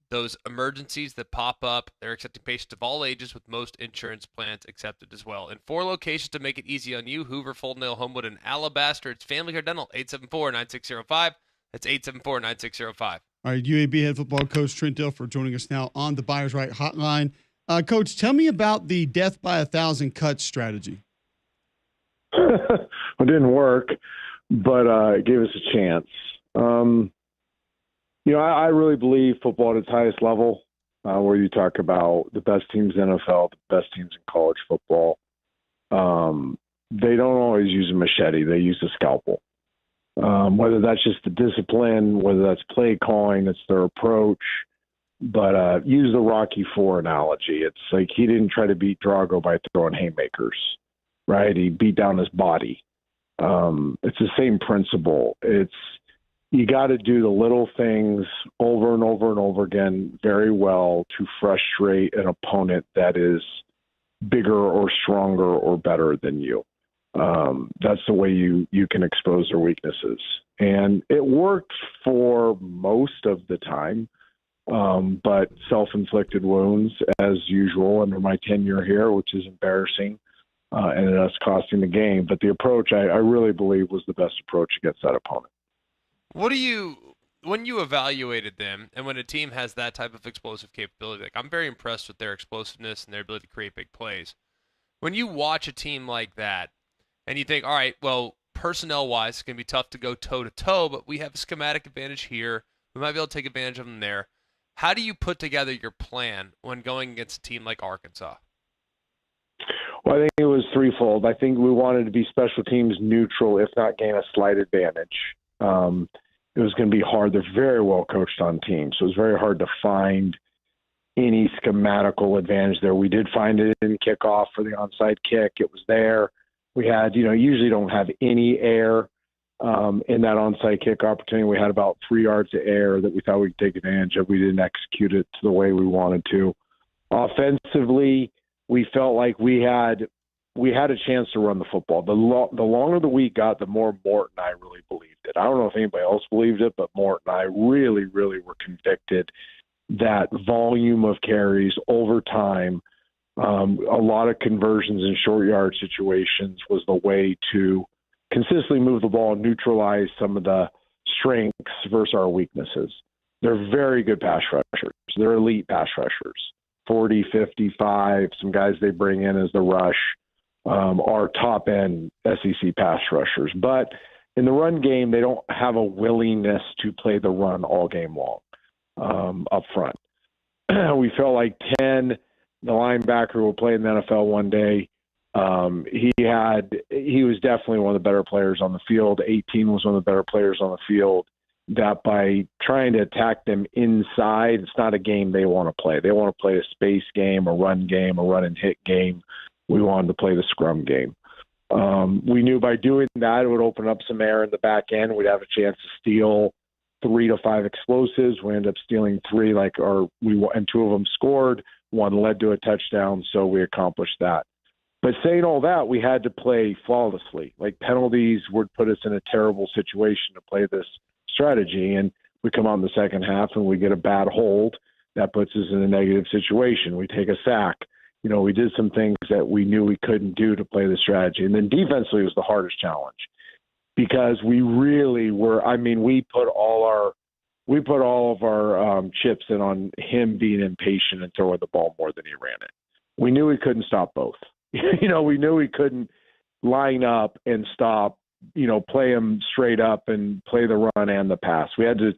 those emergencies that pop up. They're accepting patients of all ages with most insurance plans accepted as well. In 4 locations to make it easy on you: Hoover, Fulton, Homewood, and Alabaster. It's Family Care Dental, 874-9605. That's 874-9605. All right, UAB head football coach Trent Dilfer joining us now on the Buyers Right hotline. Coach, tell me about the death by 1,000 cuts strategy. It didn't work, but it gave us a chance. I really believe football at its highest level, where you talk about the best teams in NFL, the best teams in college football. They don't always use a machete. They use a scalpel. Whether that's just the discipline, whether that's play calling, it's their approach. But use the Rocky IV analogy. It's like he didn't try to beat Drago by throwing haymakers, right? He beat down his body. It's the same principle. You got to do the little things over and over and over again very well to frustrate an opponent that is bigger or stronger or better than you. That's the way you can expose their weaknesses. And it worked for most of the time, but self-inflicted wounds, as usual, under my tenure here, which is embarrassing, ended us costing the game. But the approach, I really believe, was the best approach against that opponent. When you evaluated them, and when a team has that type of explosive capability, like I'm very impressed with their explosiveness and their ability to create big plays. When you watch a team like that, and you think, all right, well, personnel-wise, it's going to be tough to go toe-to-toe, but we have a schematic advantage here. We might be able to take advantage of them there. How do you put together your plan when going against a team like Arkansas? Well, I think it was threefold. I think we wanted to be special teams neutral, if not gain a slight advantage. It was going to be hard. They're very well coached on teams, so it was very hard to find any schematical advantage there. We did find it in kickoff for the onside kick. It was there. We had, usually don't have any air in that onside kick opportunity. We had about 3 yards of air that we thought we could take advantage of. We didn't execute it to the way we wanted to. Offensively, we felt like we had a chance to run the football. The longer the week got, the more Mort and I really believed it. I don't know if anybody else believed it, but Mort and I really, really were convicted that volume of carries over time, a lot of conversions in short yard situations was the way to consistently move the ball and neutralize some of the strengths versus our weaknesses. They're very good pass rushers. They're elite pass rushers. 40, 55, some guys they bring in as the rush are top-end SEC pass rushers. But in the run game, they don't have a willingness to play the run all game long up front. We felt like 10, the linebacker who will play in the NFL one day, he was definitely one of the better players on the field. 18 was one of the better players on the field. That by trying to attack them inside, it's not a game they want to play. They want to play a space game, a run and hit game. We wanted to play the scrum game. We knew by doing that, it would open up some air in the back end. We'd have a chance to steal 3 to 5 explosives. We ended up stealing 3, and 2 of them scored. 1 led to a touchdown, so we accomplished that. But saying all that, we had to play flawlessly. Like, penalties would put us in a terrible situation to play this strategy, and we come out in the second half and we get a bad hold. That puts us in a negative situation. We take a sack. We did some things that we knew we couldn't do to play the strategy. And then defensively was the hardest challenge because we really were, we put all of our chips in on him being impatient and throwing the ball more than he ran it. We knew we couldn't stop both. We knew we couldn't line up and stop, play him straight up and play the run and the pass. We had to,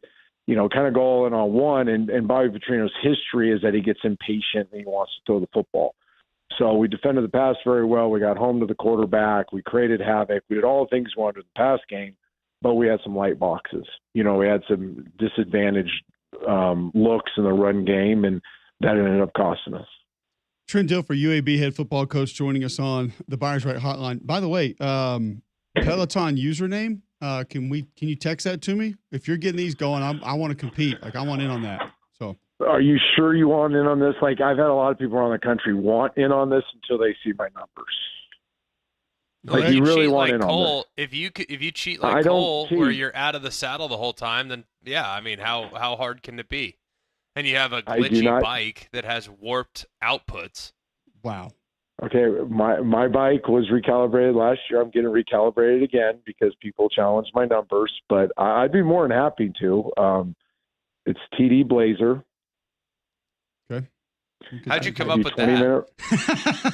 kind of go all in on one. And Bobby Petrino's history is that he gets impatient and he wants to throw the football. So we defended the pass very well. We got home to the quarterback. We created havoc. We did all the things we wanted in the pass game, but we had some light boxes. We had some disadvantaged looks in the run game, and that ended up costing us. Trent Dilfer, UAB head football coach, joining us on the Buyers Right Hotline. By the way, Peloton username. Can you text that to me? If you're getting these going, I want to compete. Like, I want in on that. So, are you sure you want in on this? Like, I've had a lot of people around the country want in on this until they see my numbers. Like, you really want in on this. If you cheat like Cole, where you're out of the saddle the whole time, then yeah, I mean, how hard can it be? And you have a glitchy bike that has warped outputs. Wow. Okay, my bike was recalibrated last year. I'm getting recalibrated again because people challenge my numbers, but I'd be more than happy to. It's TD Blazer. Okay. How'd you come up with that?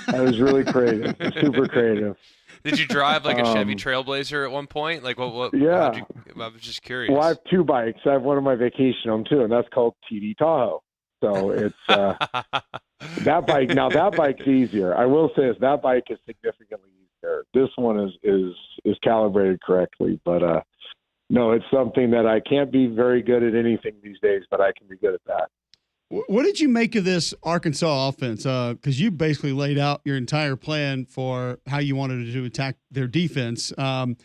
That was really creative, super creative. Did you drive like a Chevy Trailblazer at one point? Like what? Yeah. I was just curious. Well, I have two bikes. I have one on my vacation home too, and that's called TD Tahoe. So it's that bike. Now that bike's easier. I will say this: that bike is significantly easier. This one is calibrated correctly, but no, it's something that I can't be very good at anything these days, but I can be good at that. What did you make of this Arkansas offense? Because you basically laid out your entire plan for how you wanted to attack their defense. Because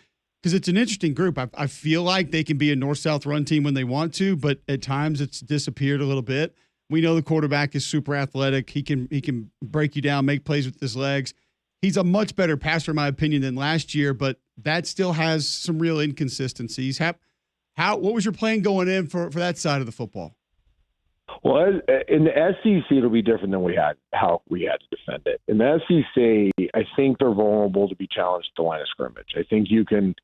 it's an interesting group. I feel like they can be a north-south run team when they want to, but at times it's disappeared a little bit. We know the quarterback is super athletic. He can break you down, make plays with his legs. He's a much better passer, in my opinion, than last year, but that still has some real inconsistencies. What was your plan going in for that side of the football? Well, in the SEC, it'll be different than how we had to defend it. In the SEC, I think they're vulnerable to be challenged at the line of scrimmage. I think you can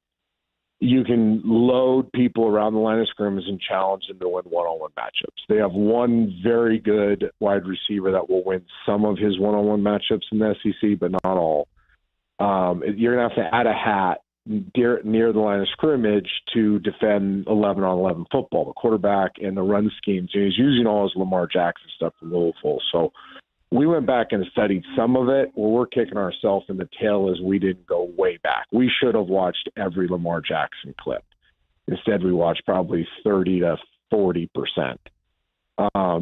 load people around the line of scrimmage and challenge them to win one-on-one matchups. They have one very good wide receiver that will win some of his one-on-one matchups in the SEC, but not all. You're going to have to add a hat near the line of scrimmage to defend 11-on-11 football, the quarterback and the run schemes. And he's using all his Lamar Jackson stuff from Louisville. So we went back and studied some of it. Well, we're kicking ourselves in the tail as we didn't go way back. We should have watched every Lamar Jackson clip. Instead, we watched probably 30 to 40%.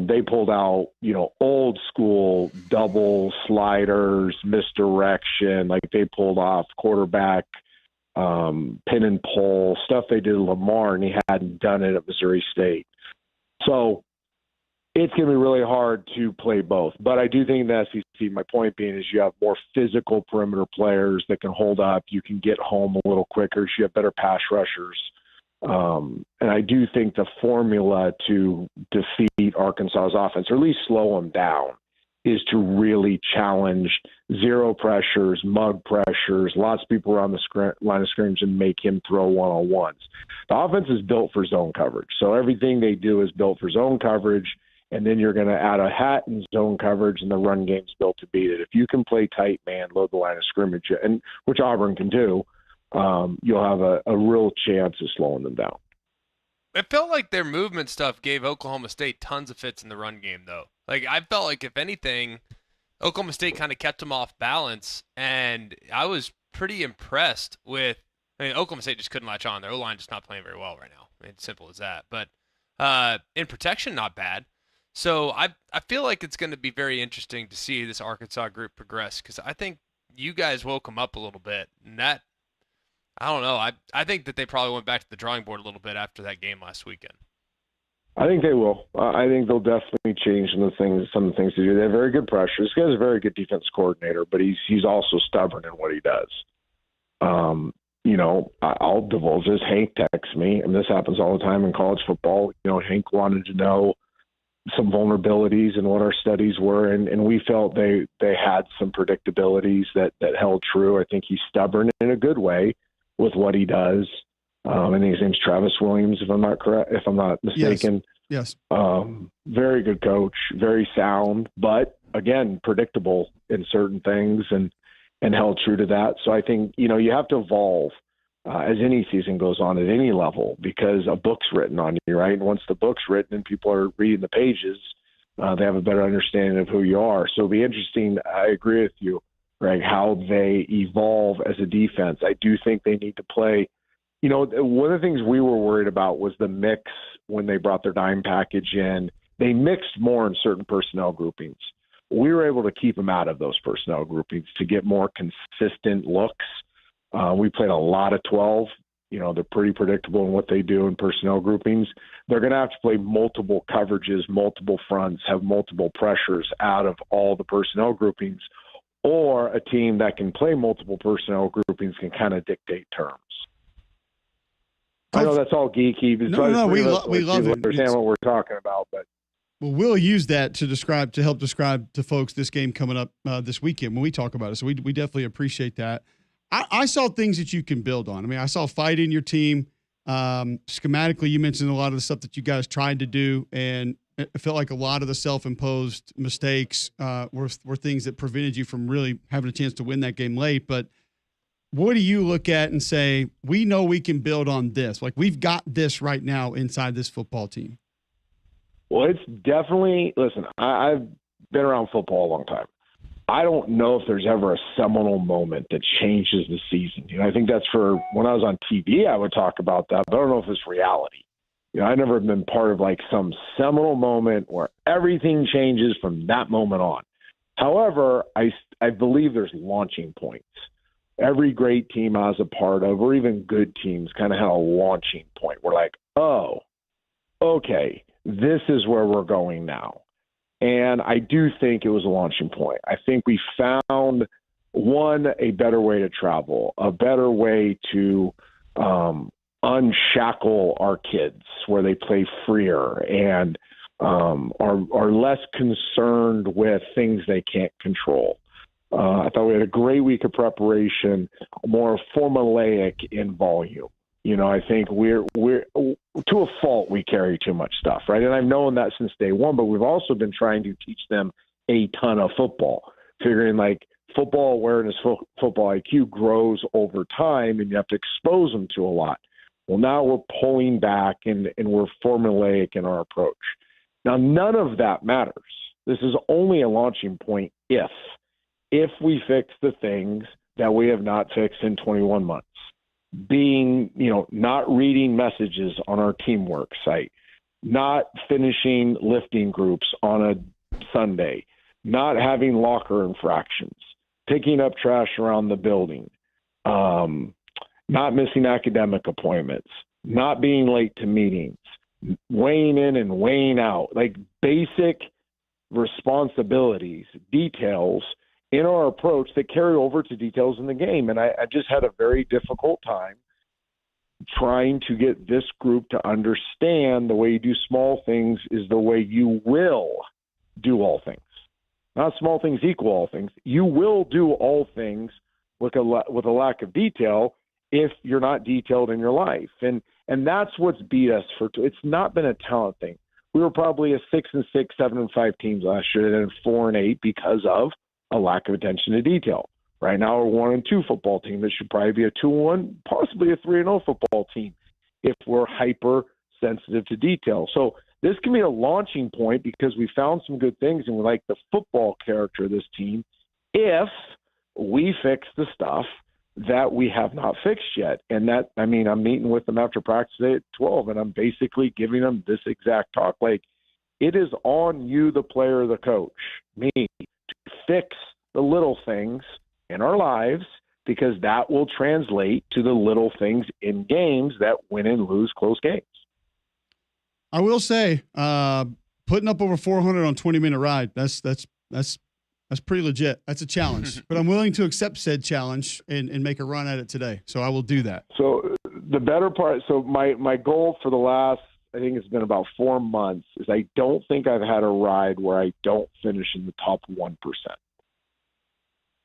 They pulled out, old school double sliders, misdirection, like they pulled off quarterback pin and pull, stuff they did to Lamar, and he hadn't done it at Missouri State. So it's going to be really hard to play both. But I do think in the SEC, my point being is you have more physical perimeter players that can hold up. You can get home a little quicker. You have better pass rushers. And I do think the formula to defeat Arkansas's offense, or at least slow them down, is to really challenge zero pressures, mug pressures, lots of people around the line of scrimmage, and make him throw one-on-ones. The offense is built for zone coverage. So everything they do is built for zone coverage, and then you're going to add a hat in zone coverage, and the run game's built to beat it. If you can play tight man, load the line of scrimmage, and which Auburn can do, you'll have a real chance of slowing them down. It felt like their movement stuff gave Oklahoma State tons of fits in the run game, though. Like, I felt like, if anything, Oklahoma State kind of kept them off balance, and I was pretty impressed with – Oklahoma State just couldn't latch on. Their O-line just not playing very well right now. It's simple as that. But in protection, not bad. So I feel like it's going to be very interesting to see this Arkansas group progress, because I think you guys woke them up a little bit, and that – I don't know. I think that they probably went back to the drawing board a little bit after that game last weekend. I think they will. I think they'll definitely change some of the things they do. They have very good pressure. This guy's a very good defense coordinator, but he's also stubborn in what he does. I'll divulge this. Hank texts me, and this happens all the time in college football. Hank wanted to know some vulnerabilities and what our studies were, and we felt they had some predictabilities that held true. I think he's stubborn in a good way with what he does. I think his name's Travis Williams, if I'm not mistaken. Yes. Very good coach, very sound, but again, predictable in certain things and held true to that. So I think, you have to evolve as any season goes on at any level, because a book's written on you, right? And once the book's written and people are reading the pages, they have a better understanding of who you are. So it'll be interesting. I agree with you, right? How they evolve as a defense. I do think they need to play one of the things we were worried about was the mix when they brought their dime package in. They mixed more in certain personnel groupings. We were able to keep them out of those personnel groupings to get more consistent looks. We played a lot of 12. They're pretty predictable in what they do in personnel groupings. They're going to have to play multiple coverages, multiple fronts, have multiple pressures out of all the personnel groupings, or a team that can play multiple personnel groupings can kind of dictate terms. I know that's all geeky. No, we love it. Understand what we're talking about, but well, we'll use that to help describe to folks this game coming up this weekend when we talk about it. So we definitely appreciate that. I saw things that you can build on. I mean, I saw fight in your team. Schematically, you mentioned a lot of the stuff that you guys tried to do, and it felt like a lot of the self-imposed mistakes were things that prevented you from really having a chance to win that game late. But what do you look at and say, we know we can build on this? Like, we've got this right now inside this football team. Well, it's definitely – listen, I've been around football a long time. I don't know if there's ever a seminal moment that changes the season. I think that's for when I was on TV, I would talk about that, but I don't know if it's reality. I've never been part of like some seminal moment where everything changes from that moment on. However, I believe there's launching points. Every great team I was a part of, or even good teams, kind of had a launching point. We're like, oh, okay, this is where we're going now. And I do think it was a launching point. I think we found, a better way to travel, a better way to unshackle our kids where they play freer and are less concerned with things they can't control. I thought we had a great week of preparation, more formulaic in volume. I think we're to a fault, we carry too much stuff, right? And I've known that since day one, but we've also been trying to teach them a ton of football, figuring like football awareness, football IQ grows over time, and you have to expose them to a lot. Well, now we're pulling back and we're formulaic in our approach. Now, none of that matters. This is only a launching point if we fix the things that we have not fixed in 21 months. Being, not reading messages on our teamwork site, not finishing lifting groups on a Sunday, not having locker infractions, picking up trash around the building, not missing academic appointments, not being late to meetings, weighing in and weighing out, like basic responsibilities, details in our approach that carry over to details in the game. And I just had a very difficult time trying to get this group to understand the way you do small things is the way you will do all things. Not small things equal all things. You will do all things with a lack of detail if you're not detailed in your life. And that's what's beat us it's not been a talent thing. We were probably a 6-6, 7-5 teams last year, and 4-8 because of a lack of attention to detail. Right now, we're 1-2 football team. It should probably be a 2-1, possibly a 3-0 football team if we're hyper sensitive to detail. So this can be a launching point because we found some good things and we like the football character of this team if we fix the stuff that we have not fixed yet. And I'm meeting with them after practice today at 12, and I'm basically giving them this exact talk. Like, it is on you, the player, the coach, me, to fix the little things in our lives, because that will translate to the little things in games that win and lose close games. I will say, putting up over 400 on 20-minute ride, that's pretty legit. That's a challenge, but I'm willing to accept said challenge and make a run at it today. So I will do that. So the better part, my goal for the last, I think it's been about 4 months, is I don't think I've had a ride where I don't finish in the top 1%.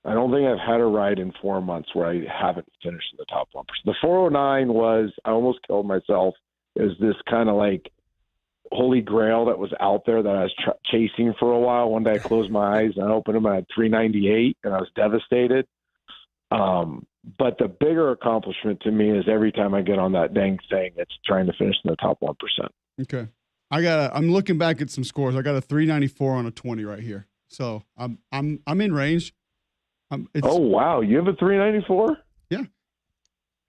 I don't think I've had a ride in 4 months where I haven't finished in the top 1%. The 409 was, I almost killed myself, is this kind of like holy grail that was out there that I was chasing for a while. One day I closed my eyes and I opened them at 398 and I was devastated. But the bigger accomplishment to me is every time I get on that dang thing, it's trying to finish in the top 1%. Okay. I'm looking back at some scores. I got a 394 on a 20 right here. So I'm in range. Oh, wow. You have a 394? Yeah.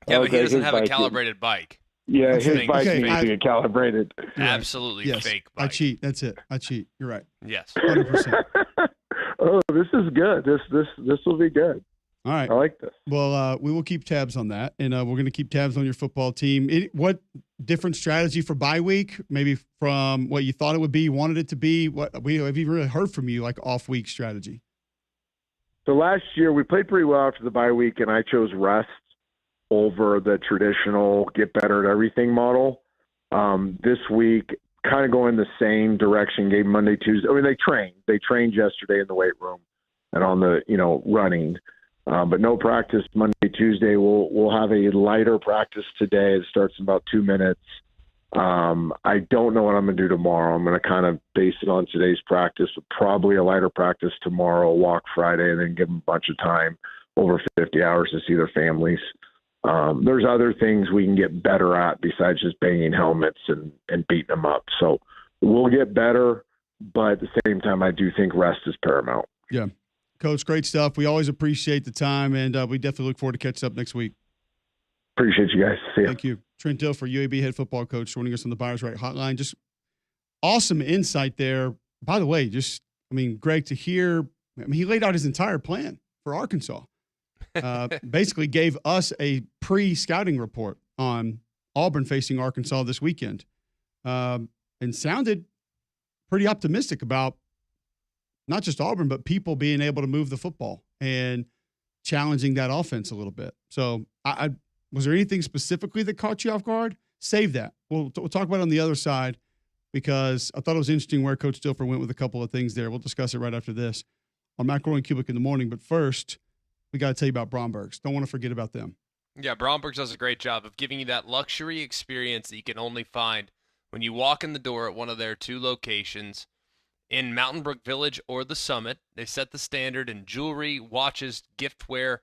Yeah, but he Okay, doesn't his have a bike calibrated bike. Yeah, Which his thing bike is needs fake. to get calibrated. Absolutely Yes. fake I bike. cheat. That's it. I cheat. You're right. Yes. 100%. Oh, this is good. This will be good. All right. I like this. Well, we will keep tabs on that, and we're going to keep tabs on your football team. What different strategy for bye week? Maybe from what you thought it would be, wanted it to be. What have you really heard from you, like off week strategy? So last year we played pretty well after the bye week, and I chose rest over the traditional get better at everything model. This week, kind of going the same direction. Gave Monday, Tuesday. I mean, they trained yesterday in the weight room and on the running. But no practice Monday, Tuesday. We'll have a lighter practice today. It starts in about 2 minutes. I don't know what I'm going to do tomorrow. I'm going to kind of base it on today's practice, probably a lighter practice tomorrow, walk Friday, and then give them a bunch of time, over 50 hours to see their families. There's other things we can get better at besides just banging helmets and beating them up. So we'll get better, but at the same time, I do think rest is paramount. Yeah. Coach, great stuff. We always appreciate the time, and we definitely look forward to catching up next week. Appreciate you guys. See ya. Thank you. Trent Dilfer, UAB head football coach, joining us on the Buyers Right Hotline. Just awesome insight there. By the way, Greg, to hear, he laid out his entire plan for Arkansas. Basically gave us a pre-scouting report on Auburn facing Arkansas this weekend, and sounded pretty optimistic about not just Auburn, but people being able to move the football and challenging that offense a little bit. So I was there anything specifically that caught you off guard? Save that. We'll talk about it on the other side, because I thought it was interesting where Coach Dilfer went with a couple of things there. We'll discuss it right after this on McElroy and Cubelic in the morning. But first, we got to tell you about Bromberg's. Don't want to forget about them. Yeah, Bromberg's does a great job of giving you that luxury experience that you can only find when you walk in the door at one of their 2 locations in Mountain Brook Village or the Summit. They set the standard in jewelry, watches, giftware,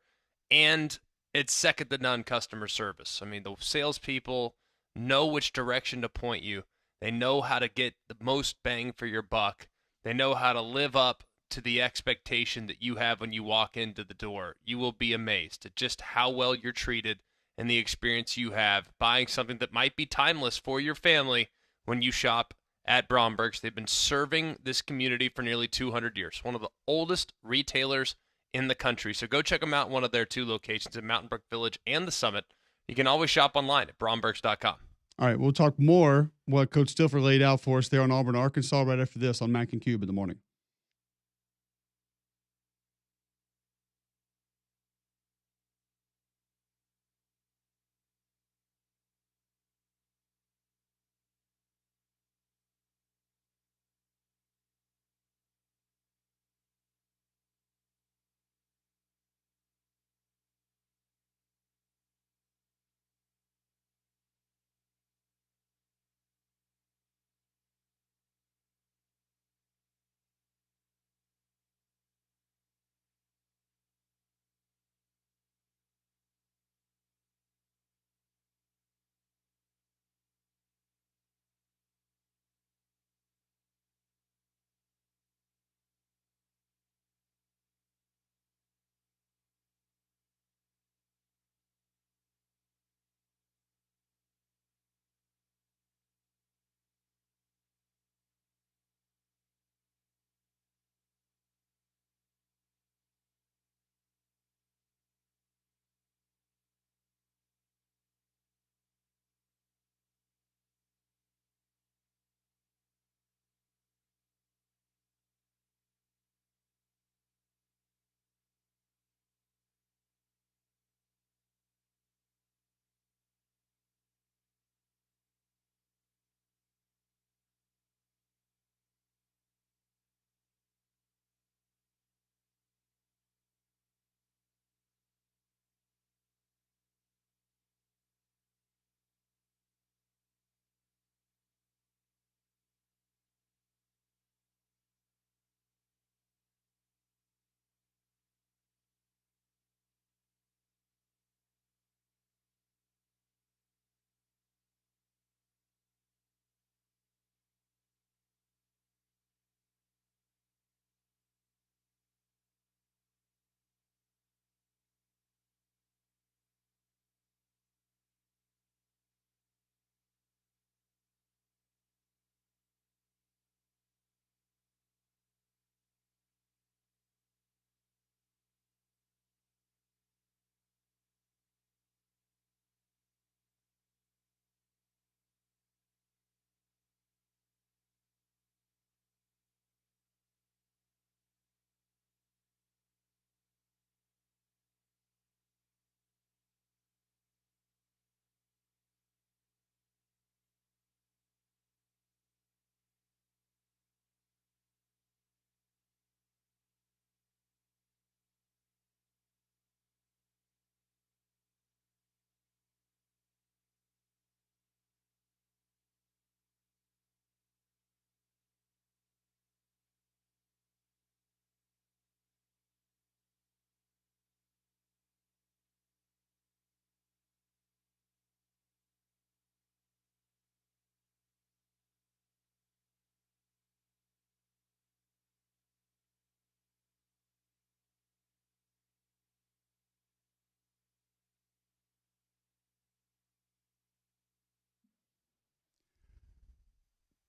and it's second to none customer service. I mean, the salespeople know which direction to point you. They know how to get the most bang for your buck. They know how to live up to the expectation that you have when you walk into the door. You will be amazed at just how well you're treated and the experience you have buying something that might be timeless for your family when you shop at Bromberg's. They've been serving this community for nearly 200 years, one of the oldest retailers in the country. So go check them out in one of their 2 locations in Mountain Brook Village and the Summit. You can always shop online at brombergs.com. All right, we'll talk more what Coach Dilfer laid out for us there on Auburn, Arkansas, right after this on Mac and Cube in the morning.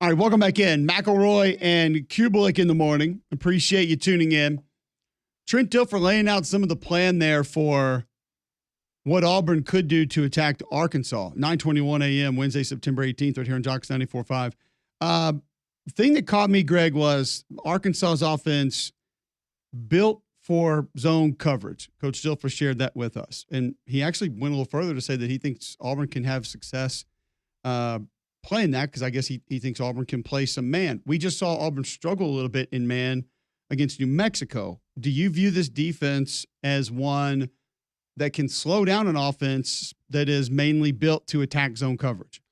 All right, welcome back in. McElroy and Cubelic in the morning. Appreciate you tuning in. Trent Dilfer laying out some of the plan there for what Auburn could do to attack Arkansas. 9:21 a.m. Wednesday, September 18th, right here on Jocks 94.5. The thing that caught me, Greg, was Arkansas's offense built for zone coverage. Coach Dilfer shared that with us. And he actually went a little further to say that he thinks Auburn can have success playing that because I guess he thinks Auburn can play some man. We just saw Auburn struggle a little bit in man against New Mexico. Do you view this defense as one that can slow down an offense that is mainly built to attack zone coverage?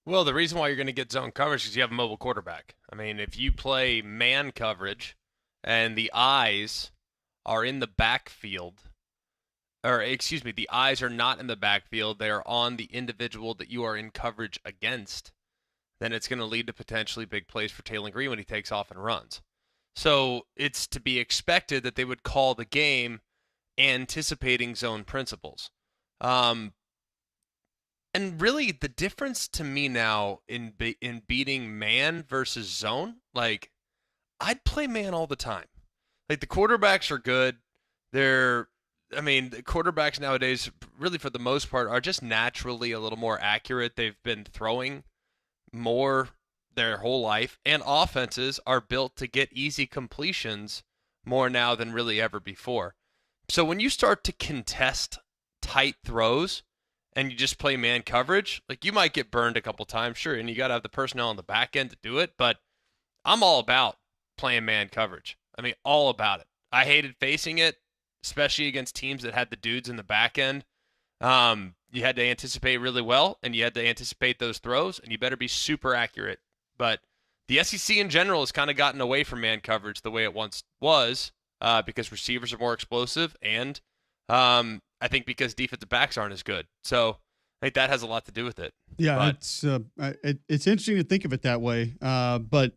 Well, the reason why you're going to get zone coverage is you have a mobile quarterback. I mean, if you play man coverage and the eyes are in the backfield, the eyes are not in the backfield, they are on the individual that you are in coverage against, then it's going to lead to potentially big plays for Taylor Green when he takes off and runs. So it's to be expected that they would call the game anticipating zone principles. And really, the difference to me now in beating man versus zone, like, I'd play man all the time. Like, the quarterbacks are good. The quarterbacks nowadays, really for the most part, are just naturally a little more accurate. They've been throwing more their whole life, and offenses are built to get easy completions more now than really ever before. So when you start to contest tight throws and you just play man coverage, like, you might get burned a couple times, sure, and you got to have the personnel on the back end to do it, but I'm all about playing man coverage. I mean, all about it. I hated facing it, especially against teams that had the dudes in the back end. You had to anticipate really well, and you had to anticipate those throws, and you better be super accurate. But the SEC in general has kind of gotten away from man coverage the way it once was because receivers are more explosive, and I think because defensive backs aren't as good. So I think that has a lot to do with it. Yeah, it's interesting to think of it that way. But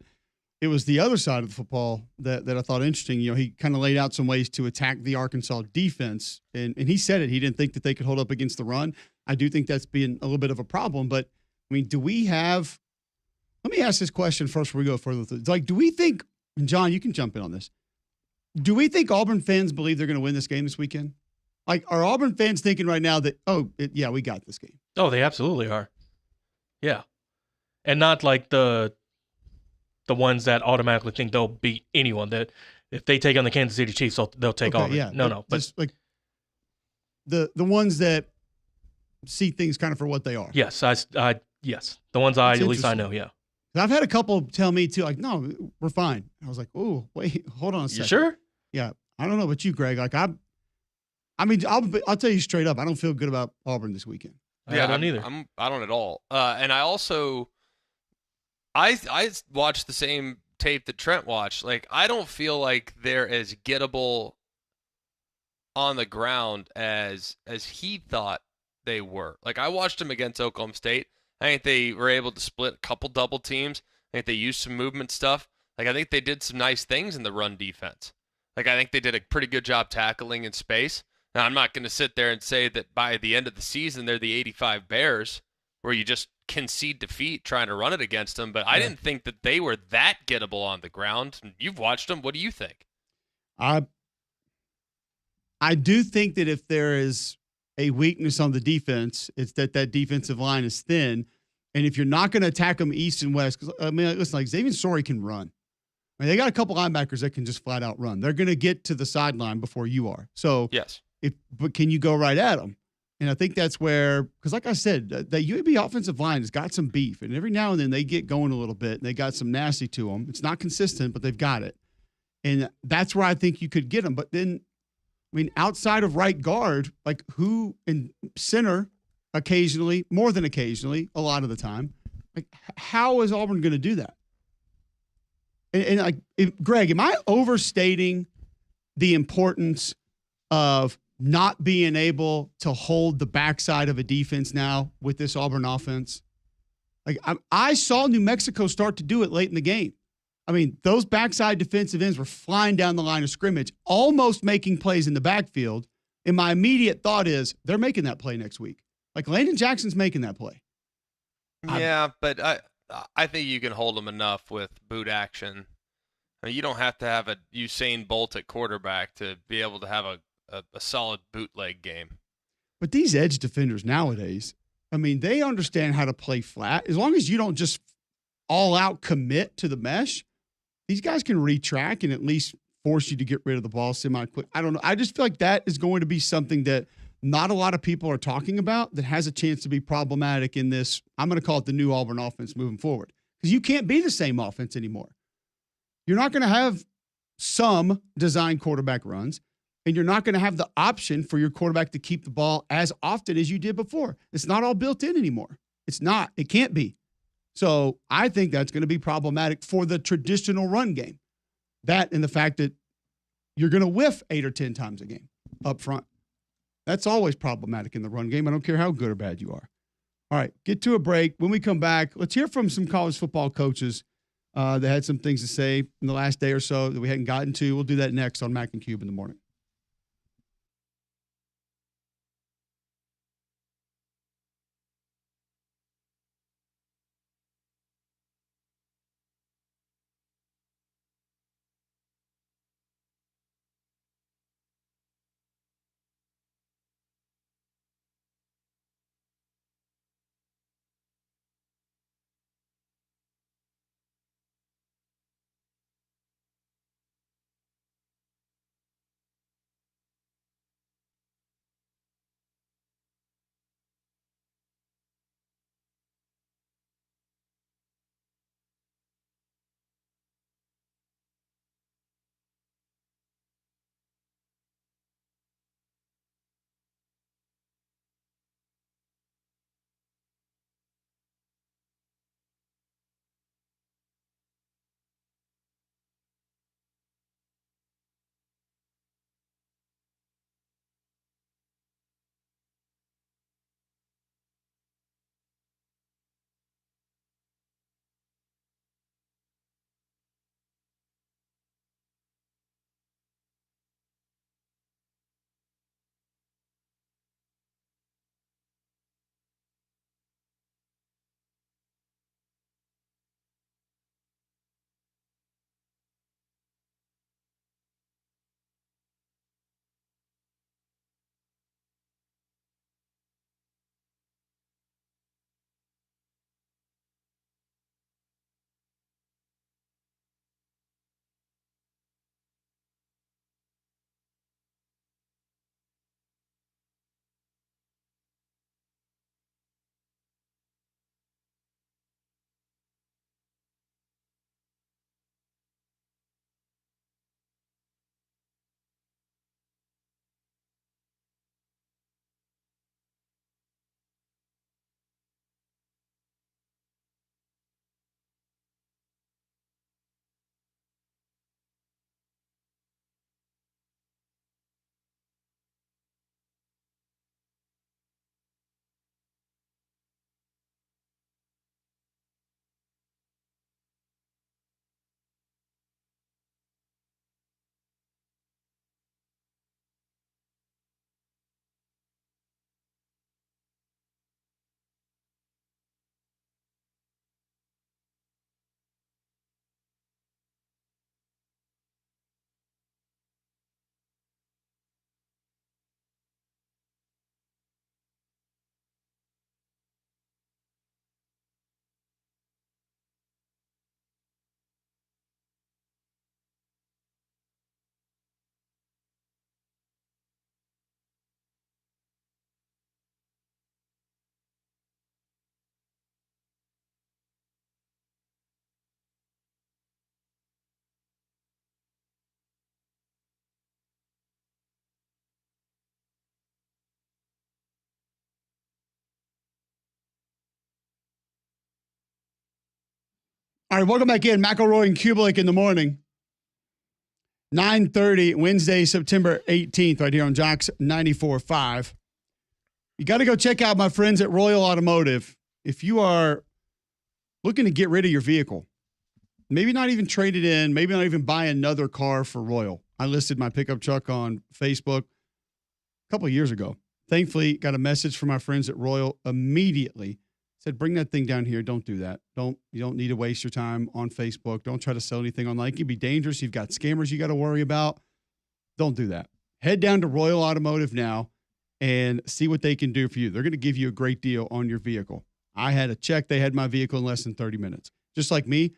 it was the other side of the football that I thought interesting. You know, he kind of laid out some ways to attack the Arkansas defense, and he said it. He didn't think that they could hold up against the run. I do think that's been a little bit of a problem. But, I mean, do we have – let me ask this question first before we go further. It's like, do we think – and, John, you can jump in on this. Do we think Auburn fans believe they're going to win this game this weekend? Like, are Auburn fans thinking right now that, we got this game? Oh, they absolutely are. Yeah. And not like the ones that automatically think they'll beat anyone. That if they take on the Kansas City Chiefs, they'll take Auburn. Yeah, No. But like the ones that see things kind of for what they are. Yes, yes. The ones at least I know, yeah. I've had a couple tell me too, like, no, we're fine. I was like, oh, wait, hold on a second. You sure? Yeah. I don't know about you, Greg. Like, I'll tell you straight up, I don't feel good about Auburn this weekend. Yeah, I don't either. I don't at all. And I also I watched the same tape that Trent watched. Like, I don't feel like they're as gettable on the ground as he thought they were. Like, I watched them against Oklahoma State. I think they were able to split a couple double teams. I think they used some movement stuff. Like, I think they did some nice things in the run defense. Like, I think they did a pretty good job tackling in space. Now, I'm not going to sit there and say that by the end of the season they're the 85 Bears where you just concede defeat trying to run it against them, but I didn't think that they were that gettable on the ground. You've watched them. What do you think? I do think that if there is a weakness on the defense, it's that defensive line is thin. And if you're not going to attack them east and west, because, I mean, listen, like Xavier Story can run. I mean, they got a couple linebackers that can just flat out run. They're going to get to the sideline before you are. So, yes. But can you go right at them? And I think that's where, because like I said, the UAB offensive line has got some beef. And every now and then they get going a little bit, and they got some nasty to them. It's not consistent, but they've got it. And that's where I think you could get them. But then, I mean, outside of right guard, like who in center occasionally, more than occasionally, a lot of the time, like how is Auburn going to do that? And like, Greg, am I overstating the importance of not being able to hold the backside of a defense now with this Auburn offense? Like I saw New Mexico start to do it late in the game. I mean, those backside defensive ends were flying down the line of scrimmage, almost making plays in the backfield. And my immediate thought is they're making that play next week. Like Landon Jackson's making that play. Yeah, but I think you can hold them enough with boot action. I mean, you don't have to have a Usain Bolt at quarterback to be able to have a solid bootleg game. But these edge defenders nowadays, I mean, they understand how to play flat. As long as you don't just all out commit to the mesh, these guys can retrack and at least force you to get rid of the ball semi-quick. I don't know. I just feel like that is going to be something that not a lot of people are talking about that has a chance to be problematic in this. I'm going to call it the new Auburn offense moving forward, because you can't be the same offense anymore. You're not going to have some design quarterback runs, and you're not going to have the option for your quarterback to keep the ball as often as you did before. It's not all built in anymore. It's not. It can't be. So I think that's going to be problematic for the traditional run game. That and the fact that you're going to whiff 8 or 10 times a game up front. That's always problematic in the run game. I don't care how good or bad you are. All right, get to a break. When we come back, let's hear from some college football coaches that had some things to say in the last day or so that we hadn't gotten to. We'll do that next on Mac and Cube in the morning. All right, welcome back in. McElroy and Cubelic in the morning. 9:30, Wednesday, September 18th, right here on Jocks 94.5. You got to go check out my friends at Royal Automotive. If you are looking to get rid of your vehicle, maybe not even trade it in, maybe not even buy another car for Royal. I listed my pickup truck on Facebook a couple of years ago. Thankfully, got a message from my friends at Royal immediately. said, bring that thing down here. Don't do that. You don't need to waste your time on Facebook. Don't try to sell anything online. It can be dangerous. You've got scammers you got to worry about. Don't do that. Head down to Royal Automotive now and see what they can do for you. They're going to give you a great deal on your vehicle. I had a check. They had my vehicle in less than 30 minutes. Just like me,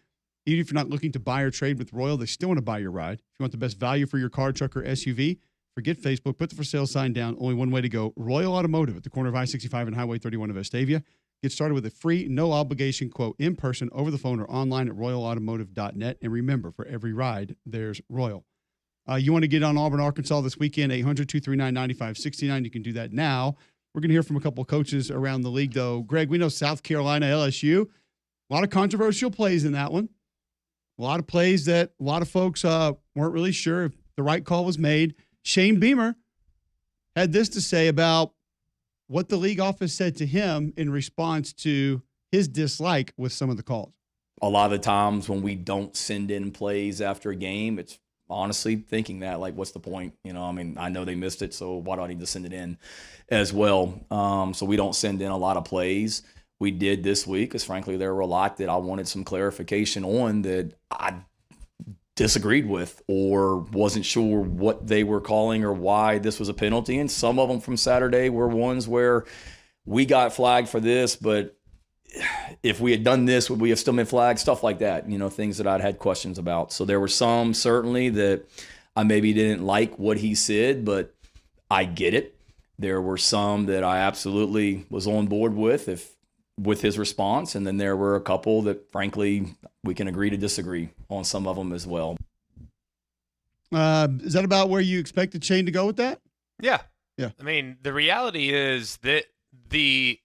even if you're not looking to buy or trade with Royal, they still want to buy your ride. If you want the best value for your car, truck, or SUV, forget Facebook. Put the for sale sign down. Only one way to go. Royal Automotive at the corner of I-65 and Highway 31 of Vestavia. Get started with a free, no-obligation quote in person, over the phone, or online at royalautomotive.net. And remember, for every ride, there's Royal. You want to get on Auburn, Arkansas this weekend, 800-239-9569. You can do that now. We're going to hear from a couple of coaches around the league, though. Greg, we know South Carolina, LSU, a lot of controversial plays in that one. A lot of plays that a lot of folks weren't really sure if the right call was made. Shane Beamer had this to say about what the league office said to him in response to his dislike with some of the calls. A lot of the times when we don't send in plays after a game, it's honestly thinking that, like, what's the point? I know they missed it, so why do I need to send it in as well? So we don't send in a lot of plays. We did this week because, frankly, there were a lot that I wanted some clarification on that I disagreed with or wasn't sure what they were calling or why this was a penalty. And some of them from Saturday were ones where we got flagged for this, but if we had done this, would we have still been flagged? Stuff like that, things that I'd had questions about. So there were some certainly that I maybe didn't like what he said, but I get it. There were some that I absolutely was on board with his response. And then there were a couple that, frankly, we can agree to disagree on some of them as well. Is that about where you expected Shane to go with that? Yeah. Yeah. I mean, the reality is that the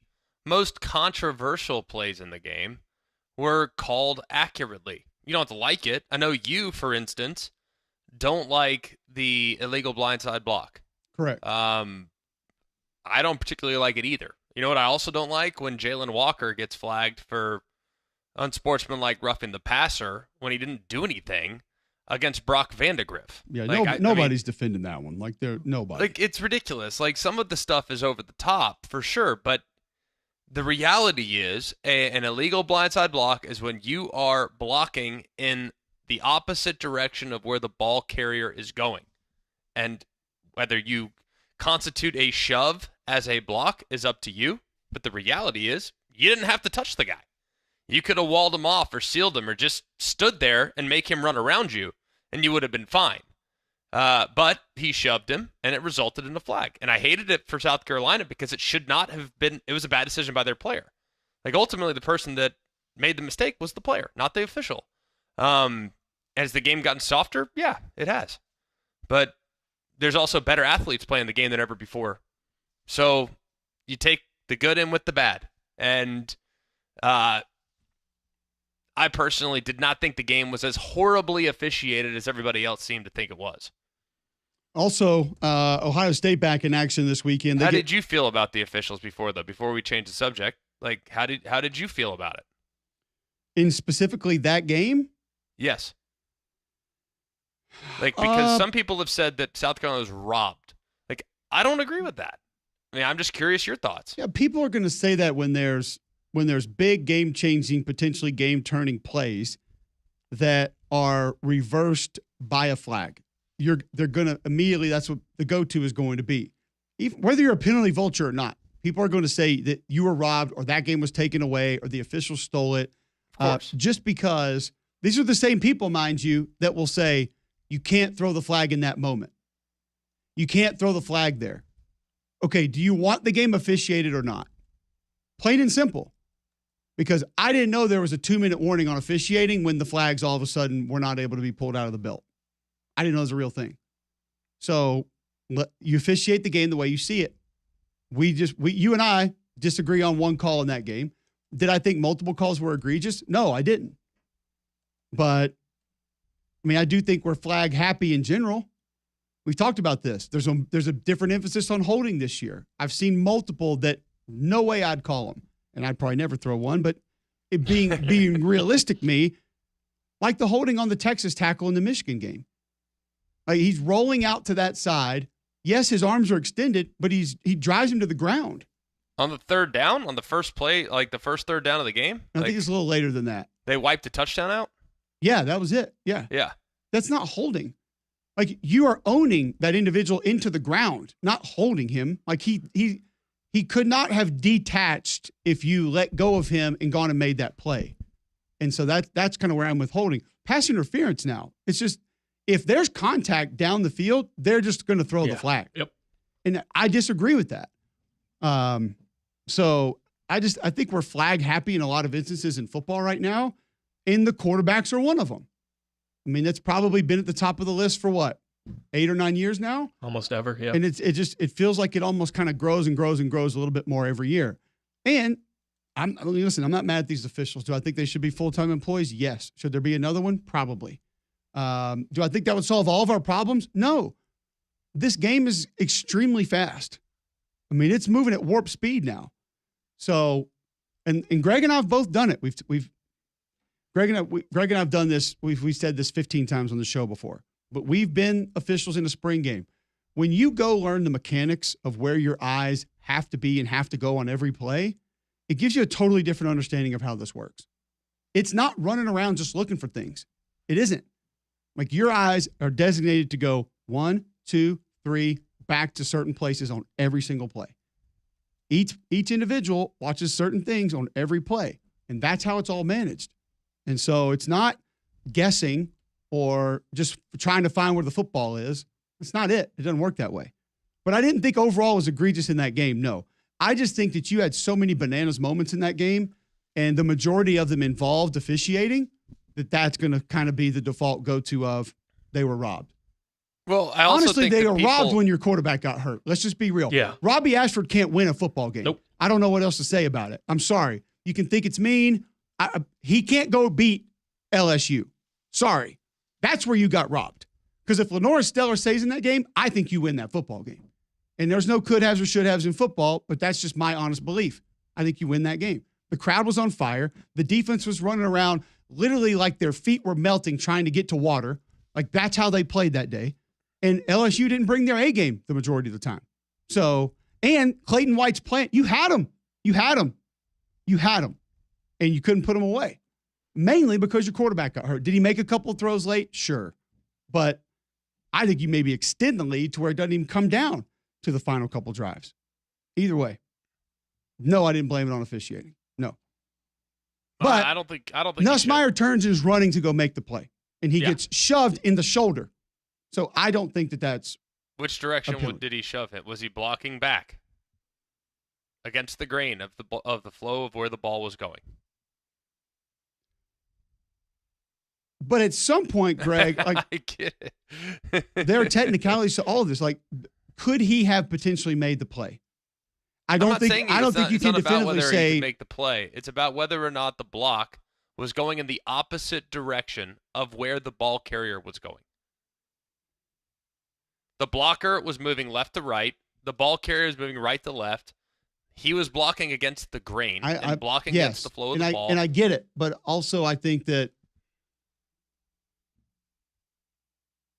most controversial plays in the game were called accurately. You don't have to like it. I know you, for instance, don't like the illegal blindside block. Correct. I don't particularly like it either. You know what I also don't like? When Jalen Walker gets flagged for unsportsmanlike roughing the passer when he didn't do anything against Brock Vandegrift. Yeah, nobody's defending that one. Nobody. It's ridiculous. Some of the stuff is over the top for sure, but the reality is an illegal blindside block is when you are blocking in the opposite direction of where the ball carrier is going. And whether you constitute a shove as a block is up to you, but the reality is you didn't have to touch the guy. You could have walled him off or sealed him or just stood there and make him run around you, and you would have been fine. But he shoved him, and it resulted in a flag. And I hated it for South Carolina because it should not have been – it was a bad decision by their player. Ultimately, the person that made the mistake was the player, not the official. Has the game gotten softer? Yeah, it has. But there's also better athletes playing the game than ever before. So you take the good in with the bad. And I personally did not think the game was as horribly officiated as everybody else seemed to think it was. Also, Ohio State back in action this weekend. How did you feel about the officials before we change the subject? How did you feel about it? In specifically that game? Yes. Because some people have said that South Carolina was robbed. I don't agree with that. I mean, I'm just curious your thoughts. Yeah, people are going to say that when there's big game-changing, potentially game-turning plays that are reversed by a flag. They're going to immediately, that's what the go-to is going to be. Even whether you're a penalty vulture or not, people are going to say that you were robbed or that game was taken away or the officials stole it. Just because these are the same people, mind you, that will say you can't throw the flag in that moment. You can't throw the flag there. Okay, do you want the game officiated or not? Plain and simple. Because I didn't know there was a 2-minute warning on officiating when the flags all of a sudden were not able to be pulled out of the belt. I didn't know it was a real thing. So you officiate the game the way you see it. You and I disagree on one call in that game. Did I think multiple calls were egregious? No, I didn't. But, I do think we're flag happy in general. We've talked about this. There's a different emphasis on holding this year. I've seen multiple that no way I'd call them. And I'd probably never throw one, but it being realistic like the holding on the Texas tackle in the Michigan game. He's rolling out to that side. Yes, his arms are extended, but he drives him to the ground. On the third down, on the first play, like the first third down of the game? I think it's a little later than that. They wiped the touchdown out? Yeah, that was it. Yeah. Yeah. That's not holding. Like, you are owning that individual into the ground, not holding him. Like, he could not have detached if you let go of him and gone and made that play. And so that's kind of where I'm with holding. Pass interference now. It's just, if there's contact down the field, they're just going to throw the flag. Yep. And I disagree with that. So I think we're flag happy in a lot of instances in football right now, and the quarterbacks are one of them. I mean, that's probably been at the top of the list for what, 8 or 9 years now? Almost ever, yeah. And it feels like it almost kind of grows and grows and grows a little bit more every year. And listen, I'm not mad at these officials. Do I think they should be full-time employees? Yes. Should there be another one? Probably. Do I think that would solve all of our problems? No. This game is extremely fast. I mean, it's moving at warp speed now. So, and Greg and I have both done it. Greg and I have done this. We've said this 15 times on the show before, but we've been officials in a spring game. When you go learn the mechanics of where your eyes have to be and have to go on every play, it gives you a totally different understanding of how this works. It's not running around just looking for things. It isn't. Like, your eyes are designated to go 1, 2, 3, back to certain places on every single play. Each individual watches certain things on every play, and that's how it's all managed. And so it's not guessing or just trying to find where the football is. It's not it. It doesn't work that way. But I didn't think overall it was egregious in that game. No. I just think that you had so many bananas moments in that game, and the majority of them involved officiating, that's going to kind of be the default go-to of they were robbed. Well, I also honestly, think they were robbed when your quarterback got hurt. Let's just be real. Yeah. Robbie Ashford can't win a football game. Nope. I don't know what else to say about it. I'm sorry. You can think it's mean. He can't go beat LSU. Sorry. That's where you got robbed. Because if Lenora Stellar stays in that game, I think you win that football game. And there's no could-haves or should-haves in football, but that's just my honest belief. I think you win that game. The crowd was on fire. The defense was running around literally like their feet were melting trying to get to water. Like, that's how they played that day. And LSU didn't bring their A game the majority of the time. So, and Clayton White's playing. You had him. And you couldn't put him away. Mainly because your quarterback got hurt. Did he make a couple of throws late? Sure. But I think you maybe extend the lead to where it doesn't even come down to the final couple drives. Either way. No, I didn't blame it on officiating. No. But I don't think Nussmeier turns and is running to go make the play. And he gets shoved in the shoulder. So I don't think that's Which direction did he shove him? Was he blocking back against the grain of the flow of where the ball was going? But at some point, Greg, like, I get it. there are technicalities to all of this. Like, could he have potentially made the play? I don't think you can definitively say he could make the play. It's about whether or not the block was going in the opposite direction of where the ball carrier was going. The blocker was moving left to right. The ball carrier was moving right to left. He was blocking against the grain and blocking against the flow of the ball. And I get it, but also I think that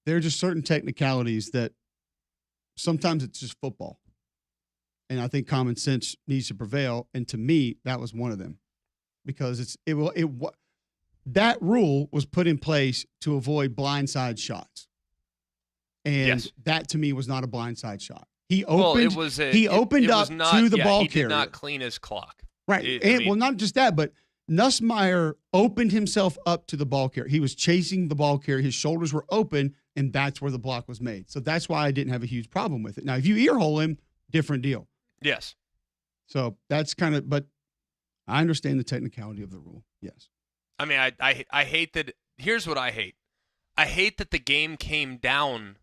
there are just certain technicalities that sometimes it's just football. And I think common sense needs to prevail. And to me, that was one of them. Because that rule was put in place to avoid blindside shots. And that to me was not a blindside shot. He opened up to the ball carrier. He did not clean his clock. Right. Well, not just that, but Nussmeier opened himself up to the ball carrier. He was chasing the ball carrier. His shoulders were open, and that's where the block was made. So that's why I didn't have a huge problem with it. Now, if you earhole him, different deal. Yes. So that's kind of, but I understand the technicality of the rule. Yes. I mean, I hate that. Here's what I hate. I hate that the game came down.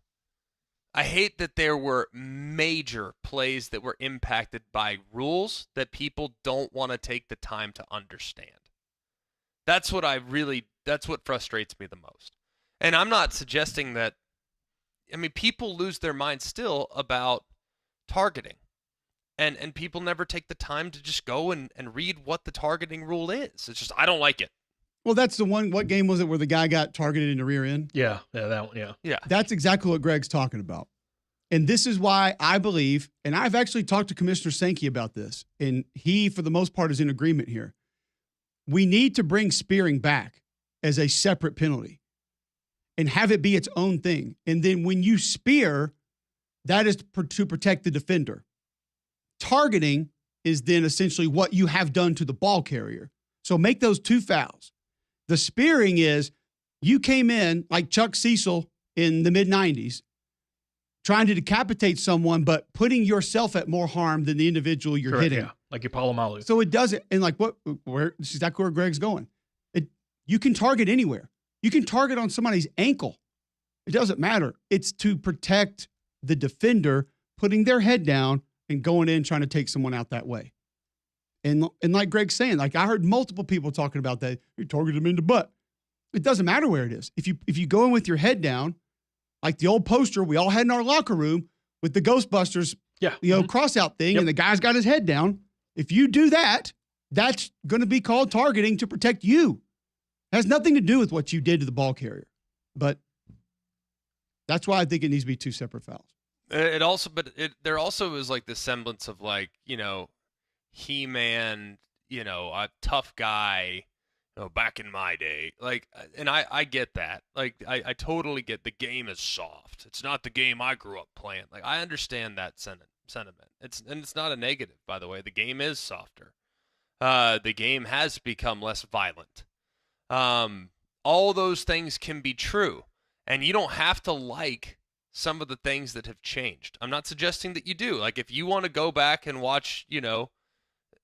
I hate that there were major plays that were impacted by rules that people don't want to take the time to understand. That's what frustrates me the most. And I'm not suggesting that, I mean, people lose their mind still about targeting. And people never take the time to just go and read what the targeting rule is. It's just, I don't like it. Well, that's the one. What game was it where the guy got targeted in the rear end? Yeah, that one, yeah. That's exactly what Greg's talking about. And this is why I believe, and I've actually talked to Commissioner Sankey about this, and he, for the most part, is in agreement here. We need to bring spearing back as a separate penalty and have it be its own thing. And then when you spear, that is to protect the defender. Targeting is then essentially what you have done to the ball carrier. So make those two fouls. The spearing is you came in like Chuck Cecil in the mid-90s, trying to decapitate someone, but putting yourself at more harm than the individual you're Correct, hitting. yeah. Like your Palomalu. So it doesn't, and like where this is exactly where Greg's going. You can target anywhere. You can target on somebody's ankle. It doesn't matter. It's to protect the defender, putting their head down and going in trying to take someone out that way. And like Greg's saying, like I heard multiple people talking about that. You target them in the butt. It doesn't matter where it is. If you go in with your head down, like the old poster we all had in our locker room with the Ghostbusters, cross out thing, and the guy's got his head down. If you do that, that's going to be called targeting to protect you. It has nothing to do with what you did to the ball carrier. But that's why I think it needs to be two separate fouls. There also is like the semblance of like, He-Man, a tough guy, back in my day. Like, and I get that. Like, I totally get the game is soft. It's not the game I grew up playing. Like, I understand that sentiment. It's not a negative, by the way. The game is softer. The game has become less violent. All those things can be true. And you don't have to like some of the things that have changed. I'm not suggesting that you do. Like, if you want to go back and watch,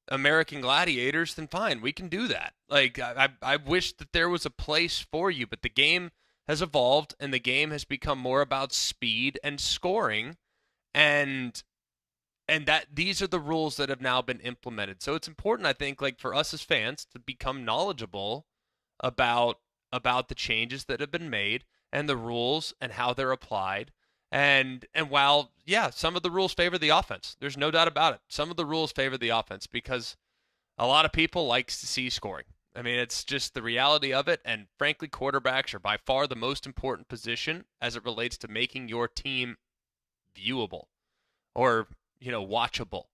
American Gladiators, then fine, we can do that. Like, I wish that there was a place for you, but the game has evolved and the game has become more about speed and scoring, and that these are the rules that have now been implemented. So it's important, I think, like for us as fans to become knowledgeable about the changes that have been made and the rules and how they're applied. And while, some of the rules favor the offense, there's no doubt about it. Some of the rules favor the offense because a lot of people like to see scoring. I mean, it's just the reality of it. And frankly, quarterbacks are by far the most important position as it relates to making your team viewable or, watchable.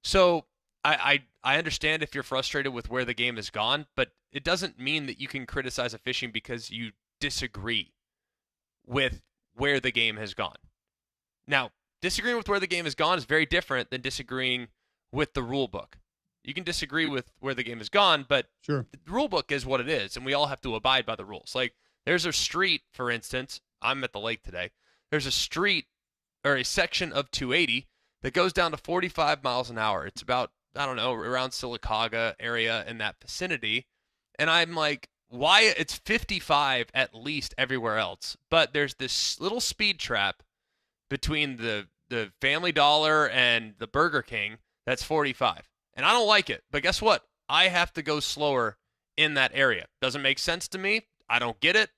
So I understand if you're frustrated with where the game has gone, but it doesn't mean that you can criticize officiating because you disagree with where the game has gone. Now, disagreeing with where the game has gone is very different than disagreeing with the rule book. You can disagree with where the game has gone, but sure, the rule book is what it is, and we all have to abide by the rules. Like, there's a street, for instance, I'm at the lake today. There's a street or a section of 280 that goes down to 45 miles an hour. It's about, I don't know, around Sylacauga area in that vicinity. And I'm like, why? It's 55 at least everywhere else. But there's this little speed trap between the Family Dollar and the Burger King that's 45. And I don't like it. But guess what? I have to go slower in that area. Doesn't make sense to me. I don't get it.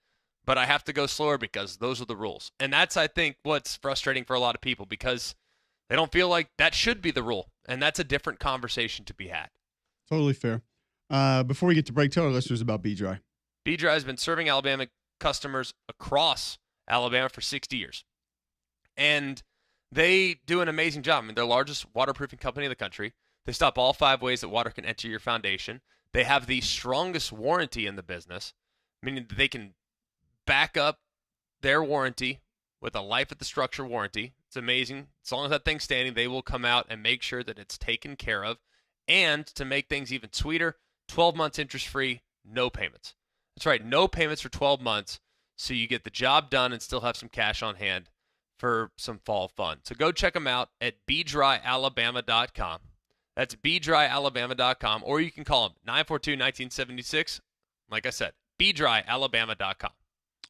But I have to go slower because those are the rules. And that's, I think, what's frustrating for a lot of people because they don't feel like that should be the rule. And that's a different conversation to be had. Totally fair. Before we get to break, tell our listeners about B-Dry. B-Dry has been serving Alabama customers across Alabama for 60 years. And they do an amazing job. I mean, they're the largest waterproofing company in the country. They stop all 5 ways that water can enter your foundation. They have the strongest warranty in the business, meaning that they can back up their warranty with a life of the structure warranty. It's amazing. As long as that thing's standing, they will come out and make sure that it's taken care of. And to make things even sweeter, 12 months interest-free, no payments. That's right, no payments for 12 months, so you get the job done and still have some cash on hand for some fall fun. So go check them out at bdryalabama.com. That's bdryalabama.com, or you can call them 942-1976. Like I said, bdryalabama.com.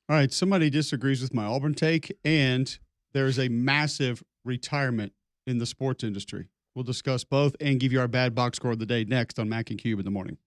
All right, somebody disagrees with my Auburn take, and there is a massive retirement in the sports industry. We'll discuss both and give you our bad box score of the day next on Mac and Cube in the morning.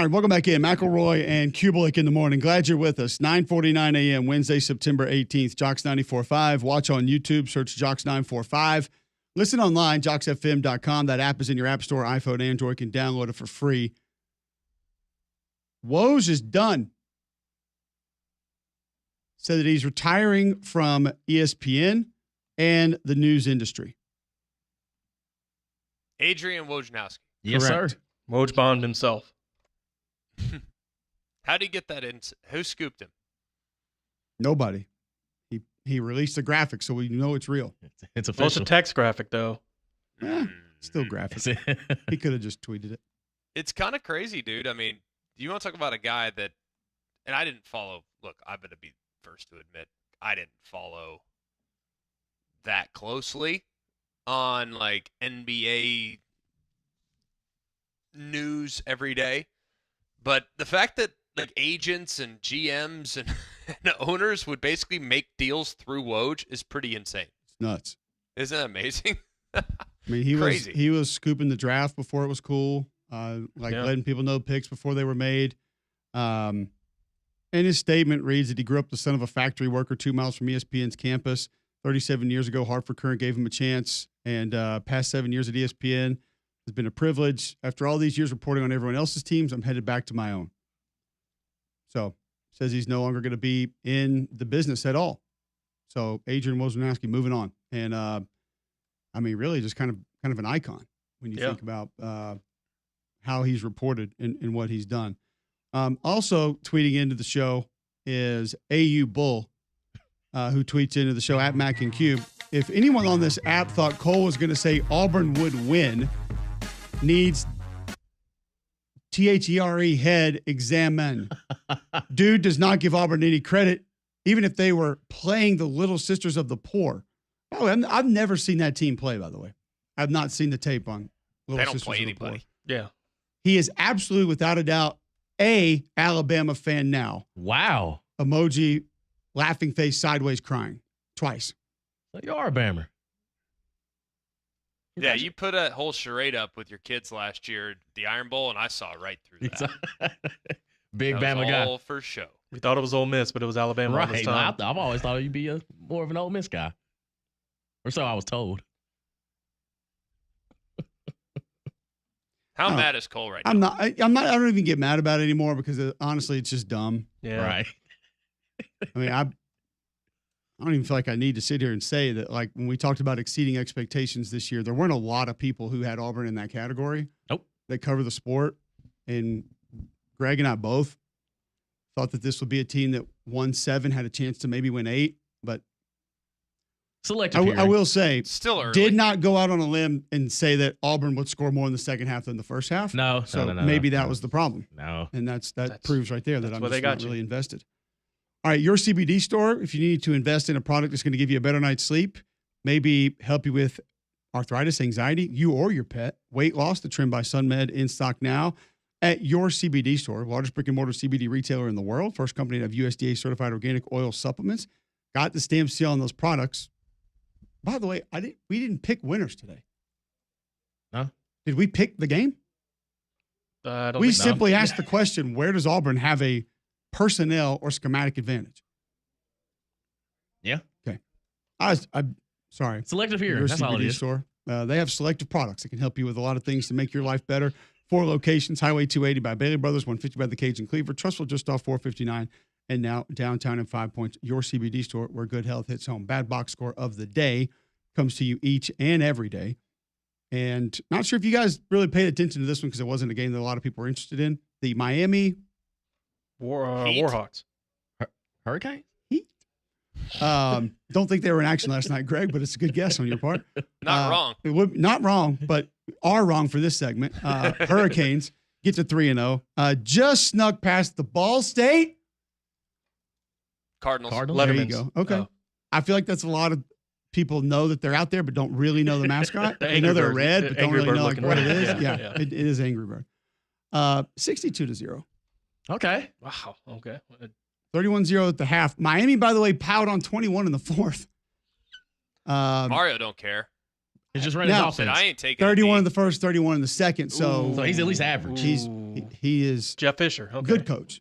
All right, welcome back in. McElroy and Cubelic in the morning. Glad you're with us. 9:49 a.m. Wednesday, September 18th. Jocks 94.5. Watch on YouTube. Search Jocks 945. Listen online, jocksfm.com. That app is in your app store, iPhone, Android. You can download it for free. Woj is done. Said that he's retiring from ESPN and the news industry. Adrian Wojnarowski. Yes, Correct. sir. Woj bombed himself. How did he get that in? Who scooped him? Nobody. He released the graphic, so we know it's real. It's Well, it's official. a text graphic, though. Still graphic. He could have just tweeted it. It's kind of crazy, dude. I mean, you want to talk about a guy that, and I didn't follow. Look, I'm going to be first to admit I didn't follow that closely on like NBA news every day. But the fact that like agents and GMs and, and owners would basically make deals through Woj is pretty insane. It's nuts. Isn't that amazing? I mean, Crazy. he was scooping the draft before it was cool, letting people know picks before they were made. And his statement reads that he grew up the son of a factory worker 2 miles from ESPN's campus. 37 years ago, Hartford Courant gave him a chance, and past 7 years at ESPN has been a privilege. After all these years reporting on everyone else's teams, I'm headed back to my own. So, says he's no longer going to be in the business at all. So, Adrian Wojnarowski moving on. And, I mean, really just kind of an icon when you think about how he's reported and what he's done. Also tweeting into the show is AU Bull, who tweets into the show at Mac and Cube. If anyone on this app thought Cole was going to say Auburn would win, needs THERE head examine. Dude does not give Auburn any credit, even if they were playing the Little Sisters of the Poor. Oh, I've never seen that team play, by the way. I've not seen the tape on Little They don't Sisters play of the Poor. anybody. Yeah. He is absolutely, without a doubt, a Alabama fan now. Wow. Emoji, laughing face, sideways, crying. Twice. So you are a Bammer. Yeah, you put a whole charade up with your kids last year, the Iron Bowl, and I saw right through that. Big That was Bama guy. all for show. We thought it was Ole Miss, but it was Alabama all this Right. time. I've always thought you'd be more of an Ole Miss guy. Or so I was told. How No, mad is Cole right now? I'm not. I don't even get mad about it anymore because honestly, it's just dumb. Yeah. Right. I mean, I don't even feel like I need to sit here and say that, like, when we talked about exceeding expectations this year, there weren't a lot of people who had Auburn in that category. Nope. That cover the sport. And Greg and I both thought that this would be a team that won 7, had a chance to maybe win 8. But Selective I hearing. will say, It's still early. did not go out on a limb and say that Auburn would score more in the second half than the first half. No. So no, maybe that was the problem. No. And that proves right there that that's I'm where just they got not you. really invested. All right, your CBD store, if you need to invest in a product that's going to give you a better night's sleep, maybe help you with arthritis, anxiety, you or your pet, weight loss, the Trim by SunMed in stock now at your CBD store, largest brick and mortar CBD retailer in the world, first company to have USDA certified organic oil supplements, got the stamp seal on those products. By the way, we didn't pick winners today. No. Did we pick the game? I don't We think so. simply asked the question, where does Auburn have a personnel or schematic advantage? Yeah. Okay. I'm sorry. Selective hearing. Your That's all it CBD is. store. They have selective products that can help you with a lot of things to make your life better. 4 locations, Highway 280 by Bailey Brothers, 150 by the Cage in Cleveland, Trustful just off 459, and now downtown in 5 Points, your CBD store where good health hits home. Bad box score of the day comes to you each and every day. And not sure if you guys really paid attention to this one because it wasn't a game that a lot of people were interested in. The Miami Heat? Warhawks. Hurricane? Heat. Don't think they were in action last night, Greg, but it's a good guess on your part. Not wrong. It would not wrong, but are wrong for this segment. Hurricanes get to 3-0. Just snuck past the Ball State. Cardinals. There you Lettermans. go. Okay. Oh. I feel like that's a lot of people know that they're out there, but don't really know the mascot. The They know Angry they're Bird. red, but don't Angry really Bird know like looking what it red. is. Yeah, Yeah, yeah. it is Angry Bird. 62-0. Okay. Wow. Okay. 31-0 at the half. Miami, by the way, piled on 21 in the fourth. Mario don't care. He's just running Now- his Said, offense. I ain't taking 31 in a the first, 31 in the second. So So he's at least average. He's He is Jeff Fisher. Okay. good coach.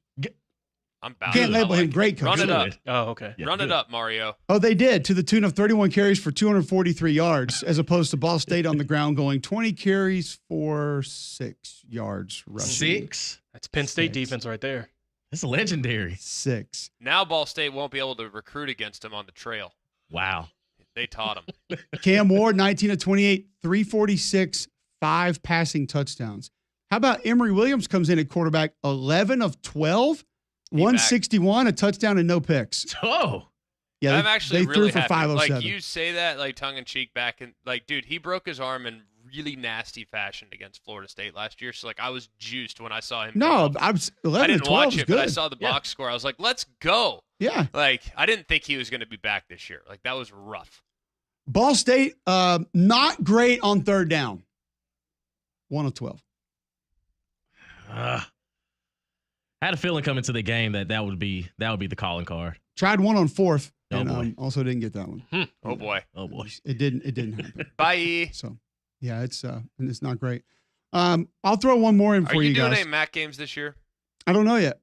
I'm bound. Can't label him great coach. Run it up. Oh, okay. Yeah, Run good. it up, Mario. Oh, they did, to the tune of 31 carries for 243 yards, as opposed to Ball State on the ground going 20 carries for 6 yards rushing. 6? That's Penn State 6. defense right there. That's legendary. 6. Now Ball State won't be able to recruit against him on the trail. Wow. They taught him. Cam Ward, 19 of 28, 346, 5 passing touchdowns. How about Emory Williams comes in at quarterback, 11 of 12, 161, a touchdown and no picks. Oh. Yeah, I'm actually they really threw for happy. 507. Like, you say that, like, tongue-in-cheek back in, like, dude, he broke his arm in really nasty fashion against Florida State last year. So, like, I was juiced when I saw him. No, come up. I 11 didn't 12 watch is it, good. but I saw the box score. I was like, let's go. Yeah. Like, I didn't think he was going to be back this year. Like, that was rough. Ball State, not great on third down. 1 of 12. I had a feeling coming to the game that would be the calling card. Tried 1 on fourth, Oh, and boy. Also didn't get that one. Oh, boy. Oh boy. It didn't happen. Bye. So, yeah, it's not great. I'll throw one more in Are for you you doing guys. any MAC games this year? I don't know yet.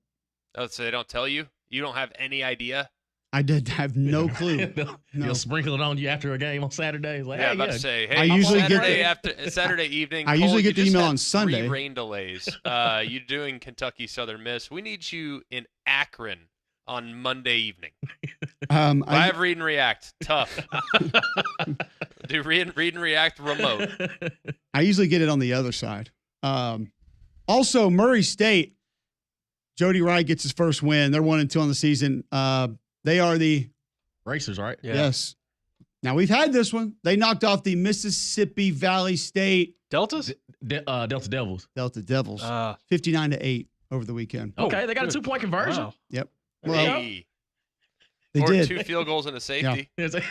Oh, so they don't tell you? You don't have any idea? I did have no clue. They'll No. sprinkle it on you after a game on Saturday. It's like, Yeah, hey, I'm about yeah. to say, hey, I usually get Saturday evening. I usually Cole, get the you just email had on Sunday. 3 rain delays. You doing Kentucky Southern Miss? We need you in Akron on Monday evening. Live read and react, tough. Do read and react remote. I usually get it on the other side. Also, Murray State. Jody Wright gets his first win. They're 1-2 on the season. They are the Racers, right? Yeah. yes. Now we've had this one. They knocked off the Mississippi Valley State Deltas? Delta Devils. Delta Devils 59-8 over the weekend. Okay, they got a good. 2-point conversion. Wow. Yep. Well, Hey. They Or did. 2 field goals and a safety. It's like-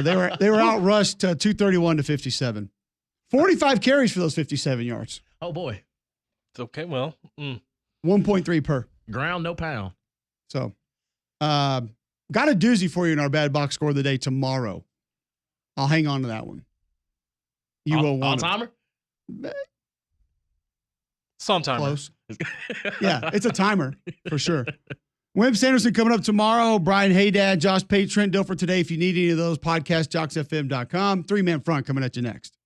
They were outrushed 231 to 57. 45 carries for those 57 yards. oh boy. It's okay. Well, 1.3 per. Ground, no pound. So, got a doozy for you in our bad box score of the day tomorrow. I'll hang on to that one. You will All want it. timer? sometime. Close. Yeah, it's a timer for sure. Wimp Sanderson coming up tomorrow. Brian Haydad, Josh Pate, Trent Dilfer today. If you need any of those, podcast, jocksfm.com. 3-man front coming at you next.